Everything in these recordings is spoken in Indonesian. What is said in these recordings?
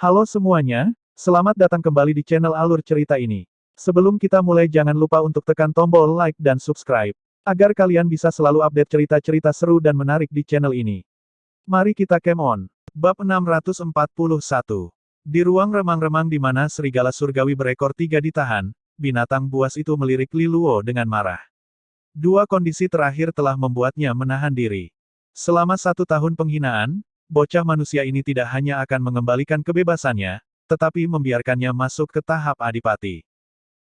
Halo semuanya, selamat datang kembali di channel Alur Cerita ini. Sebelum kita mulai jangan lupa untuk tekan tombol like dan subscribe, agar kalian bisa selalu update cerita-cerita seru dan menarik di channel ini. Mari kita game on. Bab 641. Di ruang remang-remang di mana serigala surgawi berekor 3 ditahan, binatang buas itu melirik Li Luo dengan marah. Dua kondisi terakhir telah membuatnya menahan diri. Selama 1 tahun penghinaan, bocah manusia ini tidak hanya akan mengembalikan kebebasannya, tetapi membiarkannya masuk ke tahap adipati.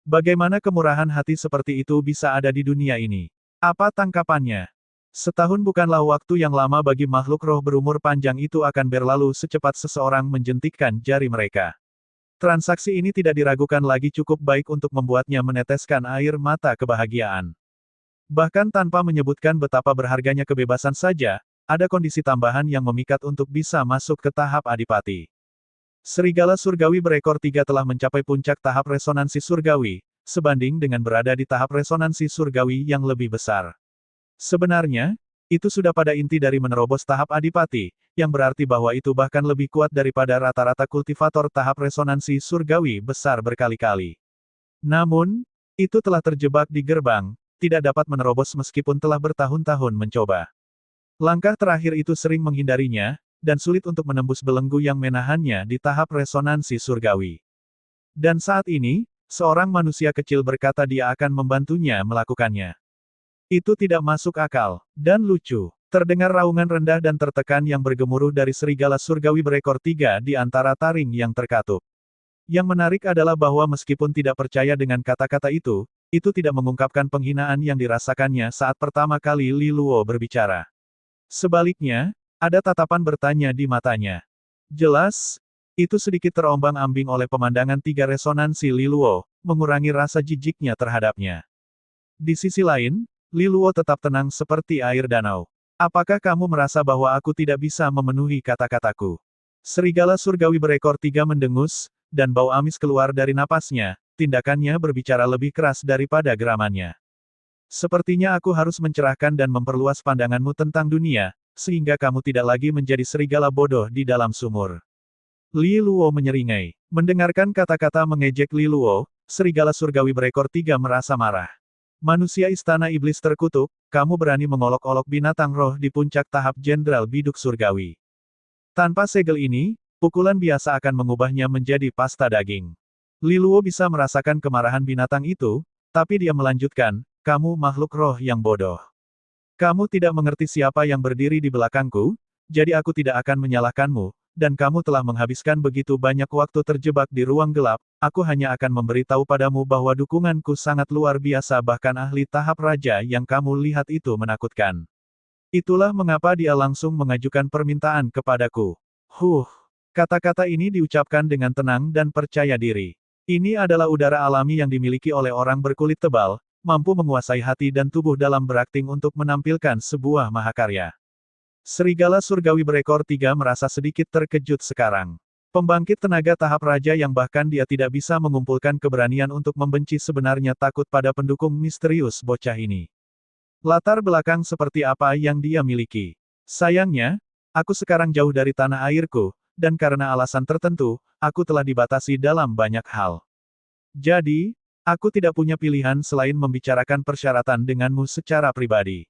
Bagaimana kemurahan hati seperti itu bisa ada di dunia ini? Apa tangkapannya? Setahun bukanlah waktu yang lama bagi makhluk roh berumur panjang itu akan berlalu secepat seseorang menjentikkan jari mereka. Transaksi ini tidak diragukan lagi cukup baik untuk membuatnya meneteskan air mata kebahagiaan. Bahkan tanpa menyebutkan betapa berharganya kebebasan saja, ada kondisi tambahan yang memikat untuk bisa masuk ke tahap adipati. Serigala surgawi berekor 3 telah mencapai puncak tahap resonansi surgawi, sebanding dengan berada di tahap resonansi surgawi yang lebih besar. Sebenarnya, itu sudah pada inti dari menerobos tahap adipati, yang berarti bahwa itu bahkan lebih kuat daripada rata-rata kultivator tahap resonansi surgawi besar berkali-kali. Namun, itu telah terjebak di gerbang, tidak dapat menerobos meskipun telah bertahun-tahun mencoba. Langkah terakhir itu sering menghindarinya, dan sulit untuk menembus belenggu yang menahannya di tahap resonansi surgawi. Dan saat ini, seorang manusia kecil berkata dia akan membantunya melakukannya. Itu tidak masuk akal, dan lucu. Terdengar raungan rendah dan tertekan yang bergemuruh dari serigala surgawi berekor 3 di antara taring yang terkatup. Yang menarik adalah bahwa meskipun tidak percaya dengan kata-kata itu tidak mengungkapkan penghinaan yang dirasakannya saat pertama kali Li Luo berbicara. Sebaliknya, ada tatapan bertanya di matanya. Jelas, itu sedikit terombang-ambing oleh pemandangan 3 resonansi Li Luo, mengurangi rasa jijiknya terhadapnya. Di sisi lain, Li Luo tetap tenang seperti air danau. Apakah kamu merasa bahwa aku tidak bisa memenuhi kata-kataku? Serigala surgawi berekor 3 mendengus, dan bau amis keluar dari napasnya, tindakannya berbicara lebih keras daripada geramannya. Sepertinya aku harus mencerahkan dan memperluas pandanganmu tentang dunia, sehingga kamu tidak lagi menjadi serigala bodoh di dalam sumur. Li Luo menyeringai. Mendengarkan kata-kata mengejek Li Luo, serigala surgawi berekor 3 merasa marah. Manusia istana iblis terkutuk, kamu berani mengolok-olok binatang roh di puncak tahap jenderal biduk surgawi. Tanpa segel ini, pukulan biasa akan mengubahnya menjadi pasta daging. Li Luo bisa merasakan kemarahan binatang itu, tapi dia melanjutkan, kamu makhluk roh yang bodoh. Kamu tidak mengerti siapa yang berdiri di belakangku, jadi aku tidak akan menyalahkanmu, dan kamu telah menghabiskan begitu banyak waktu terjebak di ruang gelap, aku hanya akan memberitahu padamu bahwa dukunganku sangat luar biasa bahkan ahli tahap raja yang kamu lihat itu menakutkan. Itulah mengapa dia langsung mengajukan permintaan kepadaku. Kata-kata ini diucapkan dengan tenang dan percaya diri. Ini adalah udara alami yang dimiliki oleh orang berkulit tebal, mampu menguasai hati dan tubuh dalam berakting untuk menampilkan sebuah mahakarya. Serigala surgawi berekor 3 merasa sedikit terkejut sekarang. Pembangkit tenaga tahap raja yang bahkan dia tidak bisa mengumpulkan keberanian untuk membenci sebenarnya takut pada pendukung misterius bocah ini. Latar belakang seperti apa yang dia miliki? Sayangnya, aku sekarang jauh dari tanah airku, dan karena alasan tertentu, aku telah dibatasi dalam banyak hal. Jadi, aku tidak punya pilihan selain membicarakan persyaratan denganmu secara pribadi.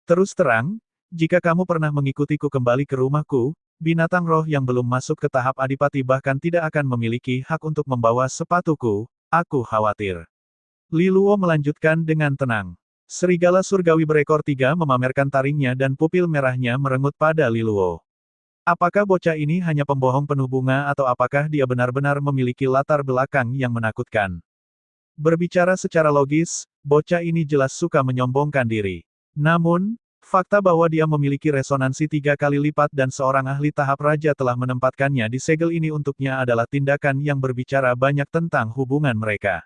Terus terang, jika kamu pernah mengikutiku kembali ke rumahku, binatang roh yang belum masuk ke tahap adipati bahkan tidak akan memiliki hak untuk membawa sepatuku, aku khawatir. Li Luo melanjutkan dengan tenang. Serigala surgawi berekor 3 memamerkan taringnya dan pupil merahnya merengut pada Li Luo. Apakah bocah ini hanya pembohong penuh bunga atau apakah dia benar-benar memiliki latar belakang yang menakutkan? Berbicara secara logis, bocah ini jelas suka menyombongkan diri. Namun, fakta bahwa dia memiliki resonansi 3 kali lipat dan seorang ahli tahap raja telah menempatkannya di segel ini untuknya adalah tindakan yang berbicara banyak tentang hubungan mereka.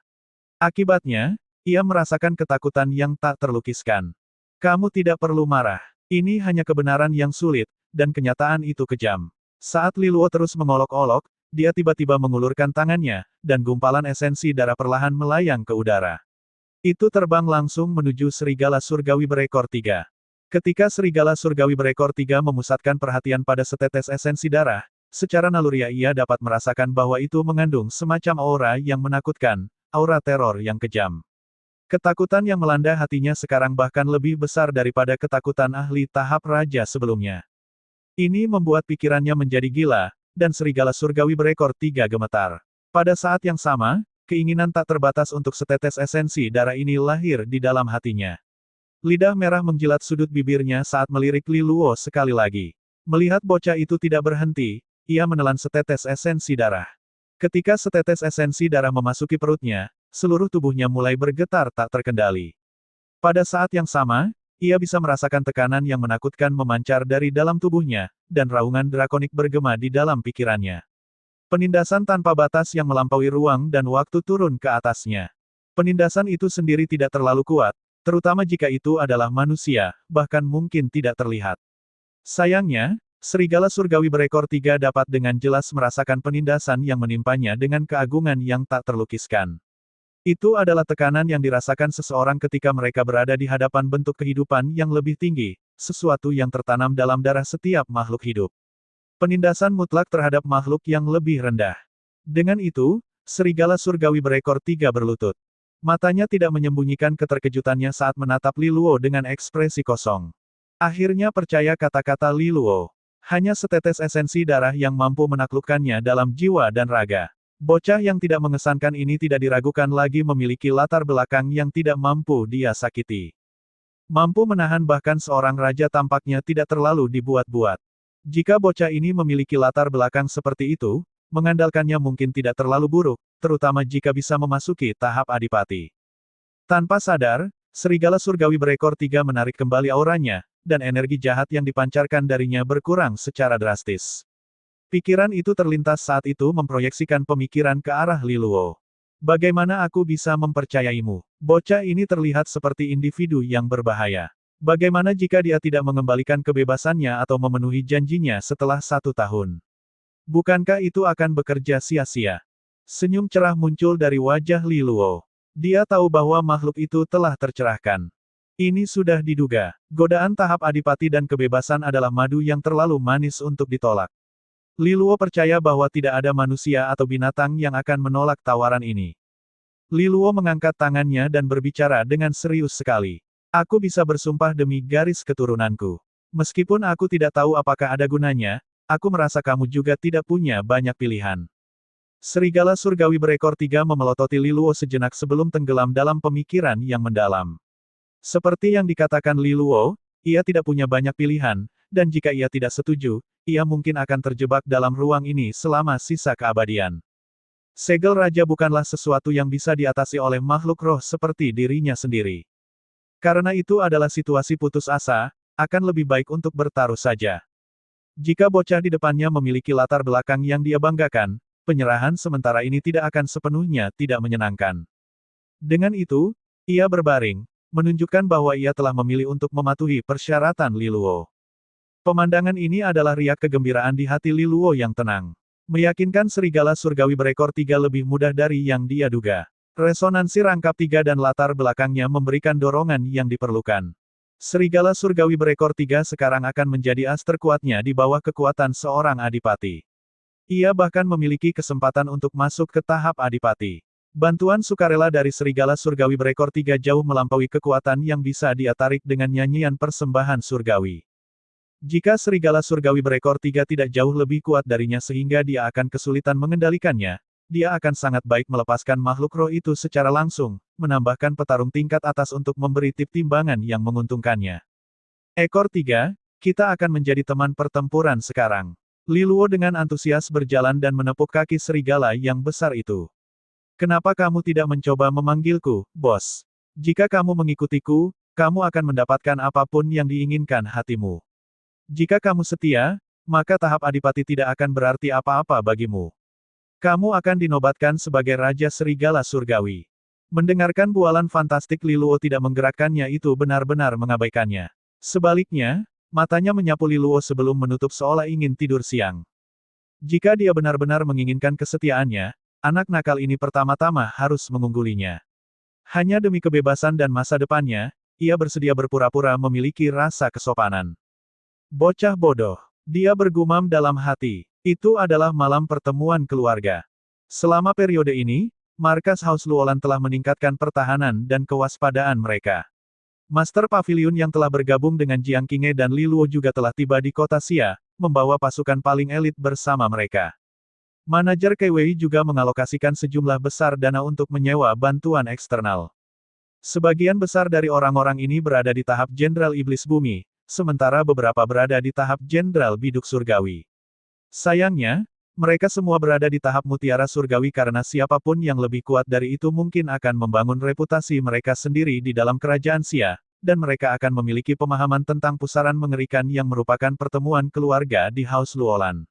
Akibatnya, ia merasakan ketakutan yang tak terlukiskan. Kamu tidak perlu marah. Ini hanya kebenaran yang sulit, dan kenyataan itu kejam. Saat Li Luo terus mengolok-olok, dia tiba-tiba mengulurkan tangannya, dan gumpalan esensi darah perlahan melayang ke udara. Itu terbang langsung menuju serigala surgawi berekor 3. Ketika serigala surgawi berekor 3 memusatkan perhatian pada setetes esensi darah, Secara naluriah ia dapat merasakan bahwa itu mengandung semacam aura yang menakutkan, aura teror yang kejam. Ketakutan yang melanda hatinya sekarang bahkan lebih besar daripada ketakutan ahli tahap raja sebelumnya. Ini membuat pikirannya menjadi gila, dan serigala surgawi berekor 3 gemetar. Pada saat yang sama, keinginan tak terbatas untuk setetes esensi darah ini lahir di dalam hatinya. Lidah merah menjilat sudut bibirnya saat melirik Li Luo sekali lagi. Melihat bocah itu tidak berhenti, ia menelan setetes esensi darah. Ketika setetes esensi darah memasuki perutnya, seluruh tubuhnya mulai bergetar tak terkendali. Pada saat yang sama, ia bisa merasakan tekanan yang menakutkan memancar dari dalam tubuhnya, dan raungan drakonik bergema di dalam pikirannya. Penindasan tanpa batas yang melampaui ruang dan waktu turun ke atasnya. Penindasan itu sendiri tidak terlalu kuat, terutama jika itu adalah manusia, bahkan mungkin tidak terlihat. Sayangnya, serigala surgawi berekor 3 dapat dengan jelas merasakan penindasan yang menimpanya dengan keagungan yang tak terlukiskan. Itu adalah tekanan yang dirasakan seseorang ketika mereka berada di hadapan bentuk kehidupan yang lebih tinggi, sesuatu yang tertanam dalam darah setiap makhluk hidup. Penindasan mutlak terhadap makhluk yang lebih rendah. Dengan itu, serigala surgawi berekor 3 berlutut. Matanya tidak menyembunyikan keterkejutannya saat menatap Li Luo dengan ekspresi kosong. Akhirnya percaya kata-kata Li Luo. Hanya setetes esensi darah yang mampu menaklukkannya dalam jiwa dan raga. Bocah yang tidak mengesankan ini tidak diragukan lagi memiliki latar belakang yang tidak mampu dia sakiti. Mampu menahan bahkan seorang raja tampaknya tidak terlalu dibuat-buat. Jika bocah ini memiliki latar belakang seperti itu, mengandalkannya mungkin tidak terlalu buruk, terutama jika bisa memasuki tahap adipati. Tanpa sadar, serigala surgawi berekor 3 menarik kembali auranya, dan energi jahat yang dipancarkan darinya berkurang secara drastis. Pikiran itu terlintas saat itu memproyeksikan pemikiran ke arah Li Luo. Bagaimana aku bisa mempercayaimu? Bocah ini terlihat seperti individu yang berbahaya. Bagaimana jika dia tidak mengembalikan kebebasannya atau memenuhi janjinya setelah 1 tahun? Bukankah itu akan bekerja sia-sia? Senyum cerah muncul dari wajah Li Luo. Dia tahu bahwa makhluk itu telah tercerahkan. Ini sudah diduga. Godaan tahap adipati dan kebebasan adalah madu yang terlalu manis untuk ditolak. Li Luo percaya bahwa tidak ada manusia atau binatang yang akan menolak tawaran ini. Li Luo mengangkat tangannya dan berbicara dengan serius sekali. Aku bisa bersumpah demi garis keturunanku. Meskipun aku tidak tahu apakah ada gunanya, aku merasa kamu juga tidak punya banyak pilihan. Serigala surgawi berekor 3 memelototi Li Luo sejenak sebelum tenggelam dalam pemikiran yang mendalam. Seperti yang dikatakan Li Luo, ia tidak punya banyak pilihan, dan jika ia tidak setuju, ia mungkin akan terjebak dalam ruang ini selama sisa keabadian. Segel raja bukanlah sesuatu yang bisa diatasi oleh makhluk roh seperti dirinya sendiri. Karena itu adalah situasi putus asa, akan lebih baik untuk bertaruh saja. Jika bocah di depannya memiliki latar belakang yang dia banggakan, penyerahan sementara ini tidak akan sepenuhnya tidak menyenangkan. Dengan itu, ia berbaring, menunjukkan bahwa ia telah memilih untuk mematuhi persyaratan Li Luo. Pemandangan ini adalah riak kegembiraan di hati Li Luo yang tenang. Meyakinkan serigala surgawi berekor 3 lebih mudah dari yang dia duga. Resonansi rangkap 3 dan latar belakangnya memberikan dorongan yang diperlukan. Serigala surgawi berekor 3 sekarang akan menjadi as terkuatnya di bawah kekuatan seorang adipati. Ia bahkan memiliki kesempatan untuk masuk ke tahap adipati. Bantuan sukarela dari serigala surgawi berekor 3 jauh melampaui kekuatan yang bisa dia tarik dengan nyanyian persembahan surgawi. Jika serigala surgawi berekor 3 tidak jauh lebih kuat darinya sehingga dia akan kesulitan mengendalikannya, dia akan sangat baik melepaskan makhluk roh itu secara langsung, menambahkan petarung tingkat atas untuk memberi tip timbangan yang menguntungkannya. Ekor 3, kita akan menjadi teman pertempuran sekarang. Li Luo dengan antusias berjalan dan menepuk kaki serigala yang besar itu. Kenapa kamu tidak mencoba memanggilku, bos? Jika kamu mengikutiku, kamu akan mendapatkan apapun yang diinginkan hatimu. Jika kamu setia, maka tahap adipati tidak akan berarti apa-apa bagimu. Kamu akan dinobatkan sebagai Raja Serigala Surgawi. Mendengarkan bualan fantastik Li Luo tidak menggerakkannya itu benar-benar mengabaikannya. Sebaliknya, matanya menyapu Li Luo sebelum menutup seolah ingin tidur siang. Jika dia benar-benar menginginkan kesetiaannya, anak nakal ini pertama-tama harus mengunggulinya. Hanya demi kebebasan dan masa depannya, ia bersedia berpura-pura memiliki rasa kesopanan. Bocah bodoh. Dia bergumam dalam hati. Itu adalah malam pertemuan keluarga. Selama periode ini, markas House Luolan telah meningkatkan pertahanan dan kewaspadaan mereka. Master Pavilion yang telah bergabung dengan Jiang Qinghe dan Li Luo juga telah tiba di kota Xia, membawa pasukan paling elit bersama mereka. Manajer Kei juga mengalokasikan sejumlah besar dana untuk menyewa bantuan eksternal. Sebagian besar dari orang-orang ini berada di tahap Jenderal Iblis Bumi, sementara beberapa berada di tahap Jenderal Biduk Surgawi. Sayangnya, mereka semua berada di tahap Mutiara Surgawi karena siapapun yang lebih kuat dari itu mungkin akan membangun reputasi mereka sendiri di dalam kerajaan Xia, dan mereka akan memiliki pemahaman tentang pusaran mengerikan yang merupakan pertemuan keluarga di House Luolan.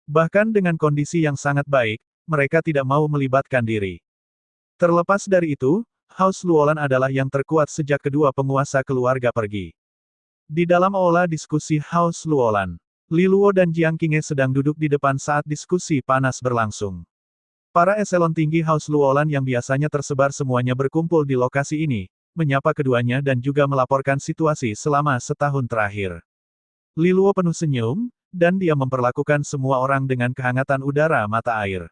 Bahkan dengan kondisi yang sangat baik, mereka tidak mau melibatkan diri. Terlepas dari itu, House Luolan adalah yang terkuat sejak kedua penguasa keluarga pergi. Di dalam aula diskusi House Luolan, Li Luo dan Jiang Qinghe sedang duduk di depan saat diskusi panas berlangsung. Para eselon tinggi House Luolan yang biasanya tersebar semuanya berkumpul di lokasi ini, menyapa keduanya dan juga melaporkan situasi selama setahun terakhir. Li Luo penuh senyum, dan dia memperlakukan semua orang dengan kehangatan udara mata air.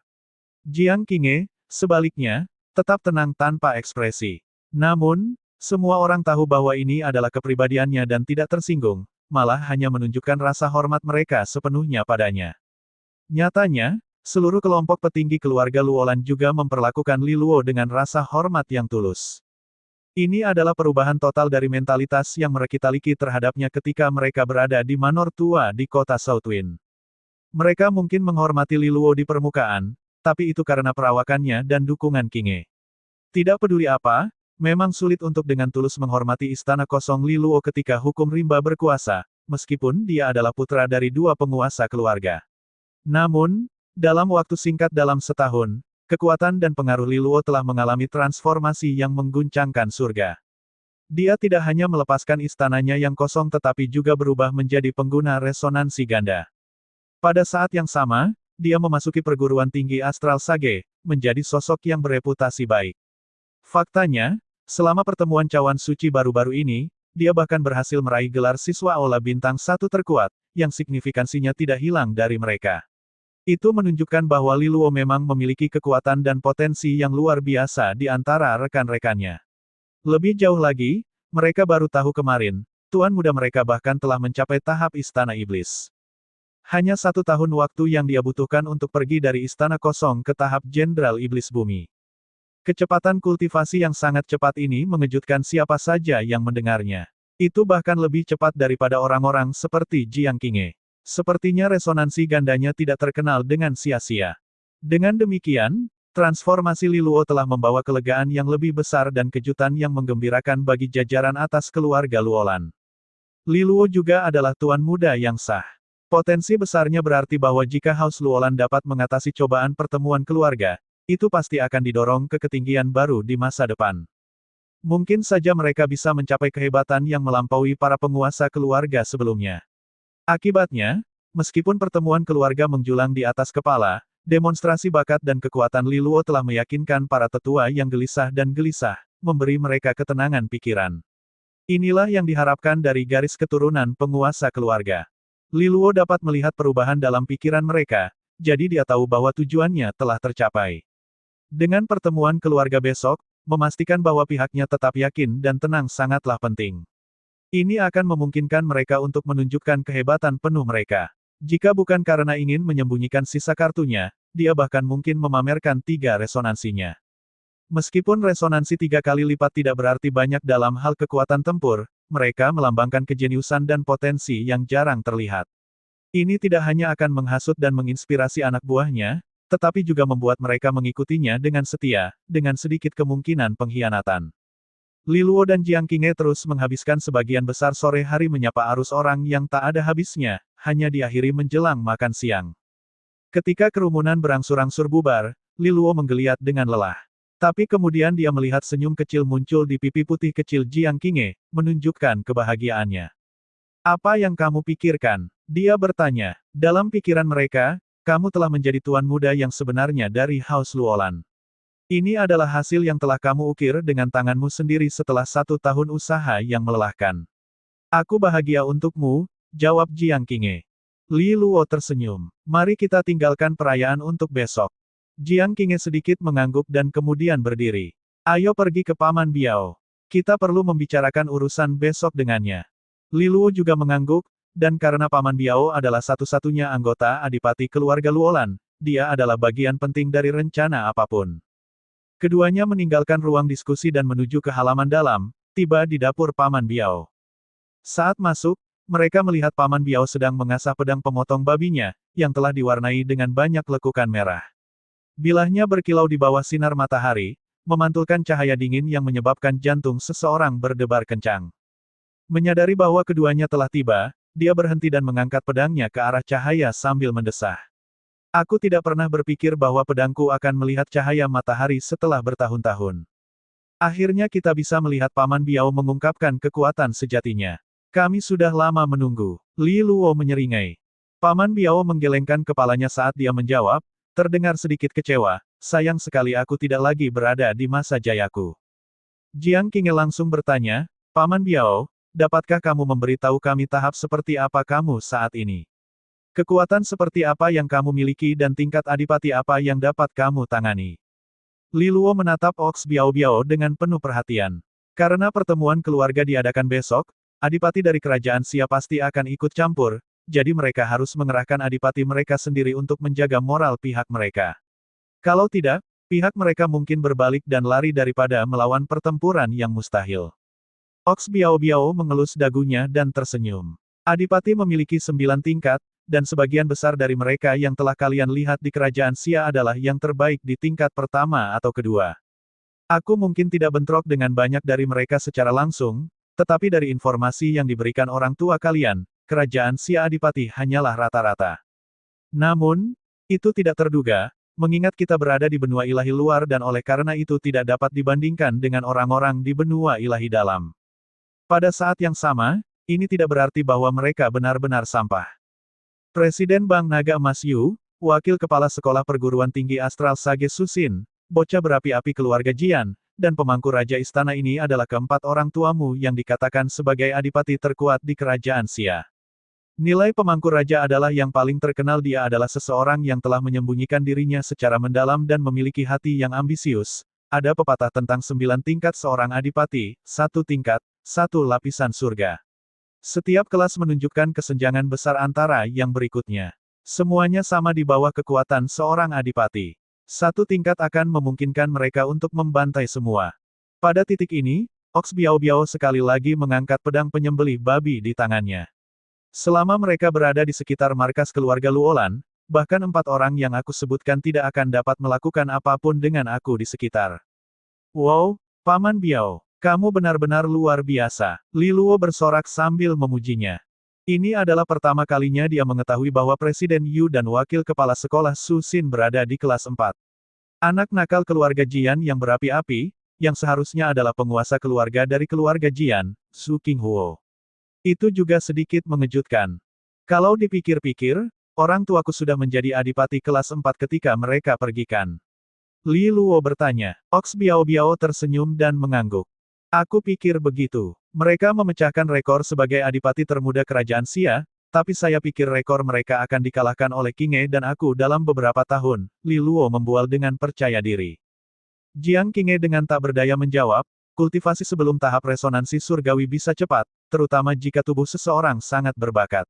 Jiang Qinghe, sebaliknya, tetap tenang tanpa ekspresi. Namun, semua orang tahu bahwa ini adalah kepribadiannya dan tidak tersinggung, malah hanya menunjukkan rasa hormat mereka sepenuhnya padanya. Nyatanya, seluruh kelompok petinggi keluarga Luolan juga memperlakukan Li Luo dengan rasa hormat yang tulus. Ini adalah perubahan total dari mentalitas yang merekita-liki terhadapnya ketika mereka berada di Manor Tua di kota Southwind. Mereka mungkin menghormati Li Luo di permukaan, tapi itu karena perawakannya dan dukungan Qinghe. Tidak peduli apa, memang sulit untuk dengan tulus menghormati istana kosong Li Luo ketika hukum rimba berkuasa, meskipun dia adalah putra dari dua penguasa keluarga. Namun, dalam waktu singkat dalam setahun, kekuatan dan pengaruh Li Luo telah mengalami transformasi yang mengguncangkan surga. Dia tidak hanya melepaskan istananya yang kosong tetapi juga berubah menjadi pengguna resonansi ganda. Pada saat yang sama, dia memasuki perguruan tinggi Astral Sage, menjadi sosok yang bereputasi baik. Faktanya, selama pertemuan cawan suci baru-baru ini, dia bahkan berhasil meraih gelar siswa Aula Bintang 1 terkuat, yang signifikansinya tidak hilang dari mereka. Itu menunjukkan bahwa Li Luo memang memiliki kekuatan dan potensi yang luar biasa di antara rekan-rekannya. Lebih jauh lagi, mereka baru tahu kemarin, tuan muda mereka bahkan telah mencapai tahap Istana Iblis. Hanya 1 tahun waktu yang dia butuhkan untuk pergi dari Istana Kosong ke tahap Jenderal Iblis Bumi. Kecepatan kultivasi yang sangat cepat ini mengejutkan siapa saja yang mendengarnya. Itu bahkan lebih cepat daripada orang-orang seperti Jiang Qinghe. Sepertinya resonansi gandanya tidak terkenal dengan sia-sia. Dengan demikian, transformasi Li Luo telah membawa kelegaan yang lebih besar dan kejutan yang menggembirakan bagi jajaran atas keluarga Luolan. Li Luo juga adalah tuan muda yang sah. Potensi besarnya berarti bahwa jika House Luolan dapat mengatasi cobaan pertemuan keluarga, itu pasti akan didorong ke ketinggian baru di masa depan. Mungkin saja mereka bisa mencapai kehebatan yang melampaui para penguasa keluarga sebelumnya. Akibatnya, meskipun pertemuan keluarga menjulang di atas kepala, demonstrasi bakat dan kekuatan Li Luo telah meyakinkan para tetua yang gelisah dan gelisah, memberi mereka ketenangan pikiran. Inilah yang diharapkan dari garis keturunan penguasa keluarga. Li Luo dapat melihat perubahan dalam pikiran mereka, jadi dia tahu bahwa tujuannya telah tercapai. Dengan pertemuan keluarga besok, memastikan bahwa pihaknya tetap yakin dan tenang sangatlah penting. Ini akan memungkinkan mereka untuk menunjukkan kehebatan penuh mereka. Jika bukan karena ingin menyembunyikan sisa kartunya, dia bahkan mungkin memamerkan 3 resonansinya. Meskipun resonansi 3 kali lipat tidak berarti banyak dalam hal kekuatan tempur, mereka melambangkan kejeniusan dan potensi yang jarang terlihat. Ini tidak hanya akan menghasut dan menginspirasi anak buahnya, tetapi juga membuat mereka mengikutinya dengan setia, dengan sedikit kemungkinan pengkhianatan. Li Luo dan Jiang Qinghe terus menghabiskan sebagian besar sore hari menyapa arus orang yang tak ada habisnya, hanya diakhiri menjelang makan siang. Ketika kerumunan berangsur-angsur bubar, Li Luo menggeliat dengan lelah. Tapi kemudian dia melihat senyum kecil muncul di pipi putih kecil Jiang Qinghe, menunjukkan kebahagiaannya. Apa yang kamu pikirkan? Dia bertanya. Dalam pikiran mereka, kamu telah menjadi tuan muda yang sebenarnya dari House Luolan. Ini adalah hasil yang telah kamu ukir dengan tanganmu sendiri setelah 1 tahun usaha yang melelahkan. Aku bahagia untukmu, jawab Jiang Qinghe. Li Luo tersenyum. Mari kita tinggalkan perayaan untuk besok. Jiang Qinghe sedikit mengangguk dan kemudian berdiri. Ayo pergi ke Paman Biao. Kita perlu membicarakan urusan besok dengannya. Li Luo juga mengangguk, dan karena Paman Biao adalah satu-satunya anggota adipati keluarga Luolan, dia adalah bagian penting dari rencana apapun. Keduanya meninggalkan ruang diskusi dan menuju ke halaman dalam, tiba di dapur Paman Biao. Saat masuk, mereka melihat Paman Biao sedang mengasah pedang pemotong babinya, yang telah diwarnai dengan banyak lekukan merah. Bilahnya berkilau di bawah sinar matahari, memantulkan cahaya dingin yang menyebabkan jantung seseorang berdebar kencang. Menyadari bahwa keduanya telah tiba, dia berhenti dan mengangkat pedangnya ke arah cahaya sambil mendesah. Aku tidak pernah berpikir bahwa pedangku akan melihat cahaya matahari setelah bertahun-tahun. Akhirnya kita bisa melihat Paman Biao mengungkapkan kekuatan sejatinya. Kami sudah lama menunggu. Li Luo menyeringai. Paman Biao menggelengkan kepalanya saat dia menjawab, terdengar sedikit kecewa, sayang sekali aku tidak lagi berada di masa jayaku. Jiang Qinghe langsung bertanya, Paman Biao, dapatkah kamu memberitahu kami tahap seperti apa kamu saat ini? Kekuatan seperti apa yang kamu miliki dan tingkat adipati apa yang dapat kamu tangani? Li Luo menatap Ox Biao Biao dengan penuh perhatian. Karena pertemuan keluarga diadakan besok, adipati dari kerajaan Xia pasti akan ikut campur, jadi mereka harus mengerahkan adipati mereka sendiri untuk menjaga moral pihak mereka. Kalau tidak, pihak mereka mungkin berbalik dan lari daripada melawan pertempuran yang mustahil. Ox Biao Biao mengelus dagunya dan tersenyum. Adipati memiliki 9 tingkat, dan sebagian besar dari mereka yang telah kalian lihat di kerajaan Xia adalah yang terbaik di tingkat pertama atau kedua. Aku mungkin tidak bentrok dengan banyak dari mereka secara langsung, tetapi dari informasi yang diberikan orang tua kalian, kerajaan Xia Adipati hanyalah rata-rata. Namun, itu tidak terduga, mengingat kita berada di benua ilahi luar dan oleh karena itu tidak dapat dibandingkan dengan orang-orang di benua ilahi dalam. Pada saat yang sama, ini tidak berarti bahwa mereka benar-benar sampah. Presiden Bank Naga Emas Yu, Wakil Kepala Sekolah Perguruan Tinggi Astral Sage Susin, bocah berapi-api keluarga Jian, dan pemangku Raja Istana ini adalah keempat orang tuamu yang dikatakan sebagai adipati terkuat di kerajaan Xia. Nilai pemangku raja adalah yang paling terkenal. Dia adalah seseorang yang telah menyembunyikan dirinya secara mendalam dan memiliki hati yang ambisius. Ada pepatah tentang 9 tingkat seorang adipati, 1 tingkat, 1 lapisan surga. Setiap kelas menunjukkan kesenjangan besar antara yang berikutnya. Semuanya sama di bawah kekuatan seorang adipati. 1 tingkat akan memungkinkan mereka untuk membantai semua. Pada titik ini, Ox Biao Biao sekali lagi mengangkat pedang penyembelih babi di tangannya. Selama mereka berada di sekitar markas keluarga Luolan, bahkan 4 orang yang aku sebutkan tidak akan dapat melakukan apapun dengan aku di sekitar. Wow, Paman Biao. Kamu benar-benar luar biasa. Li Luo bersorak sambil memujinya. Ini adalah pertama kalinya dia mengetahui bahwa Presiden Yu dan Wakil Kepala Sekolah Su Xin berada di kelas 4. Anak nakal keluarga Jian yang berapi-api, yang seharusnya adalah penguasa keluarga dari keluarga Jian, Su Qinghuo. Itu juga sedikit mengejutkan. Kalau dipikir-pikir, orang tuaku sudah menjadi adipati kelas 4 ketika mereka pergikan. Li Luo bertanya. Ox Biao Biao tersenyum dan mengangguk. Aku pikir begitu. Mereka memecahkan rekor sebagai adipati termuda kerajaan Xia, tapi saya pikir rekor mereka akan dikalahkan oleh Qinghe dan aku dalam beberapa tahun. Li Luo membual dengan percaya diri. Jiang Qinghe dengan tak berdaya menjawab, kultivasi sebelum tahap resonansi surgawi bisa cepat, terutama jika tubuh seseorang sangat berbakat.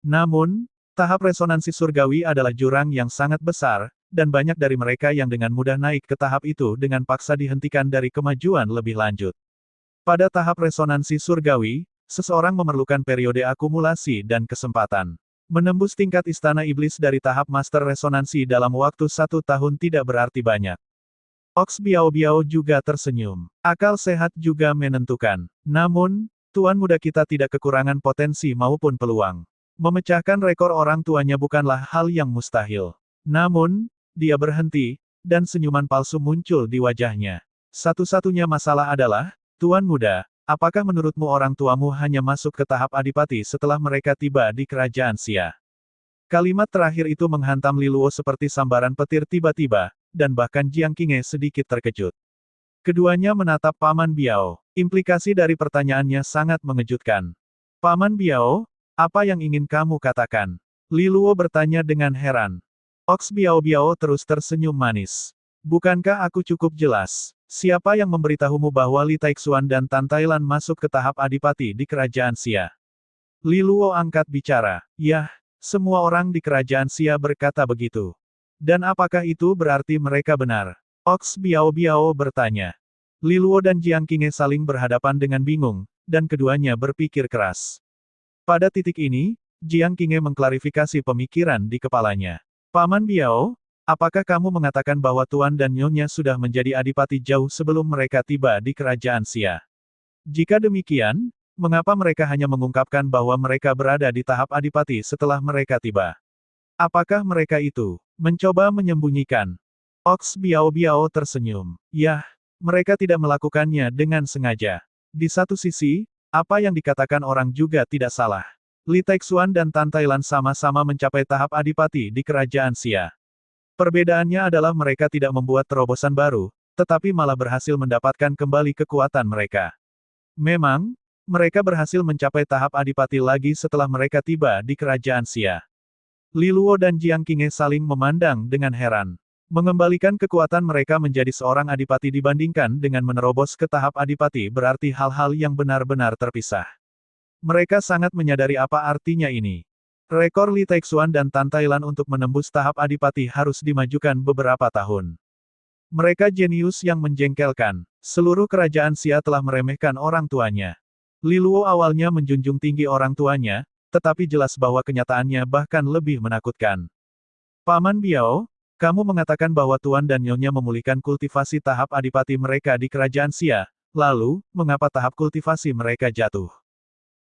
Namun, tahap resonansi surgawi adalah jurang yang sangat besar, dan banyak dari mereka yang dengan mudah naik ke tahap itu dengan paksa dihentikan dari kemajuan lebih lanjut. Pada tahap resonansi surgawi, seseorang memerlukan periode akumulasi dan kesempatan. Menembus tingkat istana iblis dari tahap master resonansi dalam waktu 1 tahun tidak berarti banyak. Ox Biao Biao juga tersenyum. Akal sehat juga menentukan. Namun, tuan muda kita tidak kekurangan potensi maupun peluang. Memecahkan rekor orang tuanya bukanlah hal yang mustahil. Namun, dia berhenti, dan senyuman palsu muncul di wajahnya. Satu-satunya masalah adalah, Tuan muda, apakah menurutmu orang tuamu hanya masuk ke tahap adipati setelah mereka tiba di kerajaan Xia? Kalimat terakhir itu menghantam Li Luo seperti sambaran petir tiba-tiba, dan bahkan Jiang Qinghe sedikit terkejut. Keduanya menatap Paman Biao. Implikasi dari pertanyaannya sangat mengejutkan. Paman Biao, apa yang ingin kamu katakan? Li Luo bertanya dengan heran. Ox Biao Biao terus tersenyum manis. Bukankah aku cukup jelas? Siapa yang memberitahumu bahwa Li Taixuan dan Tan Tailan masuk ke tahap adipati di kerajaan Xia? Li Luo angkat bicara. Yah, semua orang di kerajaan Xia berkata begitu. Dan apakah itu berarti mereka benar? Ox Biao Biao bertanya. Li Luo dan Jiang Qinghe saling berhadapan dengan bingung, dan keduanya berpikir keras. Pada titik ini, Jiang Qinghe mengklarifikasi pemikiran di kepalanya. Paman Biao, apakah kamu mengatakan bahwa Tuan dan Nyonya sudah menjadi adipati jauh sebelum mereka tiba di kerajaan Xia? Jika demikian, mengapa mereka hanya mengungkapkan bahwa mereka berada di tahap adipati setelah mereka tiba? Apakah mereka itu mencoba menyembunyikan? Ox Biao Biao tersenyum. Yah, mereka tidak melakukannya dengan sengaja. Di satu sisi, apa yang dikatakan orang juga tidak salah. Li Taixuan dan Tan Tailan sama-sama mencapai tahap adipati di kerajaan Xia. Perbedaannya adalah mereka tidak membuat terobosan baru, tetapi malah berhasil mendapatkan kembali kekuatan mereka. Memang, mereka berhasil mencapai tahap adipati lagi setelah mereka tiba di kerajaan Xia. Li Luo dan Jiang Qinghe saling memandang dengan heran. Mengembalikan kekuatan mereka menjadi seorang adipati dibandingkan dengan menerobos ke tahap adipati berarti hal-hal yang benar-benar terpisah. Mereka sangat menyadari apa artinya ini. Rekor Li Taixuan dan Tan Tailan untuk menembus tahap adipati harus dimajukan beberapa tahun. Mereka jenius yang menjengkelkan. Seluruh kerajaan Xia telah meremehkan orang tuanya. Li Luo awalnya menjunjung tinggi orang tuanya, tetapi jelas bahwa kenyataannya bahkan lebih menakutkan. Paman Biao, kamu mengatakan bahwa Tuan dan Nyonya memulihkan kultivasi tahap adipati mereka di kerajaan Xia, lalu, mengapa tahap kultivasi mereka jatuh?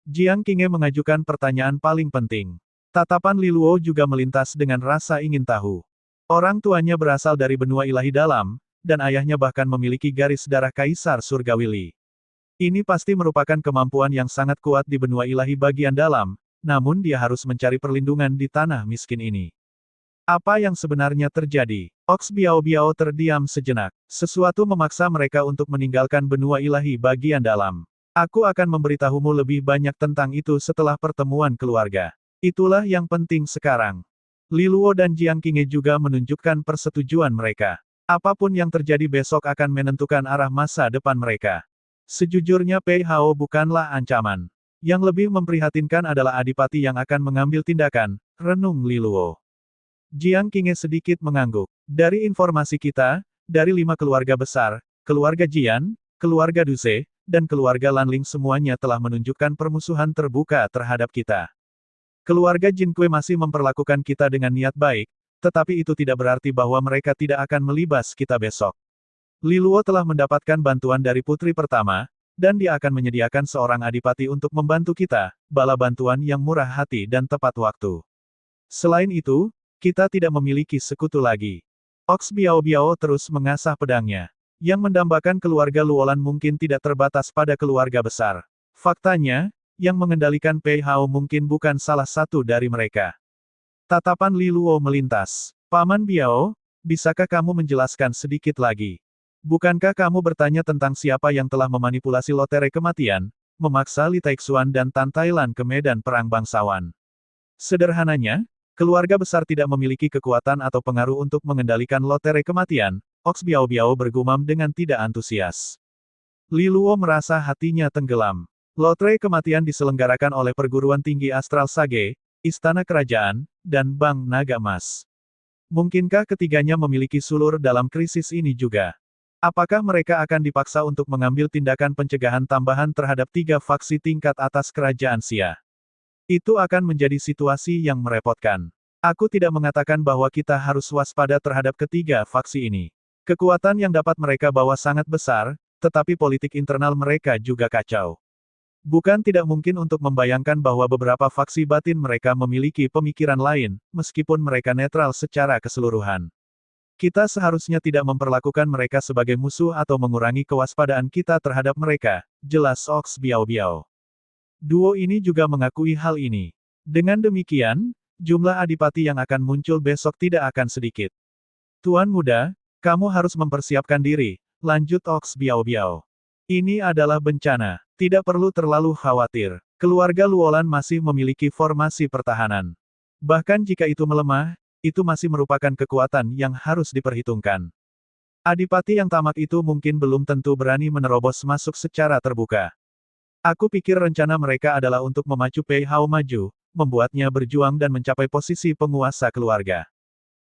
Jiang Qinghe mengajukan pertanyaan paling penting. Tatapan Li Luo juga melintas dengan rasa ingin tahu. Orang tuanya berasal dari benua ilahi dalam, dan ayahnya bahkan memiliki garis darah Kaisar Surgawi Li. Ini pasti merupakan kemampuan yang sangat kuat di benua ilahi bagian dalam, namun dia harus mencari perlindungan di tanah miskin ini. Apa yang sebenarnya terjadi? Ox Biao Biao terdiam sejenak. Sesuatu memaksa mereka untuk meninggalkan benua ilahi bagian dalam. Aku akan memberitahumu lebih banyak tentang itu setelah pertemuan keluarga. Itulah yang penting sekarang. Li Luo dan Jiang Qinghe juga menunjukkan persetujuan mereka. Apapun yang terjadi besok akan menentukan arah masa depan mereka. Sejujurnya Pei Hao bukanlah ancaman. Yang lebih memprihatinkan adalah adipati yang akan mengambil tindakan, renung Li Luo. Jiang Qinghe sedikit mengangguk. Dari informasi kita, dari 5 keluarga besar, keluarga Jian, keluarga Duce, dan keluarga Lanling semuanya telah menunjukkan permusuhan terbuka terhadap kita. Keluarga Jin Kue masih memperlakukan kita dengan niat baik, tetapi itu tidak berarti bahwa mereka tidak akan melibas kita besok. Li Luo telah mendapatkan bantuan dari putri pertama, dan dia akan menyediakan seorang adipati untuk membantu kita, bala bantuan yang murah hati dan tepat waktu. Selain itu, kita tidak memiliki sekutu lagi. Ox Biao Biao terus mengasah pedangnya. Yang mendambakan keluarga Luolan mungkin tidak terbatas pada keluarga besar. Faktanya, yang mengendalikan Pei Hao mungkin bukan salah satu dari mereka. Tatapan Li Luo melintas. Paman Biao, bisakah kamu menjelaskan sedikit lagi? Bukankah kamu bertanya tentang siapa yang telah memanipulasi lotre kematian, memaksa Li Taixuan dan Tan Tailan ke medan perang bangsawan? Sederhananya, keluarga besar tidak memiliki kekuatan atau pengaruh untuk mengendalikan lotre kematian. Ox Biao Biao bergumam dengan tidak antusias. Li Luo merasa hatinya tenggelam. Lotre kematian diselenggarakan oleh perguruan tinggi Astral Sage, Istana Kerajaan, dan Bank Naga Emas. Mungkinkah ketiganya memiliki sulur dalam krisis ini juga? Apakah mereka akan dipaksa untuk mengambil tindakan pencegahan tambahan terhadap 3 faksi tingkat atas kerajaan Xia? Itu akan menjadi situasi yang merepotkan. Aku tidak mengatakan bahwa kita harus waspada terhadap ketiga faksi ini. Kekuatan yang dapat mereka bawa sangat besar, tetapi politik internal mereka juga kacau. Bukan tidak mungkin untuk membayangkan bahwa beberapa faksi batin mereka memiliki pemikiran lain, meskipun mereka netral secara keseluruhan. Kita seharusnya tidak memperlakukan mereka sebagai musuh atau mengurangi kewaspadaan kita terhadap mereka, jelas Ox Biao Biao. Duo ini juga mengakui hal ini. Dengan demikian, jumlah adipati yang akan muncul besok tidak akan sedikit. Tuan muda, kamu harus mempersiapkan diri, lanjut Ox Biao Biao. Ini adalah bencana, tidak perlu terlalu khawatir. Keluarga Luolan masih memiliki formasi pertahanan. Bahkan jika itu melemah, itu masih merupakan kekuatan yang harus diperhitungkan. Adipati yang tamak itu mungkin belum tentu berani menerobos masuk secara terbuka. Aku pikir rencana mereka adalah untuk memacu Pei Hao maju, membuatnya berjuang dan mencapai posisi penguasa keluarga.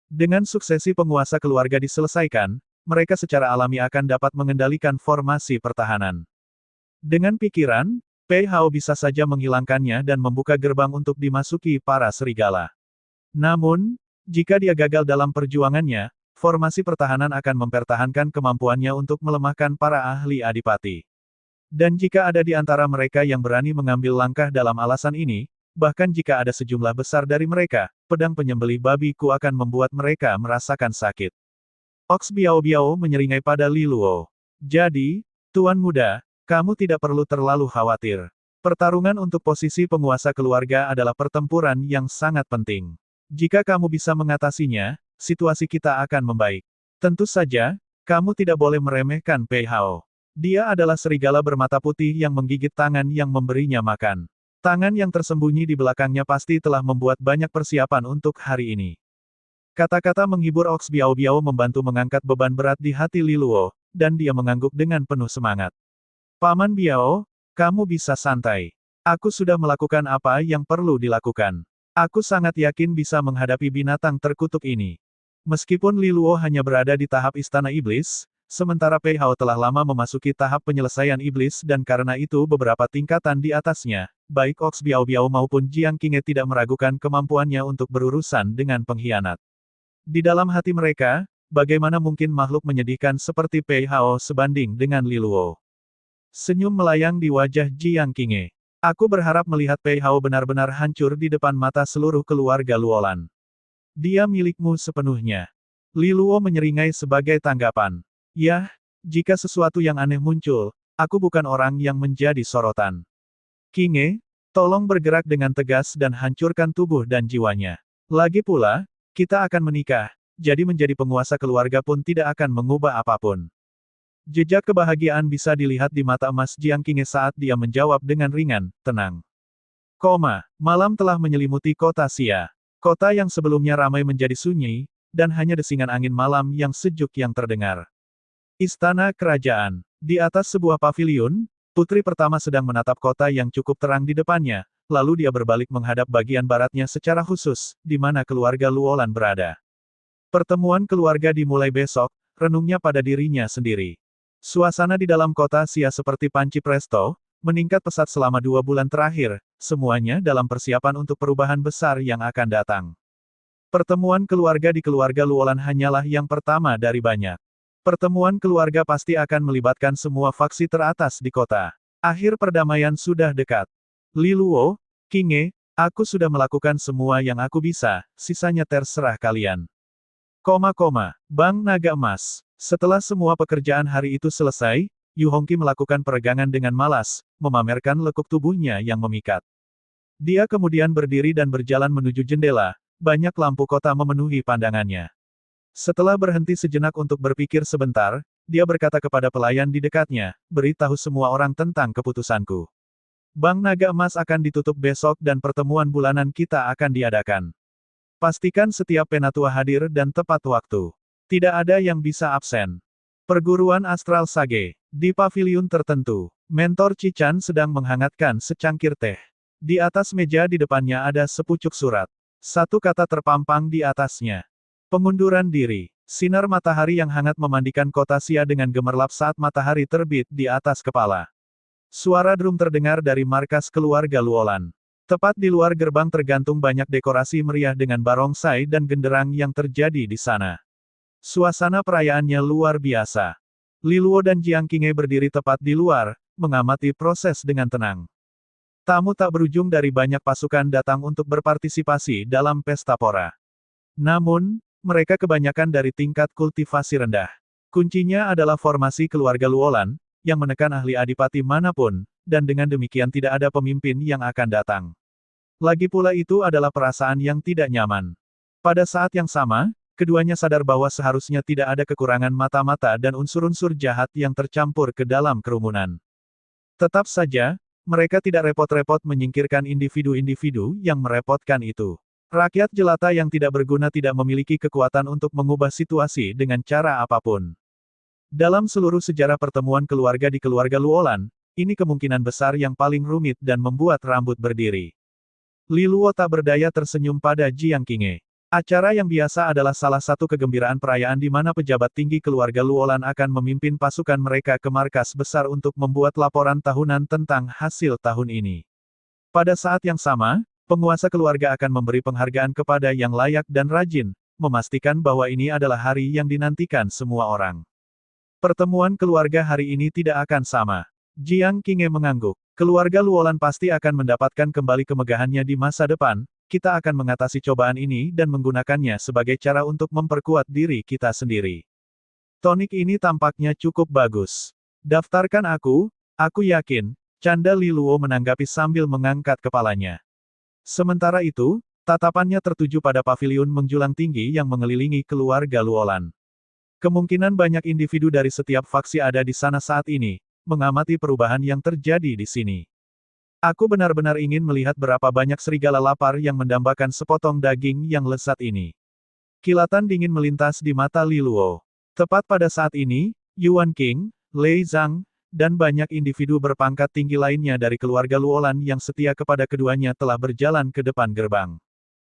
Dengan suksesi penguasa keluarga diselesaikan, mereka secara alami akan dapat mengendalikan formasi pertahanan. Dengan pikiran, Pei Hao bisa saja menghilangkannya dan membuka gerbang untuk dimasuki para serigala. Namun, jika dia gagal dalam perjuangannya, formasi pertahanan akan mempertahankan kemampuannya untuk melemahkan para ahli adipati. Dan jika ada di antara mereka yang berani mengambil langkah dalam alasan ini, bahkan jika ada sejumlah besar dari mereka, pedang penyembelih babi ku akan membuat mereka merasakan sakit. Ox Biao Biao menyeringai pada Li Luo. Jadi, Tuan Muda, kamu tidak perlu terlalu khawatir. Pertarungan untuk posisi penguasa keluarga adalah pertempuran yang sangat penting. Jika kamu bisa mengatasinya, situasi kita akan membaik. Tentu saja, kamu tidak boleh meremehkan Pei Hao. Dia adalah serigala bermata putih yang menggigit tangan yang memberinya makan. Tangan yang tersembunyi di belakangnya pasti telah membuat banyak persiapan untuk hari ini. Kata-kata menghibur Ox Biao Biao membantu mengangkat beban berat di hati Li Luo, dan dia mengangguk dengan penuh semangat. Paman Biao, kamu bisa santai. Aku sudah melakukan apa yang perlu dilakukan. Aku sangat yakin bisa menghadapi binatang terkutuk ini. Meskipun Li Luo hanya berada di tahap Istana Iblis, sementara Pei Hao telah lama memasuki tahap penyelesaian iblis dan karena itu beberapa tingkatan di atasnya, baik Ox Biao Biao maupun Jiang Qinghe tidak meragukan kemampuannya untuk berurusan dengan pengkhianat. Di dalam hati mereka, bagaimana mungkin makhluk menyedihkan seperti Pei Hao sebanding dengan Li Luo? Senyum melayang di wajah Jiang Qinghe. Aku berharap melihat Pei Hao benar-benar hancur di depan mata seluruh keluarga Luolan. Dia milikmu sepenuhnya. Li Luo menyeringai sebagai tanggapan. Yah, jika sesuatu yang aneh muncul, aku bukan orang yang menjadi sorotan. Qinghe, tolong bergerak dengan tegas dan hancurkan tubuh dan jiwanya. Lagi pula, kita akan menikah, jadi menjadi penguasa keluarga pun tidak akan mengubah apapun. Jejak kebahagiaan bisa dilihat di mata emas Jiang Qinghe saat dia menjawab dengan ringan, tenang. Malam telah menyelimuti kota Xia. Kota yang sebelumnya ramai menjadi sunyi, dan hanya desingan angin malam yang sejuk yang terdengar. Istana Kerajaan. Di atas sebuah paviliun, putri pertama sedang menatap kota yang cukup terang di depannya, lalu dia berbalik menghadap bagian baratnya secara khusus, di mana keluarga Luolan berada. Pertemuan keluarga dimulai besok, renungnya pada dirinya sendiri. Suasana di dalam kota Xia seperti panci presto, meningkat pesat selama 2 bulan terakhir, semuanya dalam persiapan untuk perubahan besar yang akan datang. Pertemuan keluarga di keluarga Luolan hanyalah yang pertama dari banyak. Pertemuan keluarga pasti akan melibatkan semua faksi teratas di kota. Akhir perdamaian sudah dekat. Li Luo, Qinghe, aku sudah melakukan semua yang aku bisa, sisanya terserah kalian. Bang Naga Emas. Setelah semua pekerjaan hari itu selesai, Yu Hongqi melakukan peregangan dengan malas, memamerkan lekuk tubuhnya yang memikat. Dia kemudian berdiri dan berjalan menuju jendela, banyak lampu kota memenuhi pandangannya. Setelah berhenti sejenak untuk berpikir sebentar, dia berkata kepada pelayan di dekatnya, beritahu semua orang tentang keputusanku. Bank Naga Emas akan ditutup besok dan pertemuan bulanan kita akan diadakan. Pastikan setiap penatua hadir dan tepat waktu. Tidak ada yang bisa absen. Perguruan Astral Sage. Di paviliun tertentu, Mentor Cichan sedang menghangatkan secangkir teh. Di atas meja di depannya ada sepucuk surat. Satu kata terpampang di atasnya. Pengunduran diri. Sinar matahari yang hangat memandikan kota Xia dengan gemerlap saat matahari terbit di atas kepala. Suara drum terdengar dari markas keluarga Luolan. Tepat di luar gerbang tergantung banyak dekorasi meriah dengan barongsai dan genderang yang terjadi di sana. Suasana perayaannya luar biasa. Li Luo dan Jiang Qinghe berdiri tepat di luar, mengamati proses dengan tenang. Tamu tak berujung dari banyak pasukan datang untuk berpartisipasi dalam pesta pora. Namun, mereka kebanyakan dari tingkat kultivasi rendah. Kuncinya adalah formasi keluarga Luolan, yang menekan ahli adipati manapun, dan dengan demikian tidak ada pemimpin yang akan datang. Lagi pula itu adalah perasaan yang tidak nyaman. Pada saat yang sama, keduanya sadar bahwa seharusnya tidak ada kekurangan mata-mata dan unsur-unsur jahat yang tercampur ke dalam kerumunan. Tetap saja, mereka tidak repot-repot menyingkirkan individu-individu yang merepotkan itu. Rakyat jelata yang tidak berguna tidak memiliki kekuatan untuk mengubah situasi dengan cara apapun. Dalam seluruh sejarah pertemuan keluarga di keluarga Luolan, ini kemungkinan besar yang paling rumit dan membuat rambut berdiri. Li Luo tak berdaya tersenyum pada Jiang Qinghe. Acara yang biasa adalah salah satu kegembiraan perayaan di mana pejabat tinggi keluarga Luolan akan memimpin pasukan mereka ke markas besar untuk membuat laporan tahunan tentang hasil tahun ini. Pada saat yang sama, penguasa keluarga akan memberi penghargaan kepada yang layak dan rajin, memastikan bahwa ini adalah hari yang dinantikan semua orang. Pertemuan keluarga hari ini tidak akan sama. Jiang Qinghe mengangguk. Keluarga Luolan pasti akan mendapatkan kembali kemegahannya di masa depan. Kita akan mengatasi cobaan ini dan menggunakannya sebagai cara untuk memperkuat diri kita sendiri. Tonik ini tampaknya cukup bagus. Daftarkan aku yakin, canda Li Luo menanggapi sambil mengangkat kepalanya. Sementara itu, tatapannya tertuju pada paviliun menjulang tinggi yang mengelilingi keluarga Luolan. Kemungkinan banyak individu dari setiap faksi ada di sana saat ini, mengamati perubahan yang terjadi di sini. Aku benar-benar ingin melihat berapa banyak serigala lapar yang mendambakan sepotong daging yang lezat ini. Kilatan dingin melintas di mata Li Luo. Tepat pada saat ini, Yuan Qing, Lei Zhang, dan banyak individu berpangkat tinggi lainnya dari keluarga Luolan yang setia kepada keduanya telah berjalan ke depan gerbang.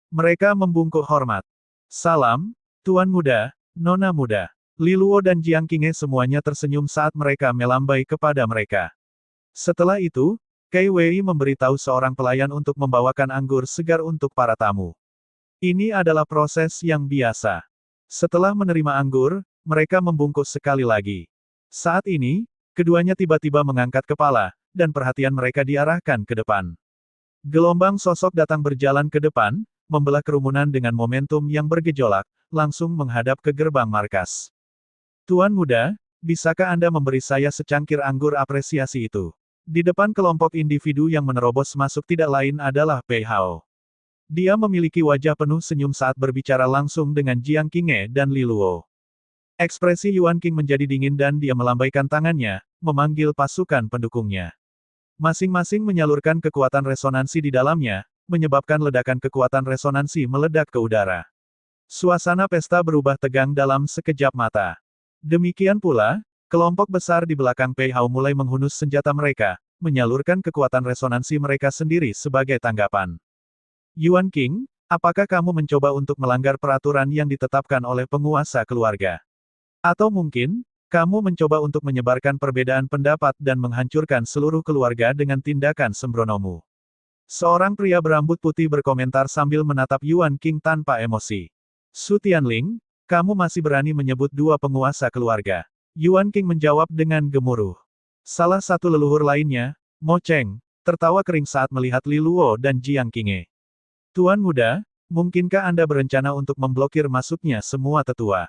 Mereka membungkuk hormat. Salam, Tuan Muda, Nona Muda. Li Luo dan Jiang Qinghe semuanya tersenyum saat mereka melambai kepada mereka. Setelah itu, Kei Wei memberitahu seorang pelayan untuk membawakan anggur segar untuk para tamu. Ini adalah proses yang biasa. Setelah menerima anggur, mereka membungkuk sekali lagi. Saat ini, keduanya tiba-tiba mengangkat kepala, dan perhatian mereka diarahkan ke depan. Gelombang sosok datang berjalan ke depan, membelah kerumunan dengan momentum yang bergejolak, langsung menghadap ke gerbang markas. Tuan Muda, bisakah Anda memberi saya secangkir anggur apresiasi itu? Di depan kelompok individu yang menerobos masuk tidak lain adalah Pei Hao. Dia memiliki wajah penuh senyum saat berbicara langsung dengan Jiang Qinghe dan Li Luo. Ekspresi Yuan Qing menjadi dingin dan dia melambaikan tangannya, memanggil pasukan pendukungnya. Masing-masing menyalurkan kekuatan resonansi di dalamnya, menyebabkan ledakan kekuatan resonansi meledak ke udara. Suasana pesta berubah tegang dalam sekejap mata. Demikian pula, kelompok besar di belakang Pei Hao mulai menghunus senjata mereka, menyalurkan kekuatan resonansi mereka sendiri sebagai tanggapan. Yuan Qing, apakah kamu mencoba untuk melanggar peraturan yang ditetapkan oleh penguasa keluarga? Atau mungkin, kamu mencoba untuk menyebarkan perbedaan pendapat dan menghancurkan seluruh keluarga dengan tindakan sembronomu? Seorang pria berambut putih berkomentar sambil menatap Yuan Qing tanpa emosi. Su Tianling, kamu masih berani menyebut dua penguasa keluarga? Yuan Qing menjawab dengan gemuruh. Salah satu leluhur lainnya, Mo Cheng, tertawa kering saat melihat Li Luo dan Jiang Qinghe. Tuan Muda, mungkinkah Anda berencana untuk memblokir masuknya semua tetua?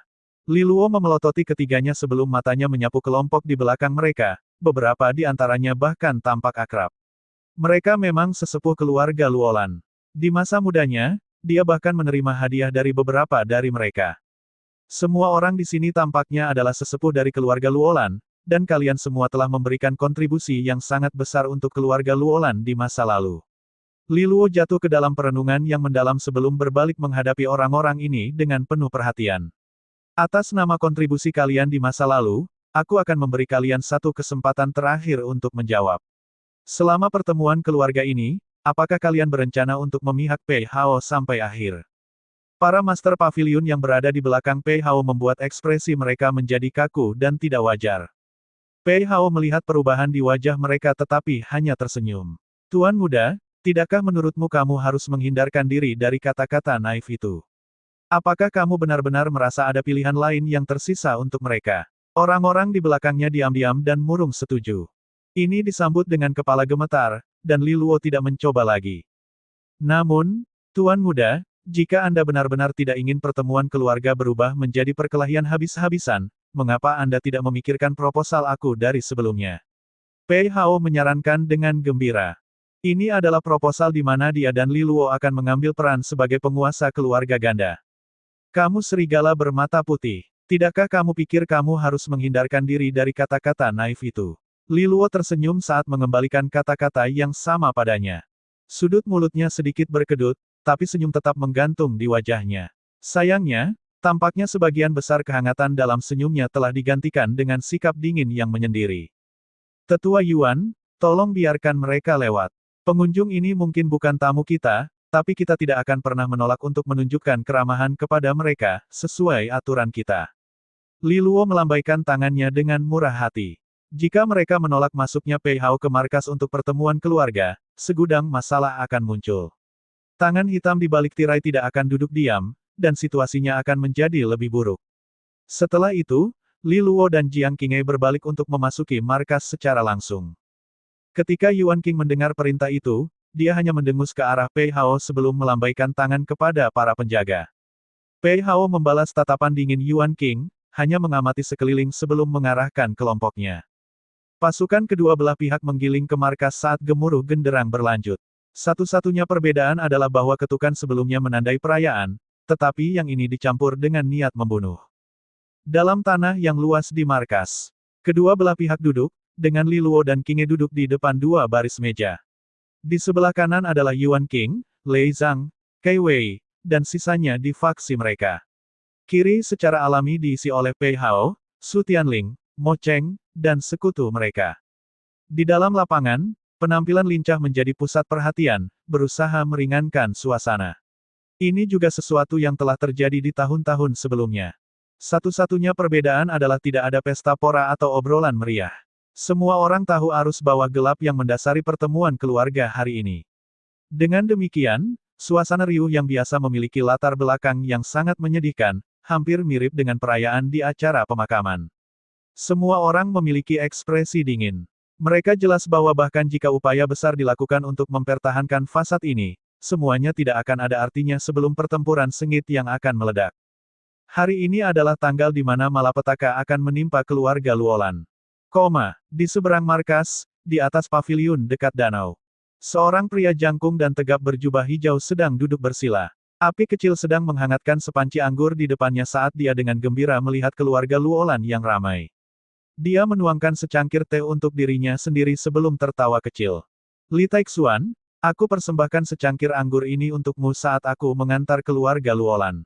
Li Luo memelototi ketiganya sebelum matanya menyapu kelompok di belakang mereka, beberapa di antaranya bahkan tampak akrab. Mereka memang sesepuh keluarga Luolan. Di masa mudanya, dia bahkan menerima hadiah dari beberapa dari mereka. Semua orang di sini tampaknya adalah sesepuh dari keluarga Luolan, dan kalian semua telah memberikan kontribusi yang sangat besar untuk keluarga Luolan di masa lalu. Li Luo jatuh ke dalam perenungan yang mendalam sebelum berbalik menghadapi orang-orang ini dengan penuh perhatian. Atas nama kontribusi kalian di masa lalu, aku akan memberi kalian satu kesempatan terakhir untuk menjawab. Selama pertemuan keluarga ini, apakah kalian berencana untuk memihak Pei Hao sampai akhir? Para master pavilion yang berada di belakang Pei Hao membuat ekspresi mereka menjadi kaku dan tidak wajar. Pei Hao melihat perubahan di wajah mereka tetapi hanya tersenyum. Tuan Muda, tidakkah menurutmu kamu harus menghindarkan diri dari kata-kata naif itu? Apakah kamu benar-benar merasa ada pilihan lain yang tersisa untuk mereka? Orang-orang di belakangnya diam-diam dan murung setuju. Ini disambut dengan kepala gemetar, dan Li Luo tidak mencoba lagi. Namun, Tuan Muda, jika Anda benar-benar tidak ingin pertemuan keluarga berubah menjadi perkelahian habis-habisan, mengapa Anda tidak memikirkan proposal aku dari sebelumnya? Pei Hao menyarankan dengan gembira. Ini adalah proposal di mana dia dan Li Luo akan mengambil peran sebagai penguasa keluarga ganda. Kamu serigala bermata putih. Tidakkah kamu pikir kamu harus menghindarkan diri dari kata-kata naif itu? Li Luo tersenyum saat mengembalikan kata-kata yang sama padanya. Sudut mulutnya sedikit berkedut, tapi senyum tetap menggantung di wajahnya. Sayangnya, tampaknya sebagian besar kehangatan dalam senyumnya telah digantikan dengan sikap dingin yang menyendiri. Tetua Yuan, tolong biarkan mereka lewat. Pengunjung ini mungkin bukan tamu kita, tapi kita tidak akan pernah menolak untuk menunjukkan keramahan kepada mereka, sesuai aturan kita. Li Luo melambaikan tangannya dengan murah hati. Jika mereka menolak masuknya Pei Hao ke markas untuk pertemuan keluarga, segudang masalah akan muncul. Tangan hitam di balik tirai tidak akan duduk diam, dan situasinya akan menjadi lebih buruk. Setelah itu, Li Luo dan Jiang Qing'e berbalik untuk memasuki markas secara langsung. Ketika Yuan King mendengar perintah itu, dia hanya mendengus ke arah Pei Hao sebelum melambaikan tangan kepada para penjaga. Pei Hao membalas tatapan dingin Yuan King, hanya mengamati sekeliling sebelum mengarahkan kelompoknya. Pasukan kedua belah pihak menggiling ke markas saat gemuruh genderang berlanjut. Satu-satunya perbedaan adalah bahwa ketukan sebelumnya menandai perayaan, tetapi yang ini dicampur dengan niat membunuh. Dalam tanah yang luas di markas, kedua belah pihak duduk, dengan Li Luo dan Qing'e duduk di depan dua baris meja. Di sebelah kanan adalah Yuan King, Lei Zhang, Kai Wei, dan sisanya di faksi mereka. Kiri secara alami diisi oleh Pei Hao, Su Tianling, Mo Cheng, dan sekutu mereka. Di dalam lapangan, penampilan lincah menjadi pusat perhatian, berusaha meringankan suasana. Ini juga sesuatu yang telah terjadi di tahun-tahun sebelumnya. Satu-satunya perbedaan adalah tidak ada pesta pora atau obrolan meriah. Semua orang tahu arus bawah gelap yang mendasari pertemuan keluarga hari ini. Dengan demikian, suasana riuh yang biasa memiliki latar belakang yang sangat menyedihkan, hampir mirip dengan perayaan di acara pemakaman. Semua orang memiliki ekspresi dingin. Mereka jelas bahwa bahkan jika upaya besar dilakukan untuk mempertahankan fasad ini, semuanya tidak akan ada artinya sebelum pertempuran sengit yang akan meledak. Hari ini adalah tanggal di mana malapetaka akan menimpa keluarga Luolan. Di seberang markas, di atas paviliun dekat danau. Seorang pria jangkung dan tegap berjubah hijau sedang duduk bersila. Api kecil sedang menghangatkan sepanci anggur di depannya saat dia dengan gembira melihat keluarga Luolan yang ramai. Dia menuangkan secangkir teh untuk dirinya sendiri sebelum tertawa kecil. Li Taixuan, aku persembahkan secangkir anggur ini untukmu saat aku mengantar keluarga Luolan.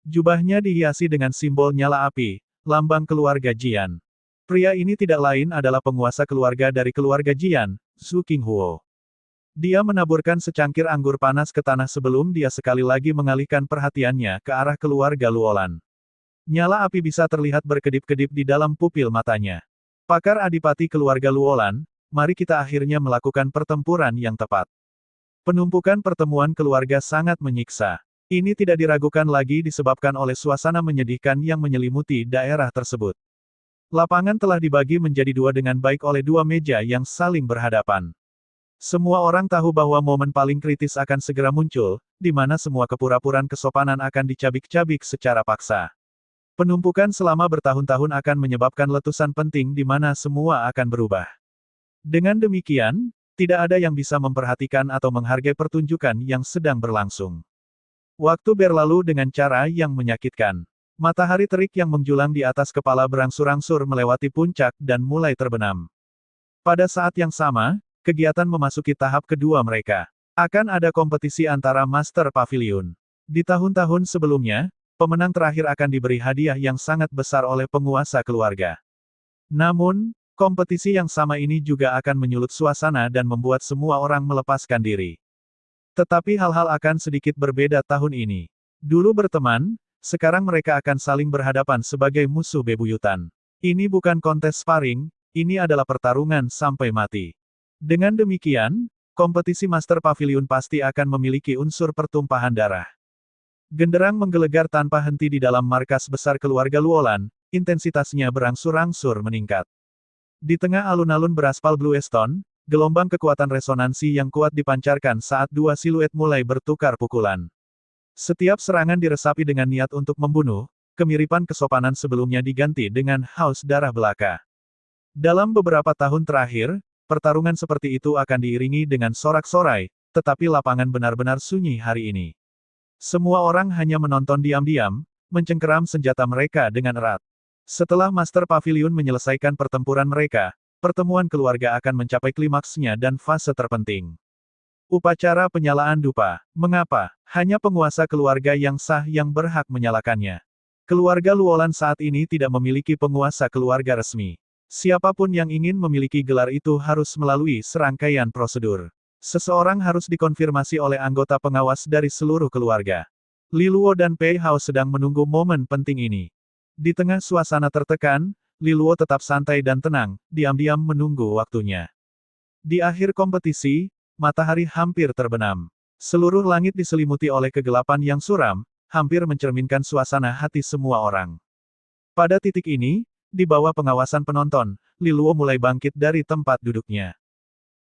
Jubahnya dihiasi dengan simbol nyala api, lambang keluarga Jian. Pria ini tidak lain adalah penguasa keluarga dari keluarga Jian, Zhu Qinghuo. Dia menaburkan secangkir anggur panas ke tanah sebelum dia sekali lagi mengalihkan perhatiannya ke arah keluarga Luolan. Nyala api bisa terlihat berkedip-kedip di dalam pupil matanya. Pakar adipati keluarga Luolan, mari kita akhirnya melakukan pertempuran yang tepat. Penumpukan pertemuan keluarga sangat menyiksa. Ini tidak diragukan lagi disebabkan oleh suasana menyedihkan yang menyelimuti daerah tersebut. Lapangan telah dibagi menjadi dua dengan baik oleh dua meja yang saling berhadapan. Semua orang tahu bahwa momen paling kritis akan segera muncul, di mana semua kepura-puraan kesopanan akan dicabik-cabik secara paksa. Penumpukan selama bertahun-tahun akan menyebabkan letusan penting di mana semua akan berubah. Dengan demikian, tidak ada yang bisa memperhatikan atau menghargai pertunjukan yang sedang berlangsung. Waktu berlalu dengan cara yang menyakitkan. Matahari terik yang menjulang di atas kepala berangsur-angsur melewati puncak dan mulai terbenam. Pada saat yang sama, kegiatan memasuki tahap kedua mereka. Akan ada kompetisi antara Master Pavilion. Di tahun-tahun sebelumnya, pemenang terakhir akan diberi hadiah yang sangat besar oleh penguasa keluarga. Namun, kompetisi yang sama ini juga akan menyulut suasana dan membuat semua orang melepaskan diri. Tetapi hal-hal akan sedikit berbeda tahun ini. Dulu berteman, sekarang mereka akan saling berhadapan sebagai musuh bebuyutan. Ini bukan kontes sparring, ini adalah pertarungan sampai mati. Dengan demikian, kompetisi Master Pavilion pasti akan memiliki unsur pertumpahan darah. Genderang menggelegar tanpa henti di dalam markas besar keluarga Luolan, intensitasnya berangsur-angsur meningkat. Di tengah alun-alun beraspal Bluestone, gelombang kekuatan resonansi yang kuat dipancarkan saat dua siluet mulai bertukar pukulan. Setiap serangan diresapi dengan niat untuk membunuh, kemiripan kesopanan sebelumnya diganti dengan haus darah belaka. Dalam beberapa tahun terakhir, pertarungan seperti itu akan diiringi dengan sorak-sorai, tetapi lapangan benar-benar sunyi hari ini. Semua orang hanya menonton diam-diam, mencengkeram senjata mereka dengan erat. Setelah Master Pavilion menyelesaikan pertempuran mereka, pertemuan keluarga akan mencapai klimaksnya dan fase terpenting. Upacara penyalaan dupa. Mengapa? Hanya penguasa keluarga yang sah yang berhak menyalakannya. Keluarga Luolan saat ini tidak memiliki penguasa keluarga resmi. Siapapun yang ingin memiliki gelar itu harus melalui serangkaian prosedur. Seseorang harus dikonfirmasi oleh anggota pengawas dari seluruh keluarga. Li Luo dan Pei Hao sedang menunggu momen penting ini. Di tengah suasana tertekan, Li Luo tetap santai dan tenang, diam-diam menunggu waktunya. Di akhir kompetisi, matahari hampir terbenam. Seluruh langit diselimuti oleh kegelapan yang suram, hampir mencerminkan suasana hati semua orang. Pada titik ini, di bawah pengawasan penonton, Li Luo mulai bangkit dari tempat duduknya.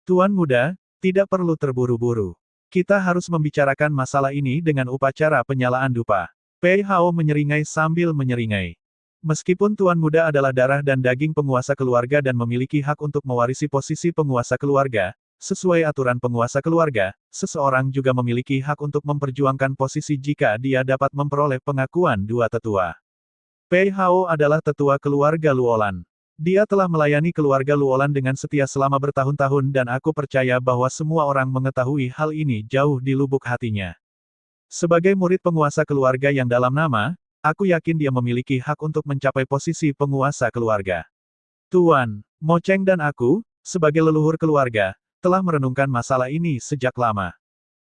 Tuan muda, tidak perlu terburu-buru. Kita harus membicarakan masalah ini dengan upacara penyalaan dupa. Pei Hao menyeringai sambil menyeringai. Meskipun Tuan Muda adalah darah dan daging penguasa keluarga dan memiliki hak untuk mewarisi posisi penguasa keluarga, sesuai aturan penguasa keluarga, seseorang juga memiliki hak untuk memperjuangkan posisi jika dia dapat memperoleh pengakuan dua tetua. Pei Hao adalah tetua keluarga Luolan. Dia telah melayani keluarga Luolan dengan setia selama bertahun-tahun dan aku percaya bahwa semua orang mengetahui hal ini jauh di lubuk hatinya. Sebagai murid penguasa keluarga yang dalam nama, aku yakin dia memiliki hak untuk mencapai posisi penguasa keluarga. Tuan, Mo Cheng dan aku, sebagai leluhur keluarga, telah merenungkan masalah ini sejak lama.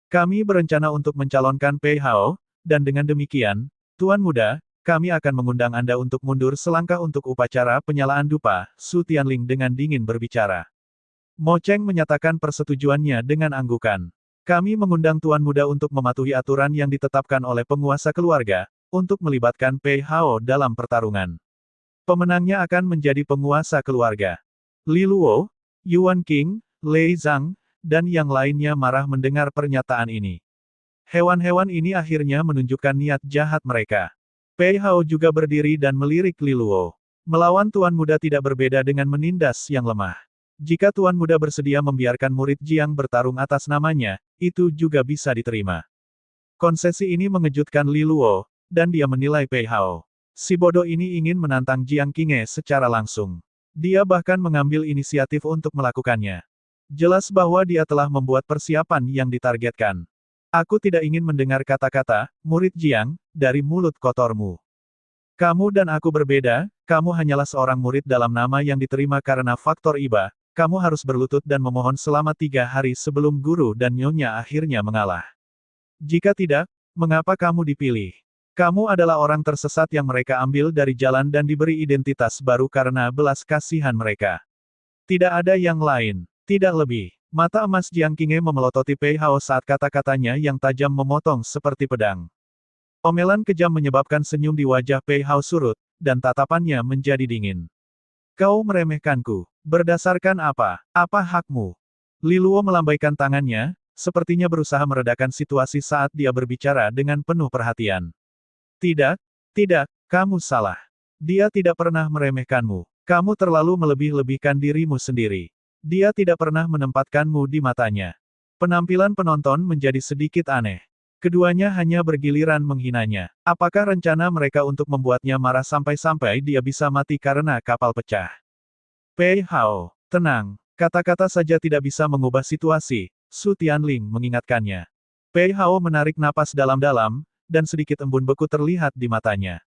Kami berencana untuk mencalonkan Pei Hao, dan dengan demikian, Tuan Muda, kami akan mengundang Anda untuk mundur selangkah untuk upacara penyalaan dupa, Su Tianling dengan dingin berbicara. Mo Cheng menyatakan persetujuannya dengan anggukan. Kami mengundang Tuan Muda untuk mematuhi aturan yang ditetapkan oleh penguasa keluarga, untuk melibatkan Pei Hao dalam pertarungan. Pemenangnya akan menjadi penguasa keluarga. Li Luo, Yuan Qing, Lei Zhang, dan yang lainnya marah mendengar pernyataan ini. Hewan-hewan ini akhirnya menunjukkan niat jahat mereka. Pei Hao juga berdiri dan melirik Li Luo. Melawan Tuan Muda tidak berbeda dengan menindas yang lemah. Jika Tuan Muda bersedia membiarkan murid Jiang bertarung atas namanya, itu juga bisa diterima. Konsesi ini mengejutkan Li Luo, dan dia menilai Pei Hao. Si bodoh ini ingin menantang Jiang Qinghe secara langsung. Dia bahkan mengambil inisiatif untuk melakukannya. Jelas bahwa dia telah membuat persiapan yang ditargetkan. Aku tidak ingin mendengar kata-kata, murid Jiang, dari mulut kotormu. Kamu dan aku berbeda, kamu hanyalah seorang murid dalam nama yang diterima karena faktor iba, kamu harus berlutut dan memohon selama 3 hari sebelum guru dan nyonya akhirnya mengalah. Jika tidak, mengapa kamu dipilih? Kamu adalah orang tersesat yang mereka ambil dari jalan dan diberi identitas baru karena belas kasihan mereka. Tidak ada yang lain, tidak lebih. Mata emas Jiang Qinghe memelototi Pei Hao saat kata-katanya yang tajam memotong seperti pedang. Omelan kejam menyebabkan senyum di wajah Pei Hao surut, dan tatapannya menjadi dingin. Kau meremehkanku. Berdasarkan apa? Apa hakmu? Li Luo melambaikan tangannya, sepertinya berusaha meredakan situasi saat dia berbicara dengan penuh perhatian. Tidak, tidak, kamu salah. Dia tidak pernah meremehkanmu. Kamu terlalu melebih-lebihkan dirimu sendiri. Dia tidak pernah menempatkanmu di matanya. Penampilan penonton menjadi sedikit aneh. Keduanya hanya bergiliran menghinanya. Apakah rencana mereka untuk membuatnya marah sampai-sampai dia bisa mati karena kapal pecah? Pei Hao, tenang. Kata-kata saja tidak bisa mengubah situasi, Su Tianling mengingatkannya. Pei Hao menarik napas dalam-dalam, dan sedikit embun beku terlihat di matanya.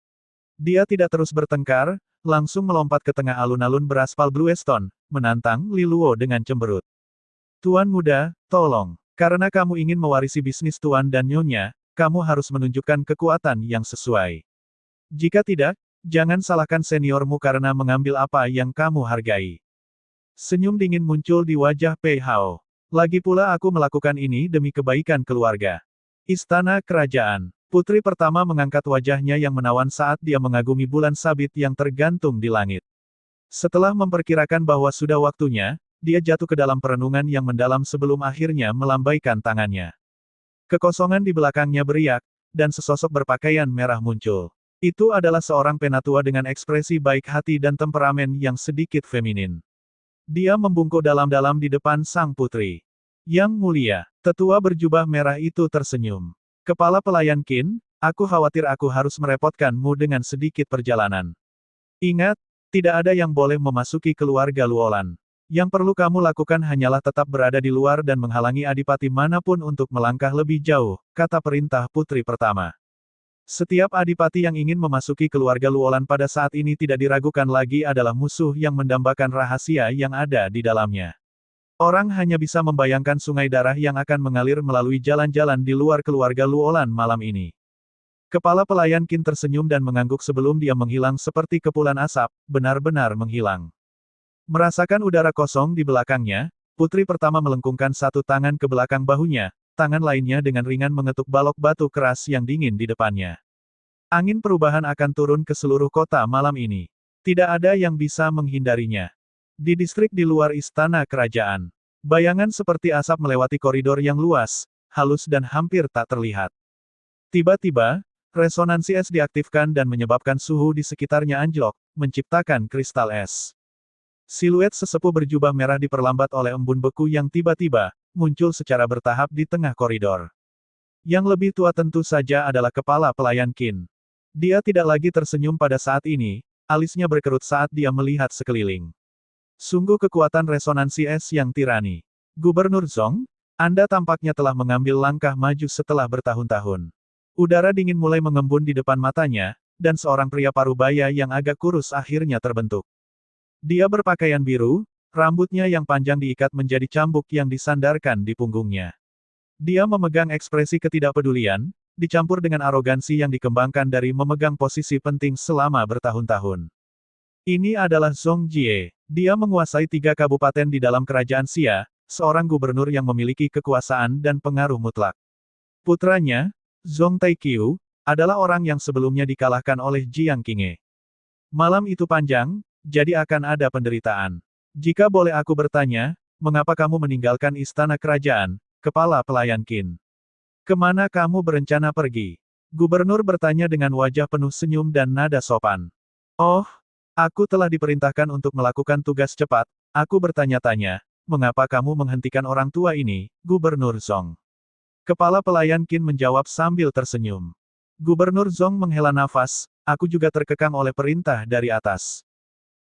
Dia tidak terus bertengkar, langsung melompat ke tengah alun-alun beraspal Bluestone, menantang Li Luo dengan cemberut. Tuan Muda, tolong. Karena kamu ingin mewarisi bisnis Tuan dan Nyonya, kamu harus menunjukkan kekuatan yang sesuai. Jika tidak, jangan salahkan seniormu karena mengambil apa yang kamu hargai. Senyum dingin muncul di wajah Pei Hao. Lagi pula aku melakukan ini demi kebaikan keluarga. Istana Kerajaan. Putri pertama mengangkat wajahnya yang menawan saat dia mengagumi bulan sabit yang tergantung di langit. Setelah memperkirakan bahwa sudah waktunya, dia jatuh ke dalam perenungan yang mendalam sebelum akhirnya melambaikan tangannya. Kekosongan di belakangnya beriak, dan sesosok berpakaian merah muncul. Itu adalah seorang penatua dengan ekspresi baik hati dan temperamen yang sedikit feminin. Dia membungkuk dalam-dalam di depan sang putri. Yang mulia, tetua berjubah merah itu tersenyum. Kepala pelayan Qin, aku khawatir aku harus merepotkanmu dengan sedikit perjalanan. Ingat, tidak ada yang boleh memasuki keluarga Luolan. Yang perlu kamu lakukan hanyalah tetap berada di luar dan menghalangi adipati manapun untuk melangkah lebih jauh, kata perintah putri pertama. Setiap adipati yang ingin memasuki keluarga Luolan pada saat ini tidak diragukan lagi adalah musuh yang mendambakan rahasia yang ada di dalamnya. Orang hanya bisa membayangkan sungai darah yang akan mengalir melalui jalan-jalan di luar keluarga Luolan malam ini. Kepala pelayan Qin tersenyum dan mengangguk sebelum dia menghilang seperti kepulan asap, benar-benar menghilang. Merasakan udara kosong di belakangnya, putri pertama melengkungkan satu tangan ke belakang bahunya, tangan lainnya dengan ringan mengetuk balok batu keras yang dingin di depannya. Angin perubahan akan turun ke seluruh kota malam ini. Tidak ada yang bisa menghindarinya. Di distrik di luar istana kerajaan, bayangan seperti asap melewati koridor yang luas, halus dan hampir tak terlihat. Tiba-tiba, resonansi es diaktifkan dan menyebabkan suhu di sekitarnya anjlok, menciptakan kristal es. Siluet sesepuh berjubah merah diperlambat oleh embun beku yang tiba-tiba muncul secara bertahap di tengah koridor. Yang lebih tua tentu saja adalah kepala pelayan Qin. Dia tidak lagi tersenyum pada saat ini, alisnya berkerut saat dia melihat sekeliling. Sungguh kekuatan resonansi es yang tirani. Gubernur Zong, Anda tampaknya telah mengambil langkah maju setelah bertahun-tahun. Udara dingin mulai mengembun di depan matanya, dan seorang pria parubaya yang agak kurus akhirnya terbentuk. Dia berpakaian biru, rambutnya yang panjang diikat menjadi cambuk yang disandarkan di punggungnya. Dia memegang ekspresi ketidakpedulian, dicampur dengan arogansi yang dikembangkan dari memegang posisi penting selama bertahun-tahun. Ini adalah Zong Jie. Dia menguasai 3 kabupaten di dalam kerajaan Xia, seorang gubernur yang memiliki kekuasaan dan pengaruh mutlak. Putranya, Zong Taiqiu, adalah orang yang sebelumnya dikalahkan oleh Jiang Qinghe. Malam itu panjang, jadi akan ada penderitaan. Jika boleh aku bertanya, mengapa kamu meninggalkan istana kerajaan, kepala pelayan Qin? Kemana kamu berencana pergi? Gubernur bertanya dengan wajah penuh senyum dan nada sopan. Oh, aku telah diperintahkan untuk melakukan tugas cepat, aku bertanya-tanya, mengapa kamu menghentikan orang tua ini, Gubernur Zong? Kepala pelayan Qin menjawab sambil tersenyum. Gubernur Zong menghela nafas, aku juga terkekang oleh perintah dari atas.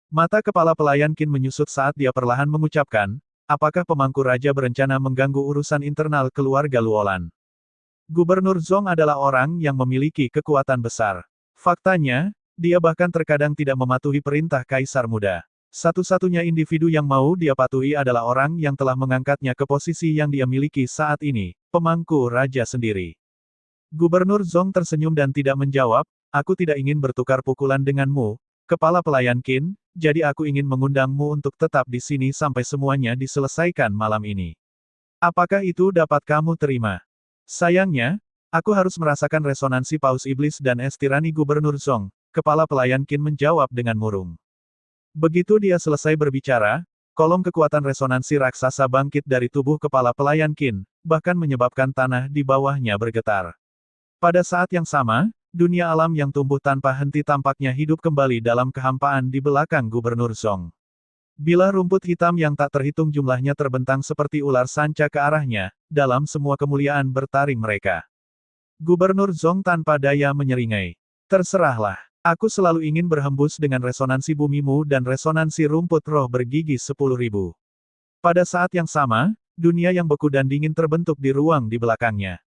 Mata kepala pelayan Qin menyusut saat dia perlahan mengucapkan, apakah pemangku raja berencana mengganggu urusan internal keluarga Luolan? Gubernur Zong adalah orang yang memiliki kekuatan besar. Faktanya, dia bahkan terkadang tidak mematuhi perintah kaisar muda. Satu-satunya individu yang mau dia patuhi adalah orang yang telah mengangkatnya ke posisi yang dia miliki saat ini, pemangku raja sendiri. Gubernur Zong tersenyum dan tidak menjawab, aku tidak ingin bertukar pukulan denganmu, kepala pelayan Qin, jadi aku ingin mengundangmu untuk tetap di sini sampai semuanya diselesaikan malam ini. Apakah itu dapat kamu terima? Sayangnya, aku harus merasakan resonansi paus iblis dan es tirani Gubernur Zong, kepala pelayan Qin menjawab dengan murung. Begitu dia selesai berbicara, kolom kekuatan resonansi raksasa bangkit dari tubuh kepala pelayan Qin, bahkan menyebabkan tanah di bawahnya bergetar. Pada saat yang sama, dunia alam yang tumbuh tanpa henti tampaknya hidup kembali dalam kehampaan di belakang Gubernur Zong. Bilah rumput hitam yang tak terhitung jumlahnya terbentang seperti ular sanca ke arahnya, dalam semua kemuliaan bertaring mereka. Gubernur Zong tanpa daya menyeringai. Terserahlah. Aku selalu ingin berhembus dengan resonansi bumimu dan resonansi rumput roh bergigi 10.000. Pada saat yang sama, dunia yang beku dan dingin terbentuk di ruang di belakangnya.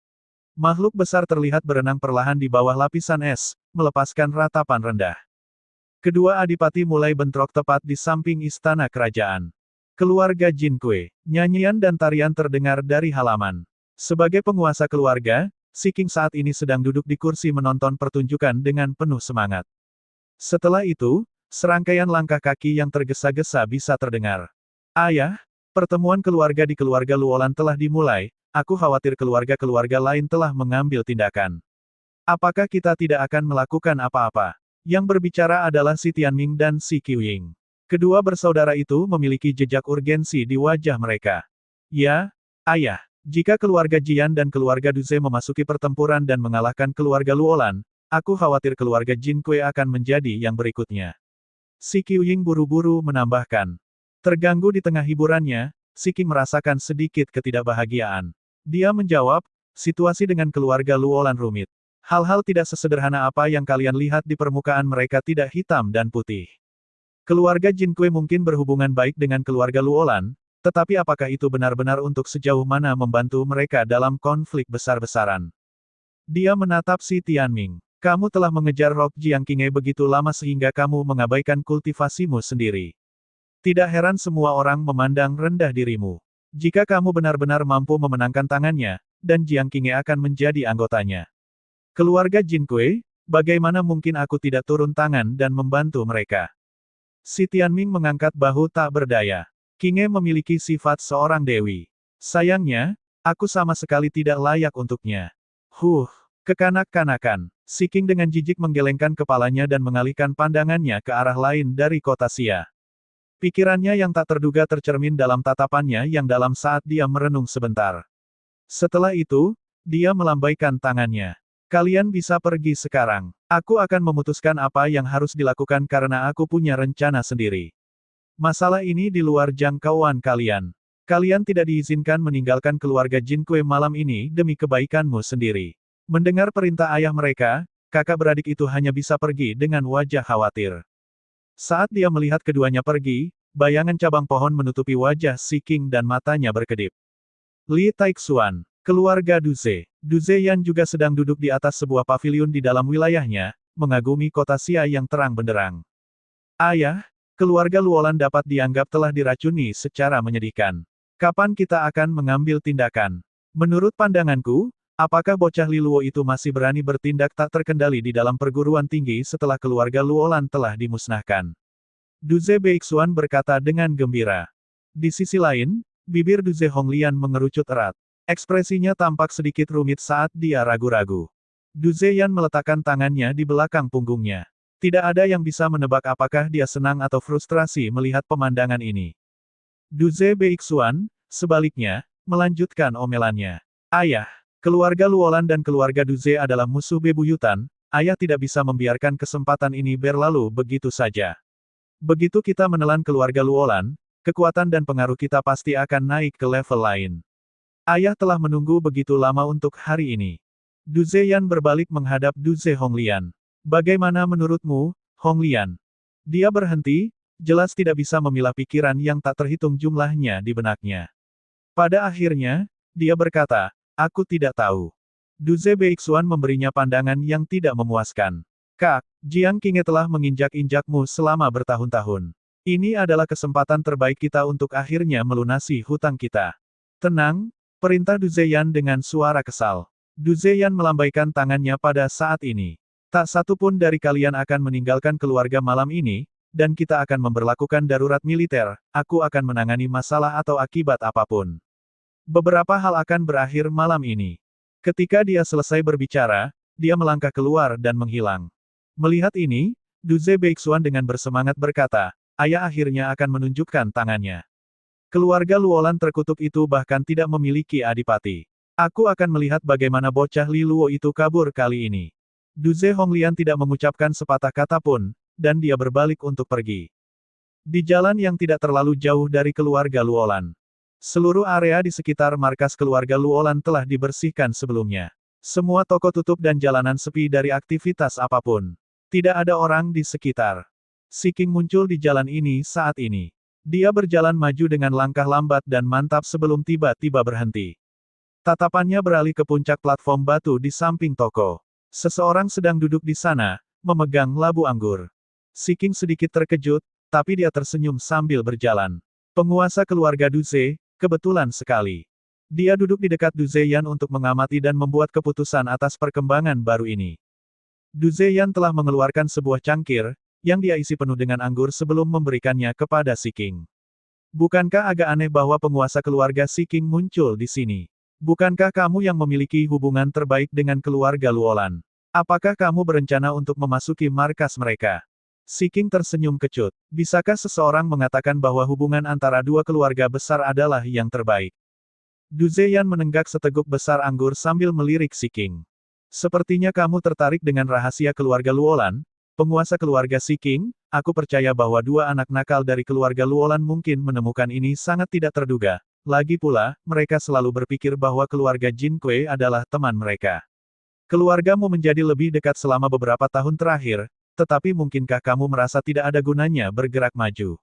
Makhluk besar terlihat berenang perlahan di bawah lapisan es, melepaskan ratapan rendah. Kedua adipati mulai bentrok tepat di samping istana kerajaan. Keluarga Jin Kui, nyanyian dan tarian terdengar dari halaman. Sebagai penguasa keluarga, Si King saat ini sedang duduk di kursi menonton pertunjukan dengan penuh semangat. Setelah itu, serangkaian langkah kaki yang tergesa-gesa bisa terdengar. Ayah, pertemuan keluarga di keluarga Luolan telah dimulai, aku khawatir keluarga-keluarga lain telah mengambil tindakan. Apakah kita tidak akan melakukan apa-apa? Yang berbicara adalah Si Tianming dan Si Qiuying. Kedua bersaudara itu memiliki jejak urgensi di wajah mereka. Ya, ayah. Jika keluarga Jian dan keluarga Duze memasuki pertempuran dan mengalahkan keluarga Luolan, aku khawatir keluarga Jin Kui akan menjadi yang berikutnya. Si Qiuying buru-buru menambahkan. Terganggu di tengah hiburannya, Si King merasakan sedikit ketidakbahagiaan. Dia menjawab, situasi dengan keluarga Luolan rumit. Hal-hal tidak sesederhana apa yang kalian lihat di permukaan mereka tidak hitam dan putih. Keluarga Jin Kui mungkin berhubungan baik dengan keluarga Luolan, tetapi apakah itu benar-benar untuk sejauh mana membantu mereka dalam konflik besar-besaran? Dia menatap si Tianming. Kamu telah mengejar Rock Jiangqinghe begitu lama sehingga kamu mengabaikan kultivasimu sendiri. Tidak heran semua orang memandang rendah dirimu. Jika kamu benar-benar mampu memenangkan tangannya, dan Jiangqinghe akan menjadi anggotanya. Keluarga Jin Kui, bagaimana mungkin aku tidak turun tangan dan membantu mereka? Si Tianming mengangkat bahu tak berdaya. Qinghe memiliki sifat seorang dewi. Sayangnya, aku sama sekali tidak layak untuknya. Kekanak-kanakan. Si Qing dengan jijik menggelengkan kepalanya dan mengalihkan pandangannya ke arah lain dari kota Xia. Pikirannya yang tak terduga tercermin dalam tatapannya yang dalam saat dia merenung sebentar. Setelah itu, dia melambaikan tangannya. Kalian bisa pergi sekarang. Aku akan memutuskan apa yang harus dilakukan karena aku punya rencana sendiri. Masalah ini di luar jangkauan kalian. Kalian tidak diizinkan meninggalkan keluarga Jin Kui malam ini demi kebaikanmu sendiri. Mendengar perintah ayah mereka, kakak beradik itu hanya bisa pergi dengan wajah khawatir. Saat dia melihat keduanya pergi, bayangan cabang pohon menutupi wajah Si Qing dan matanya berkedip. Li Taixuan, keluarga Duze. Duze Yan juga sedang duduk di atas sebuah paviliun di dalam wilayahnya, mengagumi kota Xia yang terang benderang. Ayah, keluarga Luolan dapat dianggap telah diracuni secara menyedihkan. Kapan kita akan mengambil tindakan? Menurut pandanganku, apakah bocah Li Luo itu masih berani bertindak tak terkendali di dalam perguruan tinggi setelah keluarga Luolan telah dimusnahkan? Duze Beixuan berkata dengan gembira. Di sisi lain, bibir Duze Honglian mengerucut erat. Ekspresinya tampak sedikit rumit saat dia ragu-ragu. Duze Yan meletakkan tangannya di belakang punggungnya. Tidak ada yang bisa menebak apakah dia senang atau frustrasi melihat pemandangan ini. Duze Beixuan, sebaliknya, melanjutkan omelannya. Ayah, keluarga Luolan dan keluarga Duze adalah musuh bebuyutan, ayah tidak bisa membiarkan kesempatan ini berlalu begitu saja. Begitu kita menelan keluarga Luolan, kekuatan dan pengaruh kita pasti akan naik ke level lain. Ayah telah menunggu begitu lama untuk hari ini. Duze Yan berbalik menghadap Duze Honglian. Bagaimana menurutmu, Honglian? Dia berhenti, jelas tidak bisa memilah pikiran yang tak terhitung jumlahnya di benaknya. Pada akhirnya, dia berkata, aku tidak tahu. Duze Beixuan memberinya pandangan yang tidak memuaskan. Kak, Jiangqinghe telah menginjak-injakmu selama bertahun-tahun. Ini adalah kesempatan terbaik kita untuk akhirnya melunasi hutang kita. Tenang, perintah Duze Yan dengan suara kesal. Duze Yan melambaikan tangannya pada saat ini. Tak satu pun dari kalian akan meninggalkan keluarga malam ini, dan kita akan memberlakukan darurat militer, aku akan menangani masalah atau akibat apapun. Beberapa hal akan berakhir malam ini. Ketika dia selesai berbicara, dia melangkah keluar dan menghilang. Melihat ini, Duze Beixuan dengan bersemangat berkata, ayah akhirnya akan menunjukkan tangannya. Keluarga Luolan terkutuk itu bahkan tidak memiliki adipati. Aku akan melihat bagaimana bocah Li Luo itu kabur kali ini. Duze Honglian tidak mengucapkan sepatah kata pun, dan dia berbalik untuk pergi. Di jalan yang tidak terlalu jauh dari keluarga Luolan. Seluruh area di sekitar markas keluarga Luolan telah dibersihkan sebelumnya. Semua toko tutup dan jalanan sepi dari aktivitas apapun. Tidak ada orang di sekitar. Si Qing muncul di jalan ini saat ini. Dia berjalan maju dengan langkah lambat dan mantap sebelum tiba-tiba berhenti. Tatapannya beralih ke puncak platform batu di samping toko. Seseorang sedang duduk di sana, memegang labu anggur. Si Qing sedikit terkejut, tapi dia tersenyum sambil berjalan. Penguasa keluarga Duze, kebetulan sekali. Dia duduk di dekat Duze Yan untuk mengamati dan membuat keputusan atas perkembangan baru ini. Duze Yan telah mengeluarkan sebuah cangkir, yang dia isi penuh dengan anggur sebelum memberikannya kepada Si Qing. Bukankah agak aneh bahwa penguasa keluarga Si Qing muncul di sini? Bukankah kamu yang memiliki hubungan terbaik dengan keluarga Luolan? Apakah kamu berencana untuk memasuki markas mereka? Si Qing tersenyum kecut. Bisakah seseorang mengatakan bahwa hubungan antara dua keluarga besar adalah yang terbaik? Duze Yan menenggak seteguk besar anggur sambil melirik Si Qing. Sepertinya kamu tertarik dengan rahasia keluarga Luolan, penguasa keluarga Si Qing. Aku percaya bahwa dua anak nakal dari keluarga Luolan mungkin menemukan ini sangat tidak terduga. Lagi pula, mereka selalu berpikir bahwa keluarga Jin Kui adalah teman mereka. Keluargamu menjadi lebih dekat selama beberapa tahun terakhir, tetapi mungkinkah kamu merasa tidak ada gunanya bergerak maju?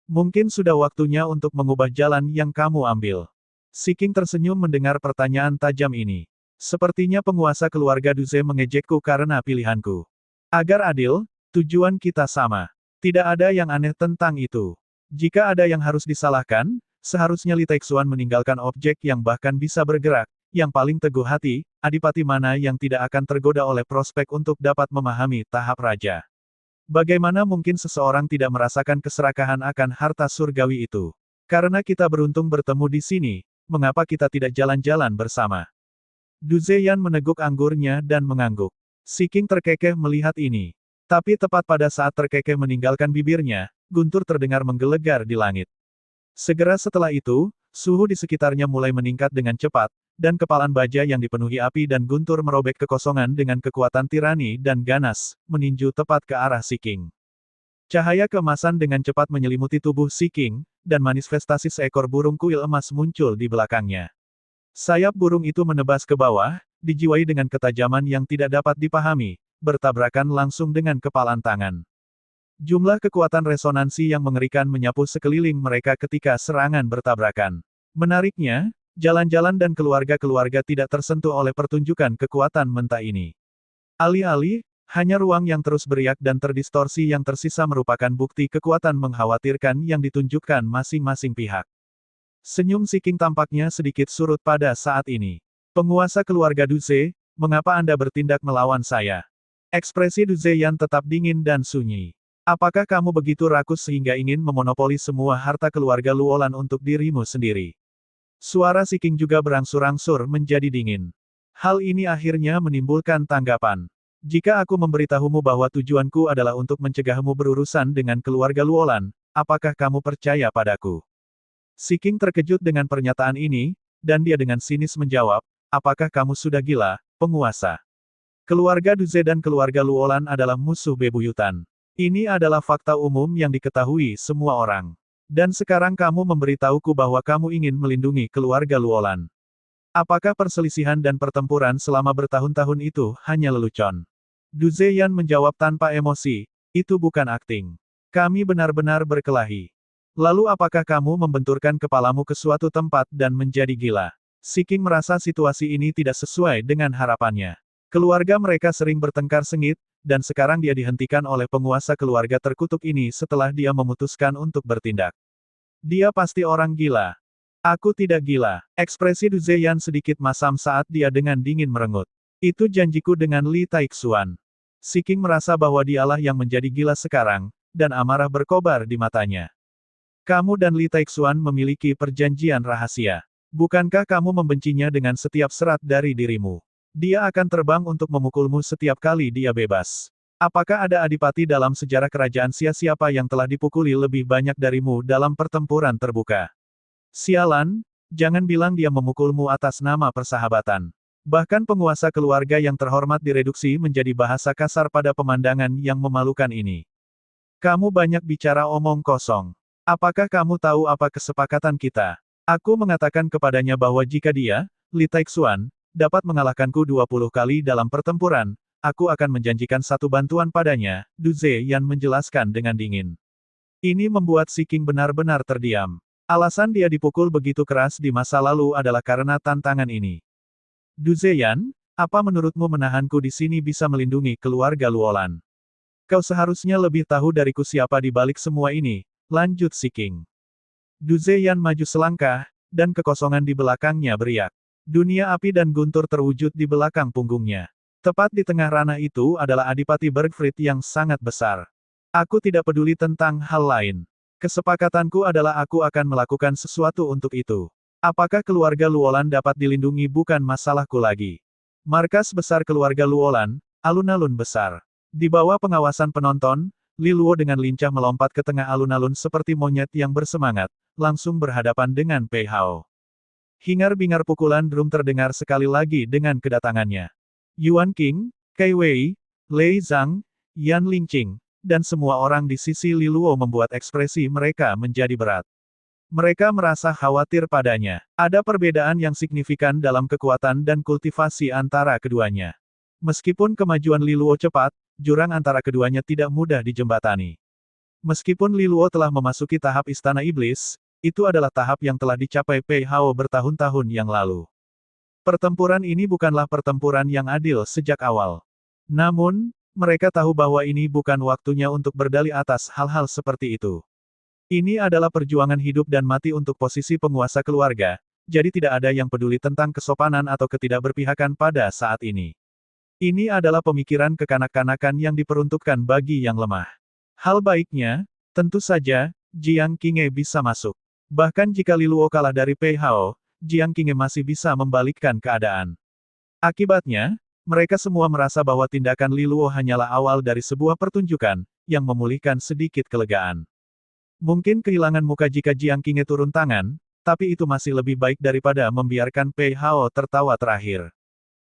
Mungkin sudah waktunya untuk mengubah jalan yang kamu ambil. Si King tersenyum mendengar pertanyaan tajam ini. Sepertinya penguasa keluarga Duze mengejekku karena pilihanku. Agar adil, tujuan kita sama. Tidak ada yang aneh tentang itu. Jika ada yang harus disalahkan, seharusnya Li Taixuan meninggalkan objek yang bahkan bisa bergerak, yang paling teguh hati, adipati mana yang tidak akan tergoda oleh prospek untuk dapat memahami tahap raja. Bagaimana mungkin seseorang tidak merasakan keserakahan akan harta surgawi itu? Karena kita beruntung bertemu di sini, mengapa kita tidak jalan-jalan bersama? Du Zheyan meneguk anggurnya dan mengangguk. Si King terkekeh melihat ini. Tapi tepat pada saat terkekeh meninggalkan bibirnya, guntur terdengar menggelegar di langit. Segera setelah itu, suhu di sekitarnya mulai meningkat dengan cepat, dan kepalan baja yang dipenuhi api dan guntur merobek kekosongan dengan kekuatan tirani dan ganas, meninju tepat ke arah Si King. Cahaya keemasan dengan cepat menyelimuti tubuh Si King, dan manifestasi seekor burung kuil emas muncul di belakangnya. Sayap burung itu menebas ke bawah, dijiwai dengan ketajaman yang tidak dapat dipahami, bertabrakan langsung dengan kepalan tangan. Jumlah kekuatan resonansi yang mengerikan menyapu sekeliling mereka ketika serangan bertabrakan. Menariknya, jalan-jalan dan keluarga-keluarga tidak tersentuh oleh pertunjukan kekuatan mentah ini. Alih-alih, hanya ruang yang terus beriak dan terdistorsi yang tersisa merupakan bukti kekuatan mengkhawatirkan yang ditunjukkan masing-masing pihak. Senyum Si King tampaknya sedikit surut pada saat ini. Penguasa keluarga Duze, mengapa Anda bertindak melawan saya? Ekspresi Du Zheyan tetap dingin dan sunyi. Apakah kamu begitu rakus sehingga ingin memonopoli semua harta keluarga Luolan untuk dirimu sendiri? Suara Si King juga berangsur-angsur menjadi dingin. Hal ini akhirnya menimbulkan tanggapan. Jika aku memberitahumu bahwa tujuanku adalah untuk mencegahmu berurusan dengan keluarga Luolan, apakah kamu percaya padaku? Si King terkejut dengan pernyataan ini, dan dia dengan sinis menjawab, apakah kamu sudah gila, penguasa? Keluarga Duze dan keluarga Luolan adalah musuh bebuyutan. Ini adalah fakta umum yang diketahui semua orang. Dan sekarang kamu memberitahuku bahwa kamu ingin melindungi keluarga Luolan. Apakah perselisihan dan pertempuran selama bertahun-tahun itu hanya lelucon? Du Zheyan menjawab tanpa emosi, itu bukan akting. Kami benar-benar berkelahi. Lalu apakah kamu membenturkan kepalamu ke suatu tempat dan menjadi gila? Si King merasa situasi ini tidak sesuai dengan harapannya. Keluarga mereka sering bertengkar sengit, dan sekarang dia dihentikan oleh penguasa keluarga terkutuk ini setelah dia memutuskan untuk bertindak. Dia pasti orang gila. Aku tidak gila. Ekspresi Du Zheyan sedikit masam saat dia dengan dingin merengut. Itu janjiku dengan Li Taixuan. Si King merasa bahwa dialah yang menjadi gila sekarang, dan amarah berkobar di matanya. Kamu dan Li Taixuan memiliki perjanjian rahasia. Bukankah kamu membencinya dengan setiap serat dari dirimu? Dia akan terbang untuk memukulmu setiap kali dia bebas. Apakah ada adipati dalam sejarah kerajaan siapa yang telah dipukuli lebih banyak darimu dalam pertempuran terbuka? Sialan, jangan bilang dia memukulmu atas nama persahabatan. Bahkan penguasa keluarga yang terhormat direduksi menjadi bahasa kasar pada pemandangan yang memalukan ini. Kamu banyak bicara omong kosong. Apakah kamu tahu apa kesepakatan kita? Aku mengatakan kepadanya bahwa jika dia, Li Taixuan, dapat mengalahkanku 20 kali dalam pertempuran, aku akan menjanjikan satu bantuan padanya, Du Zheyan menjelaskan dengan dingin. Ini membuat Si King benar-benar terdiam. Alasan dia dipukul begitu keras di masa lalu adalah karena tantangan ini. Du Zheyan, apa menurutmu menahanku di sini bisa melindungi keluarga Luolan? Kau seharusnya lebih tahu dariku siapa di balik semua ini, lanjut Si King. Du Zheyan maju selangkah, dan kekosongan di belakangnya beriak. Dunia api dan guntur terwujud di belakang punggungnya. Tepat di tengah ranah itu adalah Adipati Bergfried yang sangat besar. Aku tidak peduli tentang hal lain. Kesepakatanku adalah aku akan melakukan sesuatu untuk itu. Apakah keluarga Luolan dapat dilindungi bukan masalahku lagi. Markas besar keluarga Luolan, alun-alun besar. Di bawah pengawasan penonton, Li Luo dengan lincah melompat ke tengah alun-alun seperti monyet yang bersemangat, langsung berhadapan dengan Pei Hao. Hingar-bingar pukulan drum terdengar sekali lagi dengan kedatangannya. Yuan King, Kai Wei, Lei Zhang, Yan Lingqing, dan semua orang di sisi Li Luo membuat ekspresi mereka menjadi berat. Mereka merasa khawatir padanya. Ada perbedaan yang signifikan dalam kekuatan dan kultivasi antara keduanya. Meskipun kemajuan Li Luo cepat, jurang antara keduanya tidak mudah dijembatani. Meskipun Li Luo telah memasuki tahap Istana Iblis, itu adalah tahap yang telah dicapai Pei Hao bertahun-tahun yang lalu. Pertempuran ini bukanlah pertempuran yang adil sejak awal. Namun, mereka tahu bahwa ini bukan waktunya untuk berdalih atas hal-hal seperti itu. Ini adalah perjuangan hidup dan mati untuk posisi penguasa keluarga, jadi tidak ada yang peduli tentang kesopanan atau ketidakberpihakan pada saat ini. Ini adalah pemikiran kekanak-kanakan yang diperuntukkan bagi yang lemah. Hal baiknya, tentu saja, Jiang Qinghe bisa masuk. Bahkan jika Li Luo kalah dari Pei Hao, Jiang Qinghe masih bisa membalikkan keadaan. Akibatnya, mereka semua merasa bahwa tindakan Li Luo hanyalah awal dari sebuah pertunjukan, yang memulihkan sedikit kelegaan. Mungkin kehilangan muka jika Jiang Qinghe turun tangan, tapi itu masih lebih baik daripada membiarkan Pei Hao tertawa terakhir.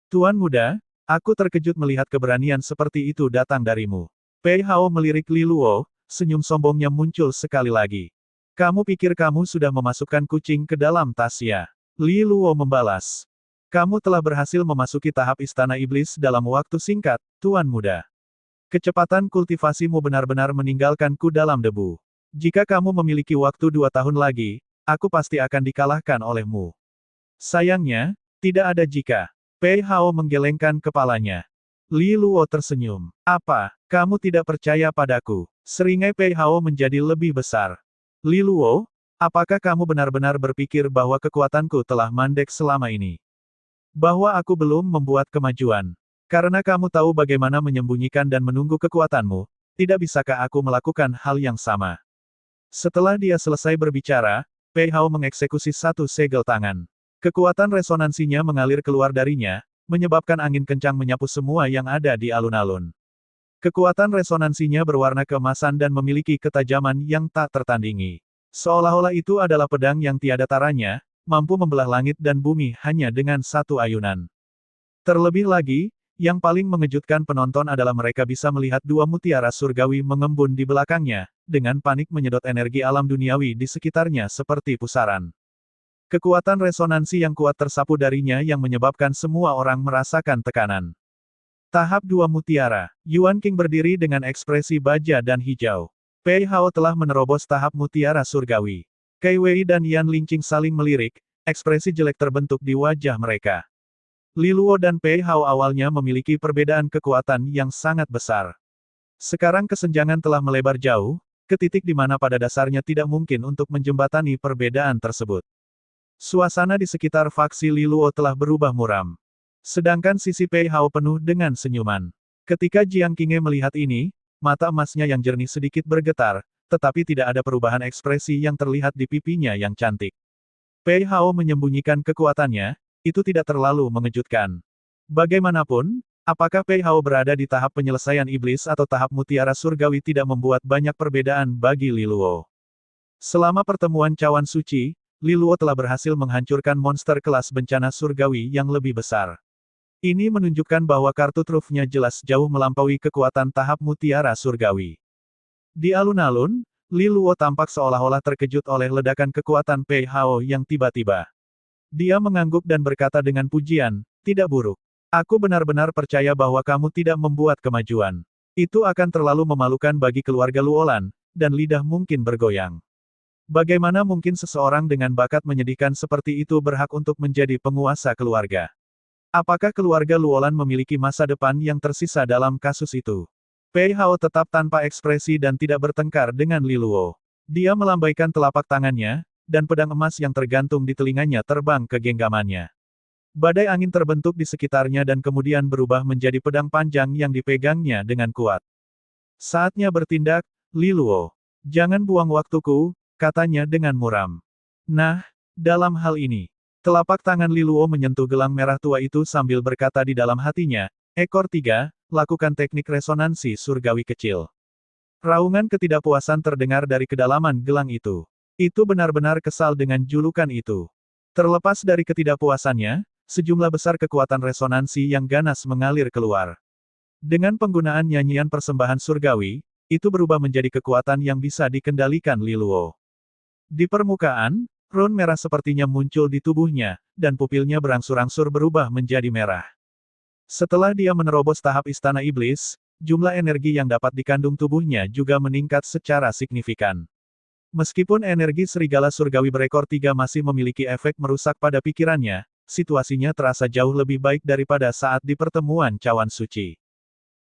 Tuan muda, aku terkejut melihat keberanian seperti itu datang darimu. Pei Hao melirik Li Luo, senyum sombongnya muncul sekali lagi. Kamu pikir kamu sudah memasukkan kucing ke dalam tasnya? Li Luo membalas. Kamu telah berhasil memasuki tahap Istana Iblis dalam waktu singkat, Tuan muda. Kecepatan kultivasimu benar-benar meninggalkanku dalam debu. Jika kamu memiliki waktu 2 tahun lagi, aku pasti akan dikalahkan olehmu. Sayangnya, tidak ada jika. Pei Hao menggelengkan kepalanya. Li Luo tersenyum. Apa, kamu tidak percaya padaku? Seringai Pei Hao menjadi lebih besar. Li Luo, apakah kamu benar-benar berpikir bahwa kekuatanku telah mandek selama ini? Bahwa aku belum membuat kemajuan. Karena kamu tahu bagaimana menyembunyikan dan menunggu kekuatanmu, tidak bisakah aku melakukan hal yang sama? Setelah dia selesai berbicara, Pei Hao mengeksekusi satu segel tangan. Kekuatan resonansinya mengalir keluar darinya, menyebabkan angin kencang menyapu semua yang ada di alun-alun. Kekuatan resonansinya berwarna keemasan dan memiliki ketajaman yang tak tertandingi. Seolah-olah itu adalah pedang yang tiada taranya, mampu membelah langit dan bumi hanya dengan satu ayunan. Terlebih lagi, yang paling mengejutkan penonton adalah mereka bisa melihat 2 mutiara surgawi mengembun di belakangnya, dengan panik menyedot energi alam duniawi di sekitarnya seperti pusaran. Kekuatan resonansi yang kuat tersapu darinya yang menyebabkan semua orang merasakan tekanan. Tahap 2 Mutiara. Yuan King berdiri dengan ekspresi baja dan hijau. Pei Hao telah menerobos tahap Mutiara Surgawi. Kei Wei dan Yan Lingqing saling melirik, ekspresi jelek terbentuk di wajah mereka. Li Luo dan Pei Hao awalnya memiliki perbedaan kekuatan yang sangat besar. Sekarang kesenjangan telah melebar jauh, ke titik di mana pada dasarnya tidak mungkin untuk menjembatani perbedaan tersebut. Suasana di sekitar faksi Li Luo telah berubah muram. Sedangkan sisi Pei Hao penuh dengan senyuman. Ketika Jiang Qinghe melihat ini, mata emasnya yang jernih sedikit bergetar, tetapi tidak ada perubahan ekspresi yang terlihat di pipinya yang cantik. Pei Hao menyembunyikan kekuatannya, itu tidak terlalu mengejutkan. Bagaimanapun, apakah Pei Hao berada di tahap penyelesaian iblis atau tahap mutiara surgawi tidak membuat banyak perbedaan bagi Li Luo. Selama pertemuan cawan suci, Li Luo telah berhasil menghancurkan monster kelas bencana surgawi yang lebih besar. Ini menunjukkan bahwa kartu trufnya jelas jauh melampaui kekuatan tahap mutiara surgawi. Di alun-alun, Li Luo tampak seolah-olah terkejut oleh ledakan kekuatan Pei Hao yang tiba-tiba. Dia mengangguk dan berkata dengan pujian, tidak buruk. Aku benar-benar percaya bahwa kamu tidak membuat kemajuan. Itu akan terlalu memalukan bagi keluarga Luolan, dan lidah mungkin bergoyang. Bagaimana mungkin seseorang dengan bakat menyedihkan seperti itu berhak untuk menjadi penguasa keluarga? Apakah keluarga Luolan memiliki masa depan yang tersisa dalam kasus itu? Pei Hao tetap tanpa ekspresi dan tidak bertengkar dengan Li Luo. Dia melambaikan telapak tangannya, dan pedang emas yang tergantung di telinganya terbang ke genggamannya. Badai angin terbentuk di sekitarnya dan kemudian berubah menjadi pedang panjang yang dipegangnya dengan kuat. Saatnya bertindak, Li Luo. Jangan buang waktuku, katanya dengan muram. Nah, dalam hal ini, telapak tangan Li Luo menyentuh gelang merah tua itu sambil berkata di dalam hatinya, ekor 3, lakukan teknik resonansi surgawi kecil. Raungan ketidakpuasan terdengar dari kedalaman gelang itu. Itu benar-benar kesal dengan julukan itu. Terlepas dari ketidakpuasannya, sejumlah besar kekuatan resonansi yang ganas mengalir keluar. Dengan penggunaan nyanyian persembahan surgawi, itu berubah menjadi kekuatan yang bisa dikendalikan Li Luo. Di permukaan, rune merah sepertinya muncul di tubuhnya, dan pupilnya berangsur-angsur berubah menjadi merah. Setelah dia menerobos tahap Istana Iblis, jumlah energi yang dapat dikandung tubuhnya juga meningkat secara signifikan. Meskipun energi serigala surgawi berekor 3 masih memiliki efek merusak pada pikirannya, situasinya terasa jauh lebih baik daripada saat di pertemuan cawan suci.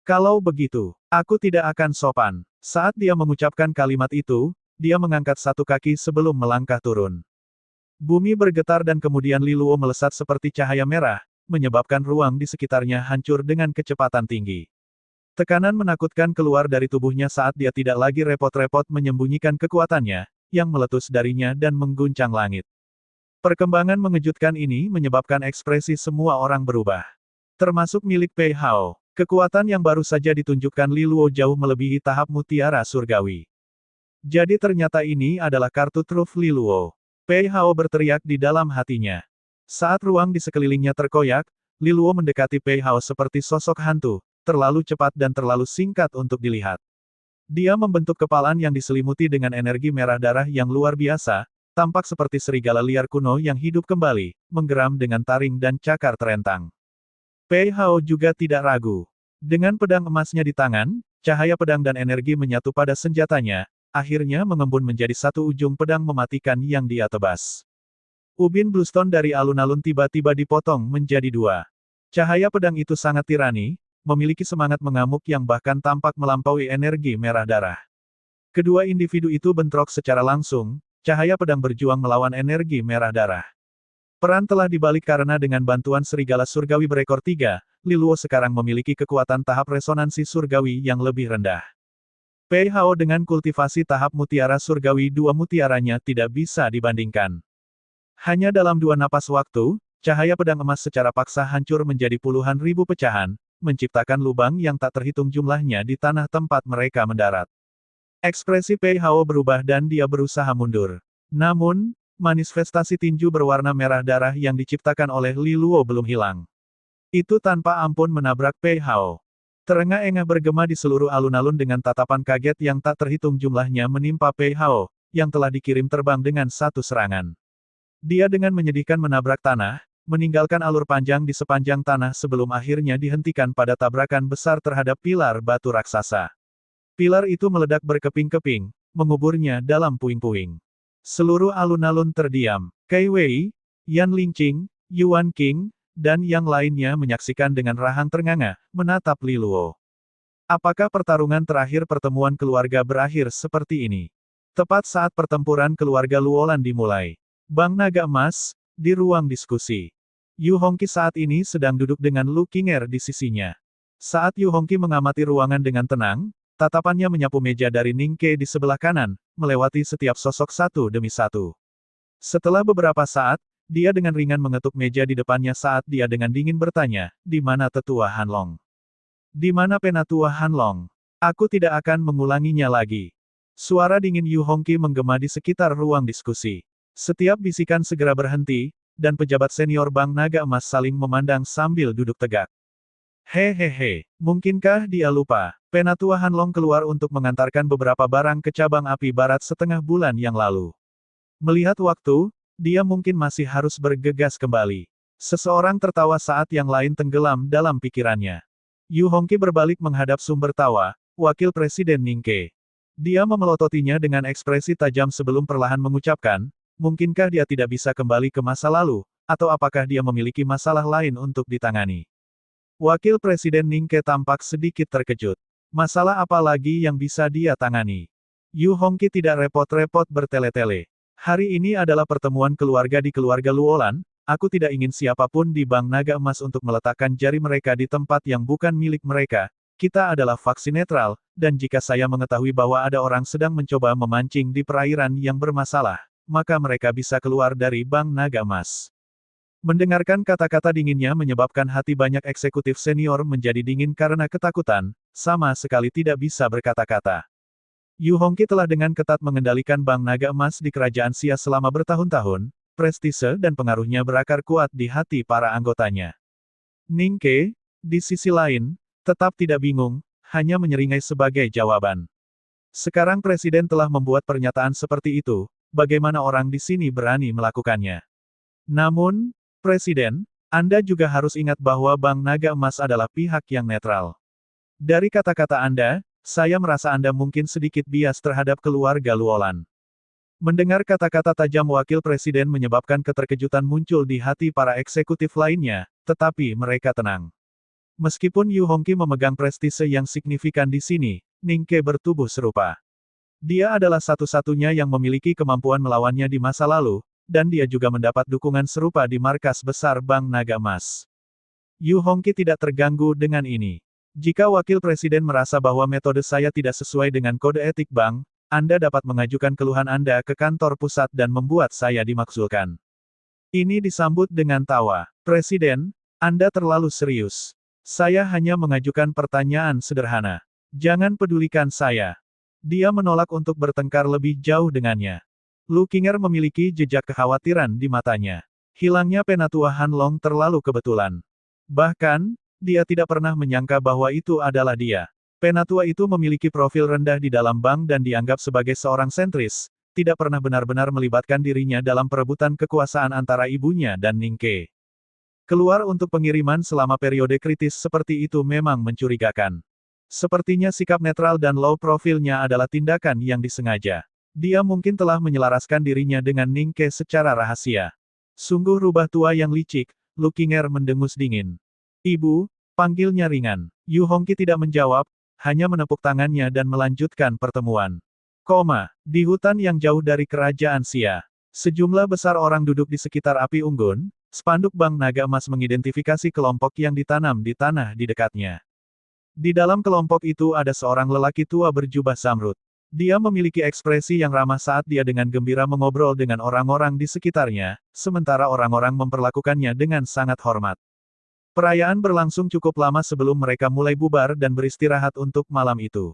Kalau begitu, aku tidak akan sopan. Saat dia mengucapkan kalimat itu, dia mengangkat satu kaki sebelum melangkah turun. Bumi bergetar dan kemudian Li Luo melesat seperti cahaya merah, menyebabkan ruang di sekitarnya hancur dengan kecepatan tinggi. Tekanan menakutkan keluar dari tubuhnya saat dia tidak lagi repot-repot menyembunyikan kekuatannya, yang meletus darinya dan mengguncang langit. Perkembangan mengejutkan ini menyebabkan ekspresi semua orang berubah. Termasuk milik Pei Hao. Kekuatan yang baru saja ditunjukkan Li Luo jauh melebihi tahap mutiara surgawi. Jadi ternyata ini adalah kartu truf Li Luo. Pei Hao berteriak di dalam hatinya. Saat ruang di sekelilingnya terkoyak, Li Luo mendekati Pei Hao seperti sosok hantu, terlalu cepat dan terlalu singkat untuk dilihat. Dia membentuk kepalan yang diselimuti dengan energi merah darah yang luar biasa, tampak seperti serigala liar kuno yang hidup kembali, menggeram dengan taring dan cakar terentang. Pei Hao juga tidak ragu. Dengan pedang emasnya di tangan, cahaya pedang dan energi menyatu pada senjatanya, akhirnya mengembun menjadi satu ujung pedang mematikan yang dia tebas. Ubin Bluestone dari alun-alun tiba-tiba dipotong menjadi 2. Cahaya pedang itu sangat tirani, memiliki semangat mengamuk yang bahkan tampak melampaui energi merah darah. Kedua individu itu bentrok secara langsung, cahaya pedang berjuang melawan energi merah darah. Peran telah dibalik karena dengan bantuan serigala surgawi berekor 3, Li Luo sekarang memiliki kekuatan tahap resonansi surgawi yang lebih rendah. Pei Hao dengan kultivasi tahap mutiara surgawi 2 mutiaranya tidak bisa dibandingkan. Hanya dalam 2 napas waktu, cahaya pedang emas secara paksa hancur menjadi puluhan ribu pecahan, menciptakan lubang yang tak terhitung jumlahnya di tanah tempat mereka mendarat. Ekspresi Pei Hao berubah dan dia berusaha mundur. Namun, manifestasi tinju berwarna merah darah yang diciptakan oleh Li Luo belum hilang. Itu tanpa ampun menabrak Pei Hao. Terengah-engah bergema di seluruh alun-alun dengan tatapan kaget yang tak terhitung jumlahnya menimpa Pei Hao, yang telah dikirim terbang dengan satu serangan. Dia dengan menyedihkan menabrak tanah, meninggalkan alur panjang di sepanjang tanah sebelum akhirnya dihentikan pada tabrakan besar terhadap pilar batu raksasa. Pilar itu meledak berkeping-keping, menguburnya dalam puing-puing. Seluruh alun-alun terdiam. Kai Wei, Yan Lingqing, Yuan Qing, dan yang lainnya menyaksikan dengan rahang ternganga, menatap Li Luo. Apakah pertarungan terakhir pertemuan keluarga berakhir seperti ini? Tepat saat pertempuran keluarga Luolan dimulai. Bang Naga Emas, di ruang diskusi. Yu Hongqi saat ini sedang duduk dengan Lu Qinger di sisinya. Saat Yu Hongqi mengamati ruangan dengan tenang, tatapannya menyapu meja dari Ning Ke di sebelah kanan, melewati setiap sosok satu demi satu. Setelah beberapa saat, dia dengan ringan mengetuk meja di depannya saat dia dengan dingin bertanya, "Di mana Tetua Han Long? Di mana Penatua Han Long? Aku tidak akan mengulanginya lagi." Suara dingin Yu Hongqi menggema di sekitar ruang diskusi. Setiap bisikan segera berhenti, dan pejabat senior Bank Naga Emas saling memandang sambil duduk tegak. Hehehe, mungkinkah dia lupa? Penatua Han Long keluar untuk mengantarkan beberapa barang ke cabang api barat setengah bulan yang lalu. Melihat waktu, dia mungkin masih harus bergegas kembali. Seseorang tertawa saat yang lain tenggelam dalam pikirannya. Yu Hongqi berbalik menghadap sumber tawa, Wakil Presiden Ning Ke. Dia memelototinya dengan ekspresi tajam sebelum perlahan mengucapkan, mungkinkah dia tidak bisa kembali ke masa lalu, atau apakah dia memiliki masalah lain untuk ditangani? Wakil Presiden Ning Ke tampak sedikit terkejut. Masalah apa lagi yang bisa dia tangani? Yu Hongqi tidak repot-repot bertele-tele. Hari ini adalah pertemuan keluarga di keluarga Luolan, aku tidak ingin siapapun di Bank Naga Emas untuk meletakkan jari mereka di tempat yang bukan milik mereka. Kita adalah faksi netral, dan jika saya mengetahui bahwa ada orang sedang mencoba memancing di perairan yang bermasalah, maka mereka bisa keluar dari Bank Naga Emas. Mendengarkan kata-kata dinginnya menyebabkan hati banyak eksekutif senior menjadi dingin karena ketakutan, sama sekali tidak bisa berkata-kata. Yu Hongqi telah dengan ketat mengendalikan Bank Naga Emas di Kerajaan Xia selama bertahun-tahun, prestise dan pengaruhnya berakar kuat di hati para anggotanya. Ning Ke, di sisi lain, tetap tidak bingung, hanya menyeringai sebagai jawaban. Sekarang Presiden telah membuat pernyataan seperti itu, bagaimana orang di sini berani melakukannya? Namun, Presiden, Anda juga harus ingat bahwa Bank Naga Emas adalah pihak yang netral. Dari kata-kata Anda, saya merasa Anda mungkin sedikit bias terhadap keluarga Luolan. Mendengar kata-kata tajam wakil presiden menyebabkan keterkejutan muncul di hati para eksekutif lainnya, tetapi mereka tenang. Meskipun Yu Hongqi memegang prestise yang signifikan di sini, Ningke bertubuh serupa. Dia adalah satu-satunya yang memiliki kemampuan melawannya di masa lalu, dan dia juga mendapat dukungan serupa di markas besar Bank Naga Emas. Yu Hongqi tidak terganggu dengan ini. Jika wakil presiden merasa bahwa metode saya tidak sesuai dengan kode etik bank, Anda dapat mengajukan keluhan Anda ke kantor pusat dan membuat saya dimakzulkan. Ini disambut dengan tawa. Presiden, Anda terlalu serius. Saya hanya mengajukan pertanyaan sederhana. Jangan pedulikan saya. Dia menolak untuk bertengkar lebih jauh dengannya. Lu Qinger memiliki jejak kekhawatiran di matanya. Hilangnya penatua Han Long terlalu kebetulan. Bahkan, dia tidak pernah menyangka bahwa itu adalah dia. Penatua itu memiliki profil rendah di dalam bank dan dianggap sebagai seorang sentris, tidak pernah benar-benar melibatkan dirinya dalam perebutan kekuasaan antara ibunya dan Ningke. Keluar untuk pengiriman selama periode kritis seperti itu memang mencurigakan. Sepertinya sikap netral dan low profilnya adalah tindakan yang disengaja. Dia mungkin telah menyelaraskan dirinya dengan Ningke secara rahasia. Sungguh rubah tua yang licik, Lu Qinger mendengus dingin. Ibu, panggilnya ringan. Yu Hongqi tidak menjawab, hanya menepuk tangannya dan melanjutkan pertemuan. Di hutan yang jauh dari kerajaan Xia. Sejumlah besar orang duduk di sekitar api unggun, spanduk Bank Naga Emas mengidentifikasi kelompok yang ditanam di tanah di dekatnya. Di dalam kelompok itu ada seorang lelaki tua berjubah zamrud. Dia memiliki ekspresi yang ramah saat dia dengan gembira mengobrol dengan orang-orang di sekitarnya, sementara orang-orang memperlakukannya dengan sangat hormat. Perayaan berlangsung cukup lama sebelum mereka mulai bubar dan beristirahat untuk malam itu.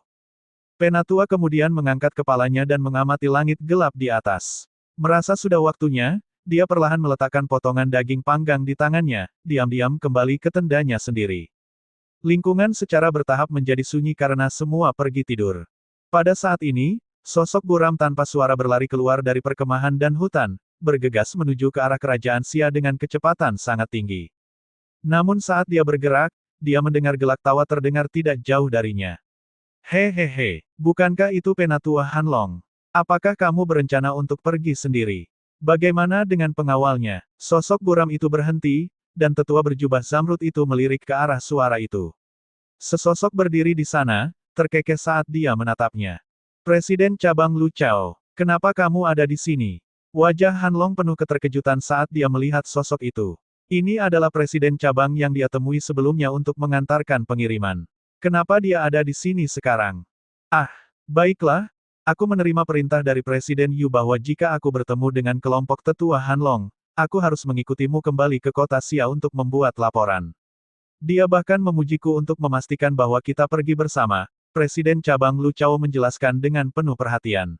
Penatua kemudian mengangkat kepalanya dan mengamati langit gelap di atas. Merasa sudah waktunya, dia perlahan meletakkan potongan daging panggang di tangannya, diam-diam kembali ke tendanya sendiri. Lingkungan secara bertahap menjadi sunyi karena semua pergi tidur. Pada saat ini, sosok buram tanpa suara berlari keluar dari perkemahan dan hutan, bergegas menuju ke arah kerajaan Xia dengan kecepatan sangat tinggi. Namun saat dia bergerak, dia mendengar gelak tawa terdengar tidak jauh darinya. Hehehe, bukankah itu penatua Han Long? Apakah kamu berencana untuk pergi sendiri? Bagaimana dengan pengawalnya? Sosok buram itu berhenti, dan tetua berjubah zamrud itu melirik ke arah suara itu. Sesosok berdiri di sana, terkekeh saat dia menatapnya. Presiden cabang Lu Chao, kenapa kamu ada di sini? Wajah Han Long penuh keterkejutan saat dia melihat sosok itu. Ini adalah presiden cabang yang dia temui sebelumnya untuk mengantarkan pengiriman. Kenapa dia ada di sini sekarang? Ah, baiklah. Aku menerima perintah dari Presiden Yu bahwa jika aku bertemu dengan kelompok tetua Han Long, aku harus mengikutimu kembali ke kota Xia untuk membuat laporan. Dia bahkan memujiku untuk memastikan bahwa kita pergi bersama. Presiden cabang Lu Chao menjelaskan dengan penuh perhatian.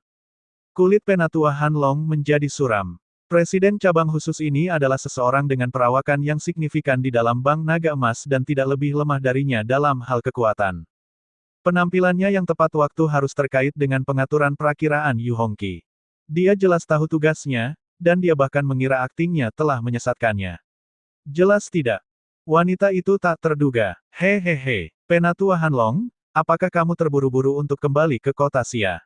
Kulit penatua Han Long menjadi suram. Presiden cabang khusus ini adalah seseorang dengan perawakan yang signifikan di dalam Bank Naga Emas dan tidak lebih lemah darinya dalam hal kekuatan. Penampilannya yang tepat waktu harus terkait dengan pengaturan perakiraan Yu Hongqi. Dia jelas tahu tugasnya, dan dia bahkan mengira aktingnya telah menyesatkannya. Jelas tidak. Wanita itu tak terduga. Hehehe, penatua Han Long, apakah kamu terburu-buru untuk kembali ke kota Xia?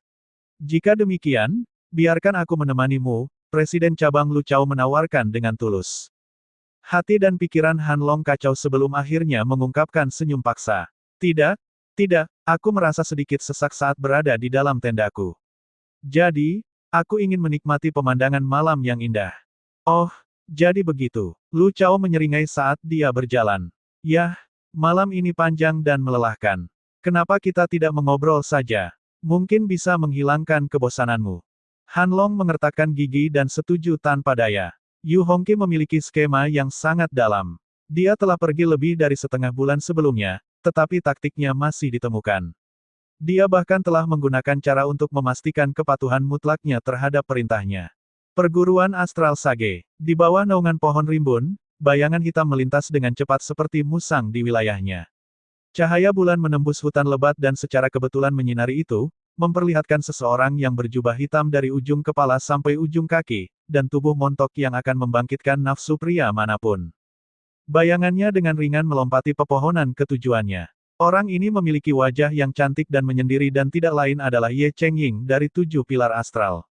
Jika demikian, biarkan aku menemanimu. Presiden cabang Lu Chao menawarkan dengan tulus. Hati dan pikiran Han Long kacau sebelum akhirnya mengungkapkan senyum paksa. Tidak, aku merasa sedikit sesak saat berada di dalam tendaku. Jadi, aku ingin menikmati pemandangan malam yang indah. Oh, jadi begitu. Lu Chao menyeringai saat dia berjalan. Yah, malam ini panjang dan melelahkan. Kenapa kita tidak mengobrol saja? Mungkin bisa menghilangkan kebosananmu. Han Long mengertakkan gigi dan setuju tanpa daya. Yu Hongqi memiliki skema yang sangat dalam. Dia telah pergi lebih dari setengah bulan sebelumnya, tetapi taktiknya masih ditemukan. Dia bahkan telah menggunakan cara untuk memastikan kepatuhan mutlaknya terhadap perintahnya. Perguruan Astral Sage. Di bawah naungan pohon rimbun, bayangan hitam melintas dengan cepat seperti musang di wilayahnya. Cahaya bulan menembus hutan lebat dan secara kebetulan menyinari itu, memperlihatkan seseorang yang berjubah hitam dari ujung kepala sampai ujung kaki, dan tubuh montok yang akan membangkitkan nafsu pria manapun. Bayangannya dengan ringan melompati pepohonan ke tujuannya. Orang ini memiliki wajah yang cantik dan menyendiri dan tidak lain adalah Ye Chengying dari 7 pilar astral.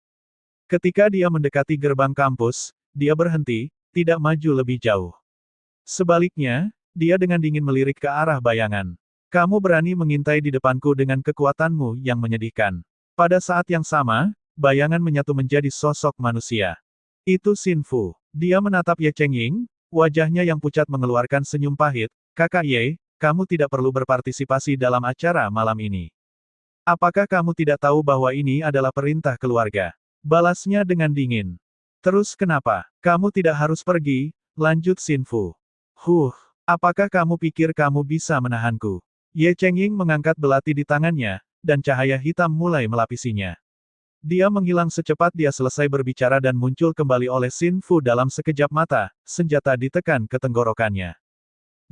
Ketika dia mendekati gerbang kampus, dia berhenti, tidak maju lebih jauh. Sebaliknya, dia dengan dingin melirik ke arah bayangan. Kamu berani mengintai di depanku dengan kekuatanmu yang menyedihkan. Pada saat yang sama, bayangan menyatu menjadi sosok manusia. Itu Xin Fu. Dia menatap Ye Chengying, wajahnya yang pucat mengeluarkan senyum pahit. Kakak Ye, kamu tidak perlu berpartisipasi dalam acara malam ini. Apakah kamu tidak tahu bahwa ini adalah perintah keluarga? Balasnya dengan dingin. Terus kenapa? Kamu tidak harus pergi, lanjut Xin Fu. Apakah kamu pikir kamu bisa menahanku? Ye Chengying mengangkat belati di tangannya, dan cahaya hitam mulai melapisinya. Dia menghilang secepat dia selesai berbicara dan muncul kembali oleh Xin Fu dalam sekejap mata, senjata ditekan ke tenggorokannya.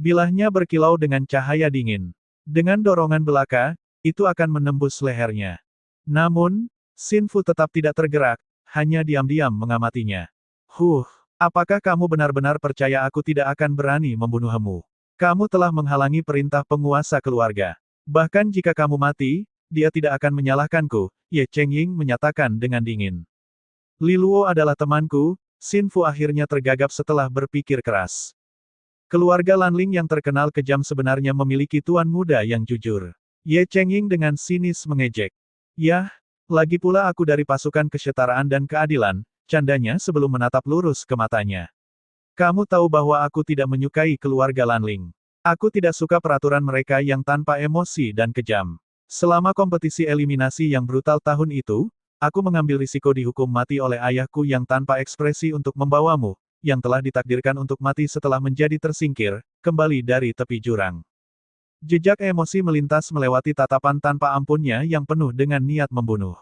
Bilahnya berkilau dengan cahaya dingin. Dengan dorongan belaka, itu akan menembus lehernya. Namun, Xin Fu tetap tidak tergerak, hanya diam-diam mengamatinya. Apakah kamu benar-benar percaya aku tidak akan berani membunuhmu? Kamu telah menghalangi perintah penguasa keluarga. Bahkan jika kamu mati, dia tidak akan menyalahkanku, Ye Chengying menyatakan dengan dingin. Li Luo adalah temanku, Xin Fu akhirnya tergagap setelah berpikir keras. Keluarga Lanling yang terkenal kejam sebenarnya memiliki tuan muda yang jujur. Ye Chengying dengan sinis mengejek. Yah, lagi pula aku dari pasukan kesetaraan dan keadilan, candanya sebelum menatap lurus ke matanya. Kamu tahu bahwa aku tidak menyukai keluarga Lanling. Aku tidak suka peraturan mereka yang tanpa emosi dan kejam. Selama kompetisi eliminasi yang brutal tahun itu, aku mengambil risiko dihukum mati oleh ayahku yang tanpa ekspresi untuk membawamu, yang telah ditakdirkan untuk mati setelah menjadi tersingkir, kembali dari tepi jurang. Jejak emosi melintas melewati tatapan tanpa ampunnya yang penuh dengan niat membunuh.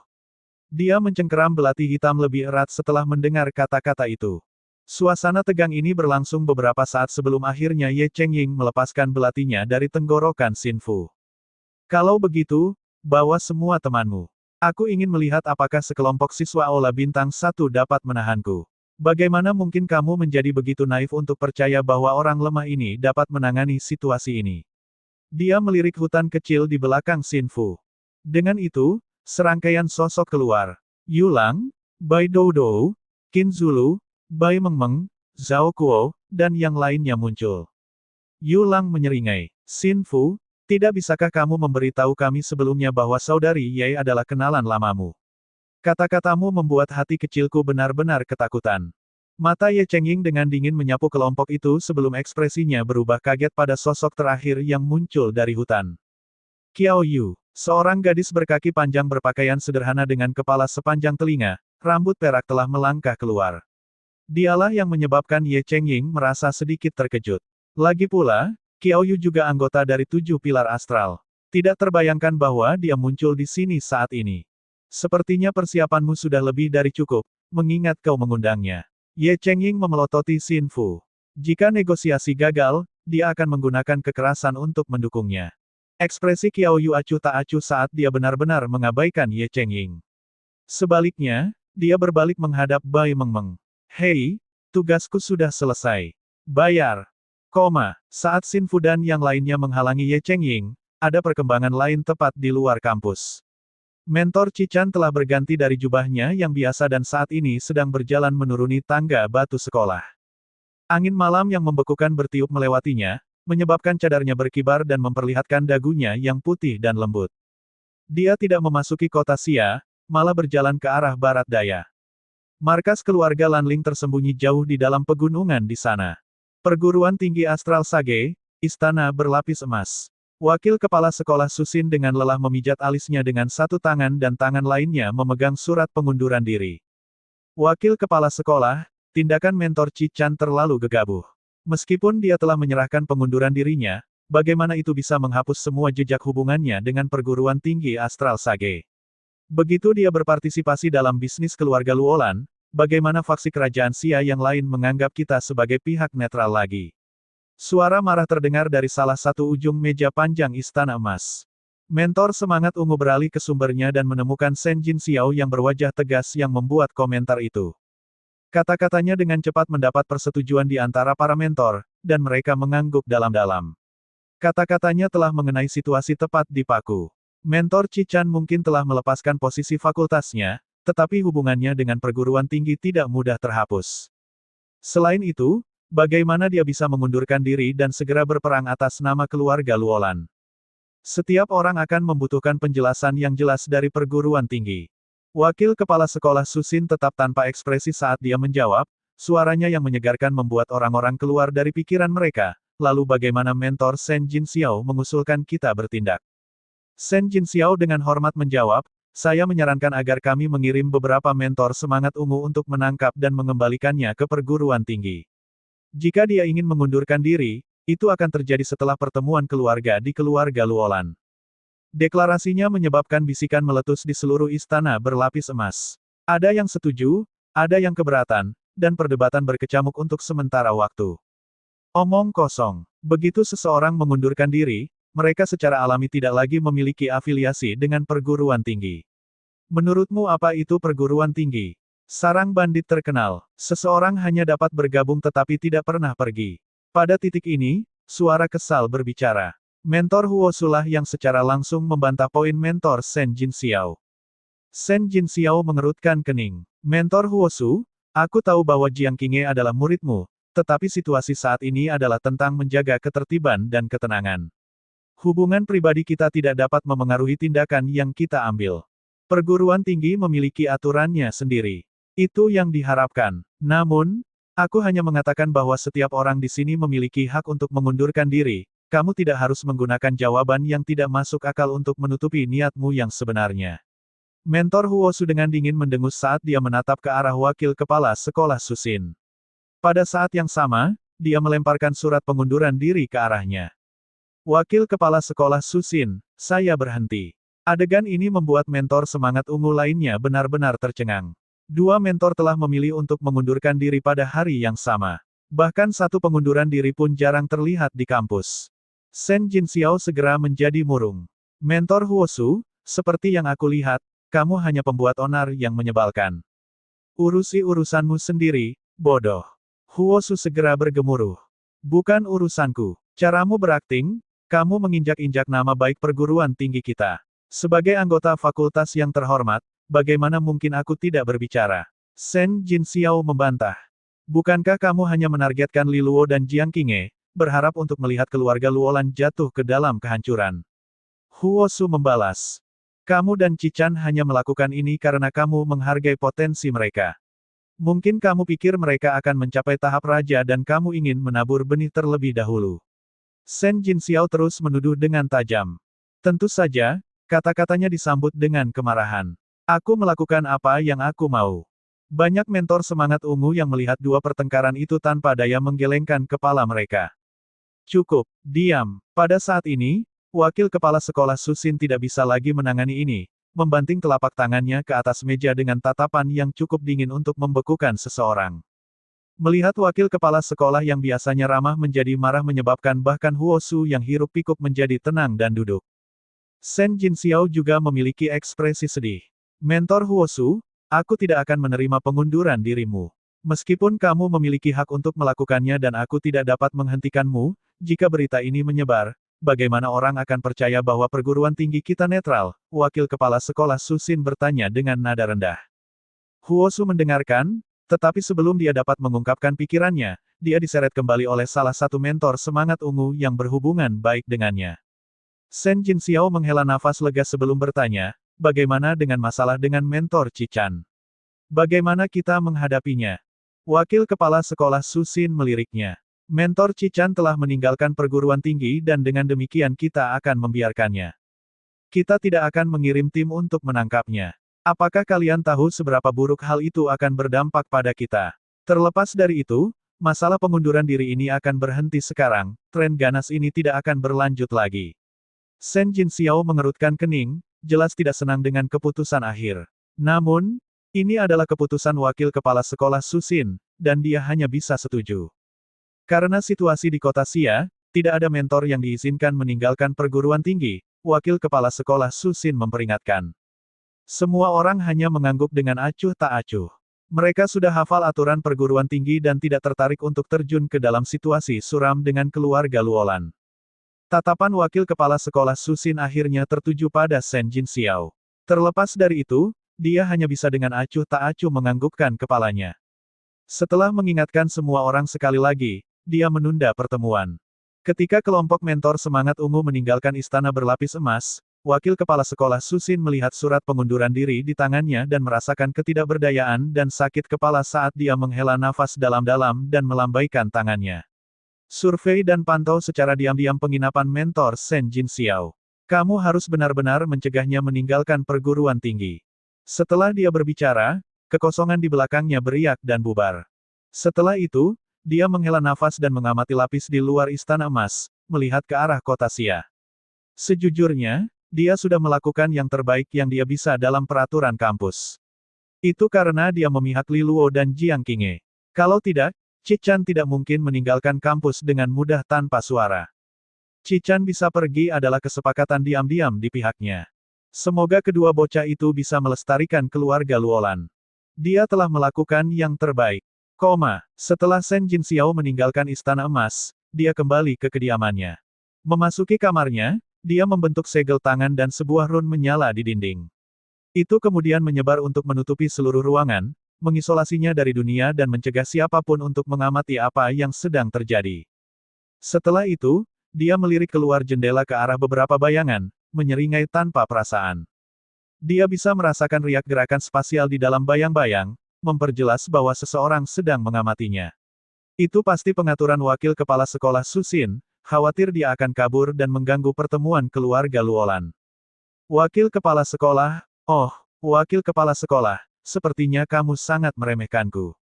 Dia mencengkeram belati hitam lebih erat setelah mendengar kata-kata itu. Suasana tegang ini berlangsung beberapa saat sebelum akhirnya Ye Chengying melepaskan belatinya dari tenggorokan Xin Fu. Kalau begitu, bawa semua temanmu. Aku ingin melihat apakah sekelompok siswa Aula Bintang 1 dapat menahanku. Bagaimana mungkin kamu menjadi begitu naif untuk percaya bahwa orang lemah ini dapat menangani situasi ini? Dia melirik hutan kecil di belakang Xin Fu. Dengan itu, serangkaian sosok keluar. Yulang, Bai Doudou, Qin Zulu, Bai Mengmeng, Zhao Kuo, dan yang lainnya muncul. Yulang menyeringai. Xin Fu, tidak bisakah kamu memberitahu kami sebelumnya bahwa saudari Ye adalah kenalan lamamu? Kata-katamu membuat hati kecilku benar-benar ketakutan. Mata Ye Chengying dengan dingin menyapu kelompok itu sebelum ekspresinya berubah kaget pada sosok terakhir yang muncul dari hutan. Qiao Yu, seorang gadis berkaki panjang berpakaian sederhana dengan kepala sepanjang telinga, rambut perak telah melangkah keluar. Dialah yang menyebabkan Ye Chengying merasa sedikit terkejut. Lagi pula, Qiao Yu juga anggota dari 7 pilar astral. Tidak terbayangkan bahwa dia muncul di sini saat ini. Sepertinya persiapanmu sudah lebih dari cukup, mengingat kau mengundangnya. Ye Chengying memelototi Xin Fu. Jika negosiasi gagal, dia akan menggunakan kekerasan untuk mendukungnya. Ekspresi Qiao Yu acuh tak acuh saat dia benar-benar mengabaikan Ye Chengying. Sebaliknya, dia berbalik menghadap Bai Mengmeng. Hei, tugasku sudah selesai. Bayar. Saat Xin Fu dan yang lainnya menghalangi Ye Chengying, ada perkembangan lain tepat di luar kampus. Mentor Cichan telah berganti dari jubahnya yang biasa dan saat ini sedang berjalan menuruni tangga batu sekolah. Angin malam yang membekukan bertiup melewatinya, menyebabkan cadarnya berkibar dan memperlihatkan dagunya yang putih dan lembut. Dia tidak memasuki kota Xia, malah berjalan ke arah barat daya. Markas keluarga Lanling tersembunyi jauh di dalam pegunungan di sana. Perguruan tinggi astral Sage, istana berlapis emas. Wakil kepala sekolah Susin dengan lelah memijat alisnya dengan satu tangan dan tangan lainnya memegang surat pengunduran diri. Wakil kepala sekolah, tindakan mentor Cichan terlalu gegabah. Meskipun dia telah menyerahkan pengunduran dirinya, bagaimana itu bisa menghapus semua jejak hubungannya dengan perguruan tinggi astral Sage? Begitu dia berpartisipasi dalam bisnis keluarga Luolan, bagaimana faksi kerajaan Xia yang lain menganggap kita sebagai pihak netral lagi? Suara marah terdengar dari salah satu ujung meja panjang istana emas. Mentor semangat ungu beralih ke sumbernya dan menemukan Shen Jin Xiao yang berwajah tegas yang membuat komentar itu. Kata-katanya dengan cepat mendapat persetujuan di antara para mentor, dan mereka mengangguk dalam-dalam. Kata-katanya telah mengenai situasi tepat di paku. Mentor Cichan mungkin telah melepaskan posisi fakultasnya, tetapi hubungannya dengan perguruan tinggi tidak mudah terhapus. Selain itu, bagaimana dia bisa mengundurkan diri dan segera berperang atas nama keluarga Luolan? Setiap orang akan membutuhkan penjelasan yang jelas dari perguruan tinggi. Wakil kepala sekolah Susin tetap tanpa ekspresi saat dia menjawab, suaranya yang menyegarkan membuat orang-orang keluar dari pikiran mereka. Lalu bagaimana mentor Shen Jinxiao mengusulkan kita bertindak? Shen Jinxiao dengan hormat menjawab, saya menyarankan agar kami mengirim beberapa mentor semangat ungu untuk menangkap dan mengembalikannya ke perguruan tinggi. Jika dia ingin mengundurkan diri, itu akan terjadi setelah pertemuan keluarga di keluarga Luolan. Deklarasinya menyebabkan bisikan meletus di seluruh istana berlapis emas. Ada yang setuju, ada yang keberatan, dan perdebatan berkecamuk untuk sementara waktu. Omong kosong. Begitu seseorang mengundurkan diri, mereka secara alami tidak lagi memiliki afiliasi dengan perguruan tinggi. Menurutmu apa itu perguruan tinggi? Sarang bandit terkenal. Seseorang hanya dapat bergabung tetapi tidak pernah pergi. Pada titik ini, suara kesal berbicara. Mentor Huosu lah yang secara langsung membantah poin mentor Shen Jinxiao. Shen Jinxiao mengerutkan kening. Mentor Huosu, aku tahu bahwa Jiang Qinghe adalah muridmu. Tetapi situasi saat ini adalah tentang menjaga ketertiban dan ketenangan. Hubungan pribadi kita tidak dapat memengaruhi tindakan yang kita ambil. Perguruan tinggi memiliki aturannya sendiri. Itu yang diharapkan. Namun, aku hanya mengatakan bahwa setiap orang di sini memiliki hak untuk mengundurkan diri. Kamu tidak harus menggunakan jawaban yang tidak masuk akal untuk menutupi niatmu yang sebenarnya. Mentor Huosu dengan dingin mendengus saat dia menatap ke arah wakil kepala sekolah Susin. Pada saat yang sama, dia melemparkan surat pengunduran diri ke arahnya. Wakil kepala sekolah Susin, saya berhenti. Adegan ini membuat mentor semangat ungu lainnya benar-benar tercengang. Dua mentor telah memilih untuk mengundurkan diri pada hari yang sama. Bahkan satu pengunduran diri pun jarang terlihat di kampus. Shen Jinxiao segera menjadi murung. Mentor Huosu, seperti yang aku lihat, kamu hanya pembuat onar yang menyebalkan. Urusi urusanmu sendiri, bodoh. Huosu segera bergemuruh. Bukan urusanku. Caramu berakting, kamu menginjak-injak nama baik perguruan tinggi kita. Sebagai anggota fakultas yang terhormat, bagaimana mungkin aku tidak berbicara? Shen Jinxiao membantah. Bukankah kamu hanya menargetkan Li Luo dan Jiang Qinghe, berharap untuk melihat keluarga Luolan jatuh ke dalam kehancuran? Huosu membalas. Kamu dan Cichan hanya melakukan ini karena kamu menghargai potensi mereka. Mungkin kamu pikir mereka akan mencapai tahap raja dan kamu ingin menabur benih terlebih dahulu. Shen Jinxiao terus menuduh dengan tajam. Tentu saja, kata-katanya disambut dengan kemarahan. Aku melakukan apa yang aku mau. Banyak mentor semangat ungu yang melihat dua pertengkaran itu tanpa daya menggelengkan kepala mereka. Cukup, diam. Pada saat ini, wakil kepala sekolah Susin tidak bisa lagi menangani ini. Membanting telapak tangannya ke atas meja dengan tatapan yang cukup dingin untuk membekukan seseorang. Melihat wakil kepala sekolah yang biasanya ramah menjadi marah menyebabkan bahkan Huosu yang hiruk-pikuk menjadi tenang dan duduk. Shen Jinxiao juga memiliki ekspresi sedih. Mentor Huosu, aku tidak akan menerima pengunduran dirimu. Meskipun kamu memiliki hak untuk melakukannya dan aku tidak dapat menghentikanmu, jika berita ini menyebar, bagaimana orang akan percaya bahwa perguruan tinggi kita netral? Wakil kepala sekolah Susin bertanya dengan nada rendah. Huosu mendengarkan, tetapi sebelum dia dapat mengungkapkan pikirannya, dia diseret kembali oleh salah satu mentor semangat ungu yang berhubungan baik dengannya. Shen Jinxiao menghela nafas lega sebelum bertanya, bagaimana dengan masalah dengan mentor Cichan? Bagaimana kita menghadapinya? Wakil kepala sekolah Susin meliriknya. Mentor Cichan telah meninggalkan perguruan tinggi dan dengan demikian kita akan membiarkannya. Kita tidak akan mengirim tim untuk menangkapnya. Apakah kalian tahu seberapa buruk hal itu akan berdampak pada kita? Terlepas dari itu, masalah pengunduran diri ini akan berhenti sekarang, tren ganas ini tidak akan berlanjut lagi. Shen Jinxiao mengerutkan kening, jelas tidak senang dengan keputusan akhir. Namun, ini adalah keputusan wakil kepala sekolah Susin, dan dia hanya bisa setuju. Karena situasi di kota Xia, tidak ada mentor yang diizinkan meninggalkan perguruan tinggi, wakil kepala sekolah Susin memperingatkan. Semua orang hanya mengangguk dengan acuh tak acuh. Mereka sudah hafal aturan perguruan tinggi dan tidak tertarik untuk terjun ke dalam situasi suram dengan keluarga Luolan. Tatapan wakil kepala sekolah Susin akhirnya tertuju pada Shen Jinxiao. Terlepas dari itu, dia hanya bisa dengan acuh tak acuh menganggukkan kepalanya. Setelah mengingatkan semua orang sekali lagi, dia menunda pertemuan. Ketika kelompok mentor semangat ungu meninggalkan istana berlapis emas, wakil kepala sekolah Susin melihat surat pengunduran diri di tangannya dan merasakan ketidakberdayaan dan sakit kepala saat dia menghela nafas dalam-dalam dan melambaikan tangannya. Survei dan pantau secara diam-diam penginapan mentor Shen Jinxiao. Kamu harus benar-benar mencegahnya meninggalkan perguruan tinggi. Setelah dia berbicara, kekosongan di belakangnya beriak dan bubar. Setelah itu, dia menghela nafas dan mengamati lapis di luar istana emas, melihat ke arah kota Xia. Sejujurnya, dia sudah melakukan yang terbaik yang dia bisa dalam peraturan kampus. Itu karena dia memihak Li Luo dan Jiang Qinghe. Kalau tidak, Qi-chan tidak mungkin meninggalkan kampus dengan mudah tanpa suara. Qi-chan bisa pergi adalah kesepakatan diam-diam di pihaknya. Semoga kedua bocah itu bisa melestarikan keluarga Luolan. Dia telah melakukan yang terbaik. Setelah Shen Jinxiao meninggalkan istana emas, dia kembali ke kediamannya. Memasuki kamarnya, dia membentuk segel tangan dan sebuah run menyala di dinding. Itu kemudian menyebar untuk menutupi seluruh ruangan, mengisolasinya dari dunia dan mencegah siapapun untuk mengamati apa yang sedang terjadi. Setelah itu, dia melirik keluar jendela ke arah beberapa bayangan, menyeringai tanpa perasaan. Dia bisa merasakan riak gerakan spasial di dalam bayang-bayang, memperjelas bahwa seseorang sedang mengamatinya. Itu pasti pengaturan wakil kepala sekolah Susin, khawatir dia akan kabur dan mengganggu pertemuan keluarga Luolan. Wakil kepala sekolah, wakil kepala sekolah, sepertinya kamu sangat meremehkanku.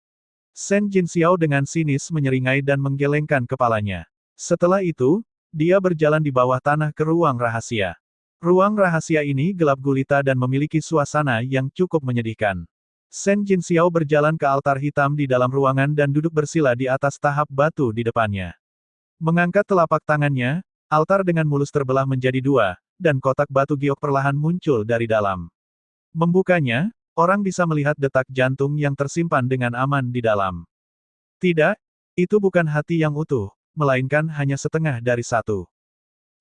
Shen Jinxiao dengan sinis menyeringai dan menggelengkan kepalanya. Setelah itu, dia berjalan di bawah tanah ke ruang rahasia. Ruang rahasia ini gelap gulita dan memiliki suasana yang cukup menyedihkan. Shen Jinxiao berjalan ke altar hitam di dalam ruangan dan duduk bersila di atas tahap batu di depannya. Mengangkat telapak tangannya, altar dengan mulus terbelah menjadi dua, dan kotak batu giok perlahan muncul dari dalam. Membukanya, orang bisa melihat detak jantung yang tersimpan dengan aman di dalam. Tidak, itu bukan hati yang utuh, melainkan hanya setengah dari satu.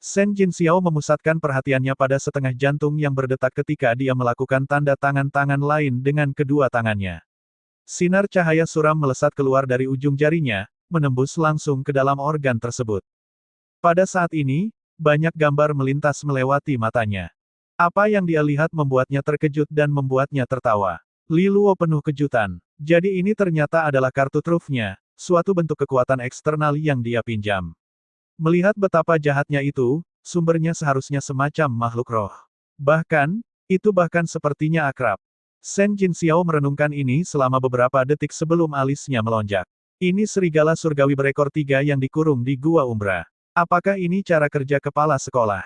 Shen Jinxiao memusatkan perhatiannya pada setengah jantung yang berdetak ketika dia melakukan tanda tangan lain dengan kedua tangannya. Sinar cahaya suram melesat keluar dari ujung jarinya, menembus langsung ke dalam organ tersebut. Pada saat ini, banyak gambar melintas melewati matanya. Apa yang dia lihat membuatnya terkejut dan membuatnya tertawa. Li Luo penuh kejutan. Jadi ini ternyata adalah kartu trufnya, suatu bentuk kekuatan eksternal yang dia pinjam. Melihat betapa jahatnya itu, sumbernya seharusnya semacam makhluk roh. Bahkan, itu bahkan sepertinya akrab. Shen Jinxiao merenungkan ini selama beberapa detik sebelum alisnya melonjak. Ini serigala surgawi berekor 3 yang dikurung di Gua Umbra. Apakah ini cara kerja kepala sekolah?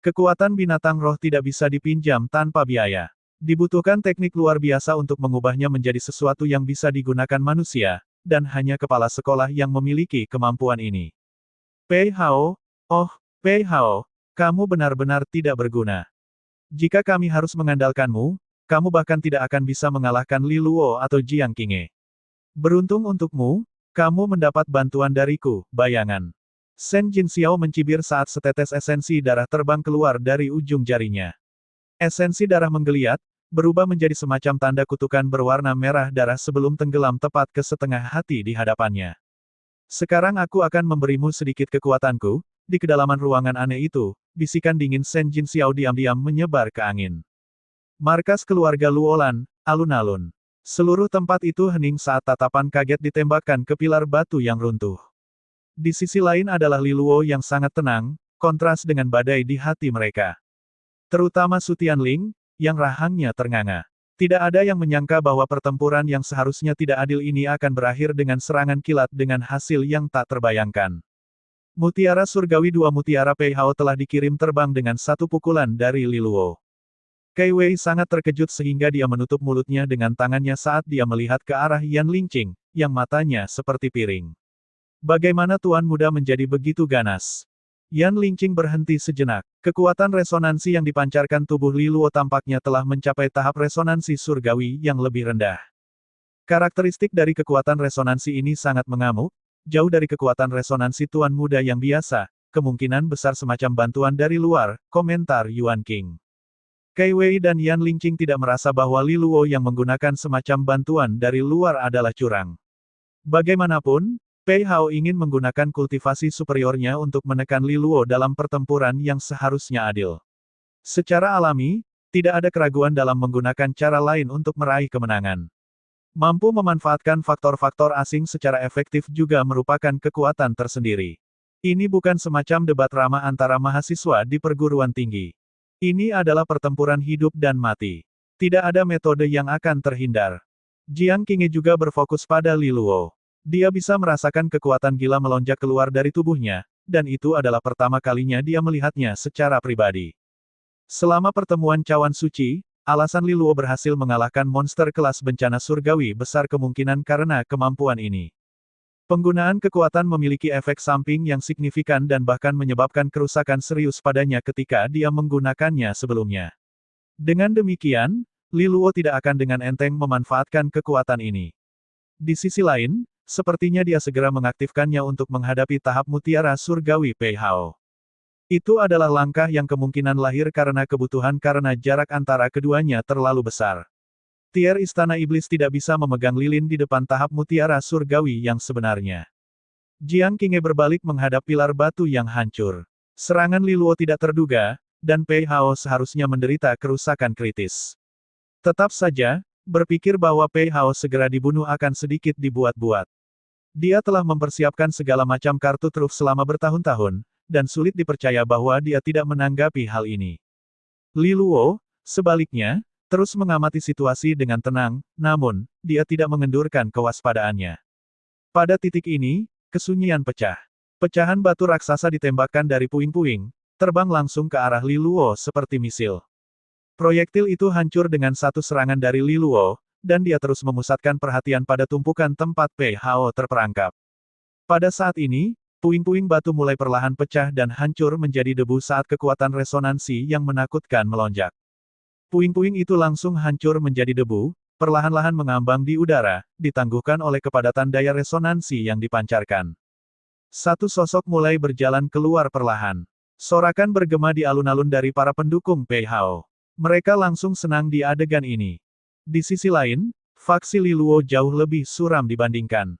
Kekuatan binatang roh tidak bisa dipinjam tanpa biaya. Dibutuhkan teknik luar biasa untuk mengubahnya menjadi sesuatu yang bisa digunakan manusia, dan hanya kepala sekolah yang memiliki kemampuan ini. Pei Hao, Pei Hao, kamu benar-benar tidak berguna. Jika kami harus mengandalkanmu, kamu bahkan tidak akan bisa mengalahkan Li Luo atau Jiang Qinghe. Beruntung untukmu, kamu mendapat bantuan dariku, bayangan. Shen Jinxiao mencibir saat setetes esensi darah terbang keluar dari ujung jarinya. Esensi darah menggeliat, berubah menjadi semacam tanda kutukan berwarna merah darah sebelum tenggelam tepat ke setengah hati di hadapannya. Sekarang aku akan memberimu sedikit kekuatanku, di kedalaman ruangan aneh itu, bisikan dingin Shen Jinxiao diam-diam menyebar ke angin. Markas keluarga Luolan, alun-alun. Seluruh tempat itu hening saat tatapan kaget ditembakkan ke pilar batu yang runtuh. Di sisi lain adalah Li Luo yang sangat tenang, kontras dengan badai di hati mereka. Terutama Su Tianling, yang rahangnya ternganga. Tidak ada yang menyangka bahwa pertempuran yang seharusnya tidak adil ini akan berakhir dengan serangan kilat dengan hasil yang tak terbayangkan. Mutiara surgawi 2 mutiara Pei Hao telah dikirim terbang dengan satu pukulan dari Li Luo. Kai Wei sangat terkejut sehingga dia menutup mulutnya dengan tangannya saat dia melihat ke arah Yan Lingqing, yang matanya seperti piring. Bagaimana Tuan Muda menjadi begitu ganas? Yan Lingqing berhenti sejenak. Kekuatan resonansi yang dipancarkan tubuh Li Luo tampaknya telah mencapai tahap resonansi surgawi yang lebih rendah. Karakteristik dari kekuatan resonansi ini sangat mengamuk, jauh dari kekuatan resonansi Tuan Muda yang biasa, kemungkinan besar semacam bantuan dari luar, komentar Yuan King. Kai Wei dan Yan Lingqing tidak merasa bahwa Li Luo yang menggunakan semacam bantuan dari luar adalah curang. Bagaimanapun, Pei Hao ingin menggunakan kultivasi superiornya untuk menekan Li Luo dalam pertempuran yang seharusnya adil. Secara alami, tidak ada keraguan dalam menggunakan cara lain untuk meraih kemenangan. Mampu memanfaatkan faktor-faktor asing secara efektif juga merupakan kekuatan tersendiri. Ini bukan semacam debat ramah antara mahasiswa di perguruan tinggi. Ini adalah pertempuran hidup dan mati. Tidak ada metode yang akan terhindar. Jiang Qinghe juga berfokus pada Li Luo. Dia bisa merasakan kekuatan gila melonjak keluar dari tubuhnya, dan itu adalah pertama kalinya dia melihatnya secara pribadi. Selama pertemuan Cawan Suci, alasan Li Luo berhasil mengalahkan monster kelas bencana surgawi besar kemungkinan karena kemampuan ini. Penggunaan kekuatan memiliki efek samping yang signifikan dan bahkan menyebabkan kerusakan serius padanya ketika dia menggunakannya sebelumnya. Dengan demikian, Li Luo tidak akan dengan enteng memanfaatkan kekuatan ini. Di sisi lain, sepertinya dia segera mengaktifkannya untuk menghadapi tahap mutiara surgawi Pei Hao. Itu adalah langkah yang kemungkinan lahir karena kebutuhan karena jarak antara keduanya terlalu besar. Tier Istana Iblis tidak bisa memegang lilin di depan tahap mutiara surgawi yang sebenarnya. Jiang Qinghe berbalik menghadap pilar batu yang hancur. Serangan Li Luo tidak terduga, dan Pei Hao seharusnya menderita kerusakan kritis. Tetap saja, berpikir bahwa Pei Hao segera dibunuh akan sedikit dibuat-buat. Dia telah mempersiapkan segala macam kartu truf selama bertahun-tahun, dan sulit dipercaya bahwa dia tidak menanggapi hal ini. Li Luo, sebaliknya, terus mengamati situasi dengan tenang, namun, dia tidak mengendurkan kewaspadaannya. Pada titik ini, kesunyian pecah. Pecahan batu raksasa ditembakkan dari puing-puing, terbang langsung ke arah Li Luo seperti misil. Proyektil itu hancur dengan satu serangan dari Li Luo, dan dia terus memusatkan perhatian pada tumpukan tempat Pei Hao terperangkap. Pada saat ini, puing-puing batu mulai perlahan pecah dan hancur menjadi debu saat kekuatan resonansi yang menakutkan melonjak. Puing-puing itu langsung hancur menjadi debu, perlahan-lahan mengambang di udara, ditangguhkan oleh kepadatan daya resonansi yang dipancarkan. Satu sosok mulai berjalan keluar perlahan. Sorakan bergema di alun-alun dari para pendukung Pei Hao. Mereka langsung senang di adegan ini. Di sisi lain, faksi Li Luo jauh lebih suram dibandingkan.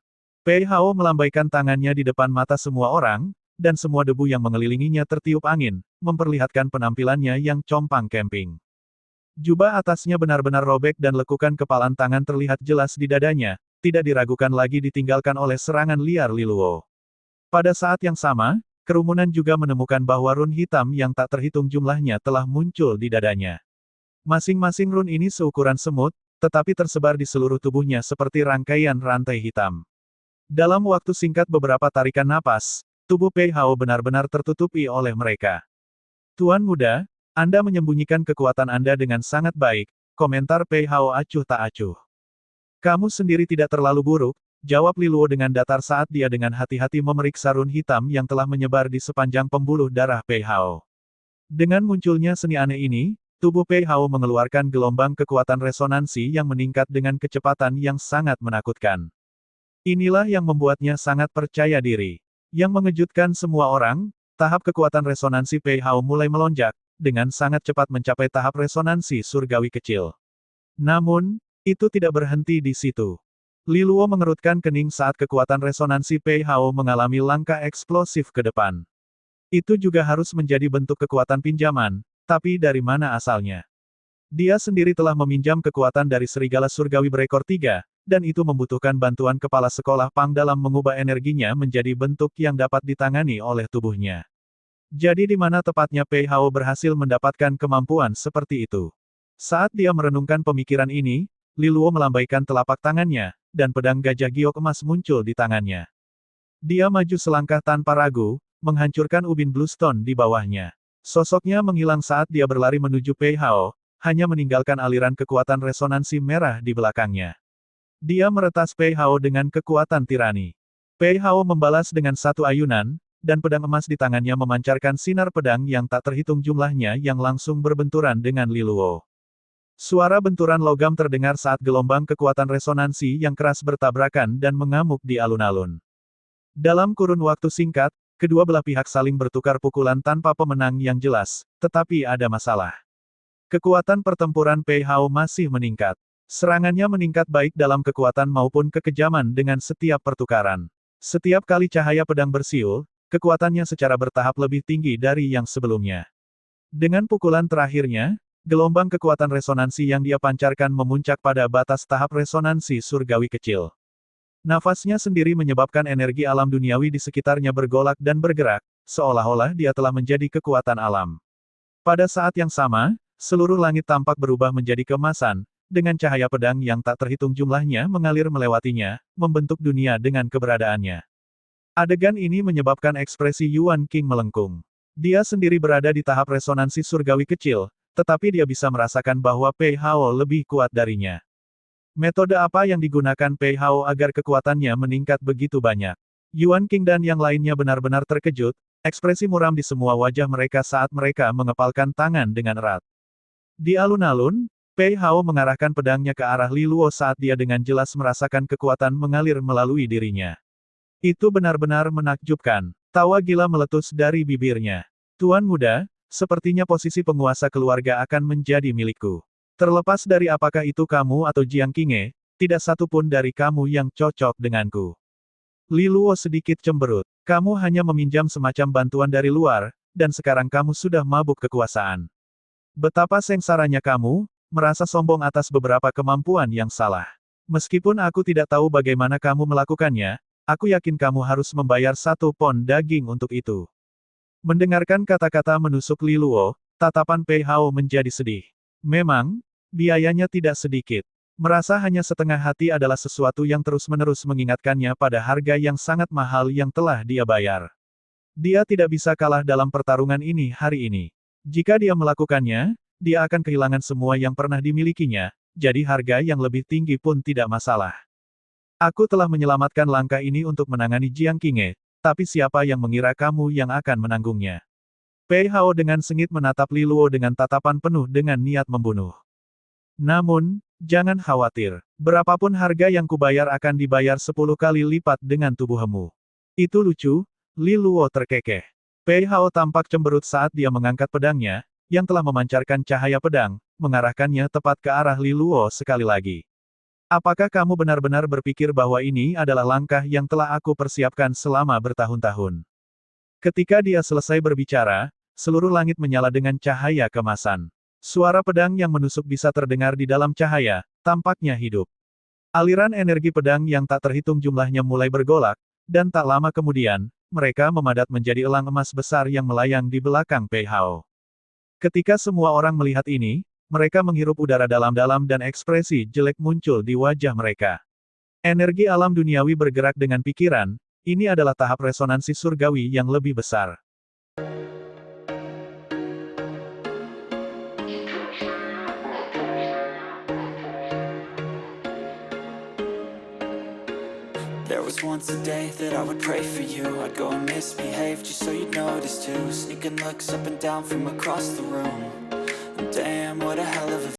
Pei Hao melambaikan tangannya di depan mata semua orang, dan semua debu yang mengelilinginya tertiup angin, memperlihatkan penampilannya yang compang-camping. Jubah atasnya benar-benar robek dan lekukan kepalan tangan terlihat jelas di dadanya, tidak diragukan lagi ditinggalkan oleh serangan liar Li Luo. Pada saat yang sama, kerumunan juga menemukan bahwa run hitam yang tak terhitung jumlahnya telah muncul di dadanya. Masing-masing run ini seukuran semut, tetapi tersebar di seluruh tubuhnya seperti rangkaian rantai hitam. Dalam waktu singkat beberapa tarikan napas, tubuh Pei Hao benar-benar tertutupi oleh mereka. Tuan muda, Anda menyembunyikan kekuatan Anda dengan sangat baik, komentar Pei Hao acuh tak acuh. Kamu sendiri tidak terlalu buruk, jawab Li Luo dengan datar saat dia dengan hati-hati memeriksa run hitam yang telah menyebar di sepanjang pembuluh darah Pei Hao. Dengan munculnya seni aneh ini, tubuh Pei Hao mengeluarkan gelombang kekuatan resonansi yang meningkat dengan kecepatan yang sangat menakutkan. Inilah yang membuatnya sangat percaya diri. Yang mengejutkan semua orang, tahap kekuatan resonansi Pei Hao mulai melonjak, dengan sangat cepat mencapai tahap resonansi surgawi kecil. Namun, itu tidak berhenti di situ. Li Luo mengerutkan kening saat kekuatan resonansi Pei Hao mengalami langkah eksplosif ke depan. Itu juga harus menjadi bentuk kekuatan pinjaman, tapi dari mana asalnya? Dia sendiri telah meminjam kekuatan dari serigala surgawi berekor 3, dan itu membutuhkan bantuan kepala sekolah Pang dalam mengubah energinya menjadi bentuk yang dapat ditangani oleh tubuhnya. Jadi di mana tepatnya Pei Hao berhasil mendapatkan kemampuan seperti itu? Saat dia merenungkan pemikiran ini, Li Luo melambaikan telapak tangannya, dan pedang gajah giok emas muncul di tangannya. Dia maju selangkah tanpa ragu, menghancurkan ubin bluestone di bawahnya. Sosoknya menghilang saat dia berlari menuju Pei Hao, hanya meninggalkan aliran kekuatan resonansi merah di belakangnya. Dia meretas Pei Hao dengan kekuatan tirani. Pei Hao membalas dengan satu ayunan, dan pedang emas di tangannya memancarkan sinar pedang yang tak terhitung jumlahnya yang langsung berbenturan dengan Li Luo. Suara benturan logam terdengar saat gelombang kekuatan resonansi yang keras bertabrakan dan mengamuk di alun-alun. Dalam kurun waktu singkat, Kedua belah pihak saling bertukar pukulan tanpa pemenang yang jelas, tetapi ada masalah. Kekuatan pertempuran Pei Hao masih meningkat. Serangannya meningkat baik dalam kekuatan maupun kekejaman dengan setiap pertukaran. Setiap kali cahaya pedang bersiul, kekuatannya secara bertahap lebih tinggi dari yang sebelumnya. Dengan pukulan terakhirnya, gelombang kekuatan resonansi yang dia pancarkan memuncak pada batas tahap resonansi surgawi kecil. Nafasnya sendiri menyebabkan energi alam duniawi di sekitarnya bergolak dan bergerak, seolah-olah dia telah menjadi kekuatan alam. Pada saat yang sama, seluruh langit tampak berubah menjadi keemasan, dengan cahaya pedang yang tak terhitung jumlahnya mengalir melewatinya, membentuk dunia dengan keberadaannya. Adegan ini menyebabkan ekspresi Yuan King melengkung. Dia sendiri berada di tahap resonansi surgawi kecil, tetapi dia bisa merasakan bahwa Pei Hao lebih kuat darinya. Metode apa yang digunakan Pei Hao agar kekuatannya meningkat begitu banyak? Yuan King dan yang lainnya benar-benar terkejut, ekspresi muram di semua wajah mereka saat mereka mengepalkan tangan dengan erat. Di alun-alun, Pei Hao mengarahkan pedangnya ke arah Li Luo saat dia dengan jelas merasakan kekuatan mengalir melalui dirinya. Itu benar-benar menakjubkan. Tawa gila meletus dari bibirnya. Tuan muda, sepertinya posisi penguasa keluarga akan menjadi milikku. Terlepas dari apakah itu kamu atau Jiang Qinghe, tidak satu pun dari kamu yang cocok denganku. Li Luo sedikit cemberut. Kamu hanya meminjam semacam bantuan dari luar, dan sekarang kamu sudah mabuk kekuasaan. Betapa sengsaranya kamu, merasa sombong atas beberapa kemampuan yang salah. Meskipun aku tidak tahu bagaimana kamu melakukannya, aku yakin kamu harus membayar 1 pon daging untuk itu. Mendengarkan kata-kata menusuk Li Luo, tatapan Pei Hao menjadi sedih. Memang, biayanya tidak sedikit. Merasa hanya setengah hati adalah sesuatu yang terus-menerus mengingatkannya pada harga yang sangat mahal yang telah dia bayar. Dia tidak bisa kalah dalam pertarungan ini hari ini. Jika dia melakukannya, dia akan kehilangan semua yang pernah dimilikinya, jadi harga yang lebih tinggi pun tidak masalah. Aku telah menyelamatkan langkah ini untuk menangani Jiang Qinghe, tapi siapa yang mengira kamu yang akan menanggungnya? Pei Hao dengan sengit menatap Li Luo dengan tatapan penuh dengan niat membunuh. Namun, jangan khawatir. Berapapun harga yang kubayar akan dibayar 10 kali lipat dengan tubuhmu. Itu lucu, Li Luo terkekeh. Pei Hao tampak cemberut saat dia mengangkat pedangnya, yang telah memancarkan cahaya pedang, mengarahkannya tepat ke arah Li Luo sekali lagi. Apakah kamu benar-benar berpikir bahwa ini adalah langkah yang telah aku persiapkan selama bertahun-tahun? Ketika dia selesai berbicara, seluruh langit menyala dengan cahaya kemasan. Suara pedang yang menusuk bisa terdengar di dalam cahaya, tampaknya hidup. Aliran energi pedang yang tak terhitung jumlahnya mulai bergolak, dan tak lama kemudian, mereka memadat menjadi elang emas besar yang melayang di belakang Pei Hao. Ketika semua orang melihat ini, mereka menghirup udara dalam-dalam dan ekspresi jelek muncul di wajah mereka. Energi alam duniawi bergerak dengan pikiran, ini adalah tahap resonansi surgawi yang lebih besar. There was once a day that I would pray for you. I'd go and misbehave just so you'd notice too. Sneaking looks up and down from across the room. Damn, what a hell of a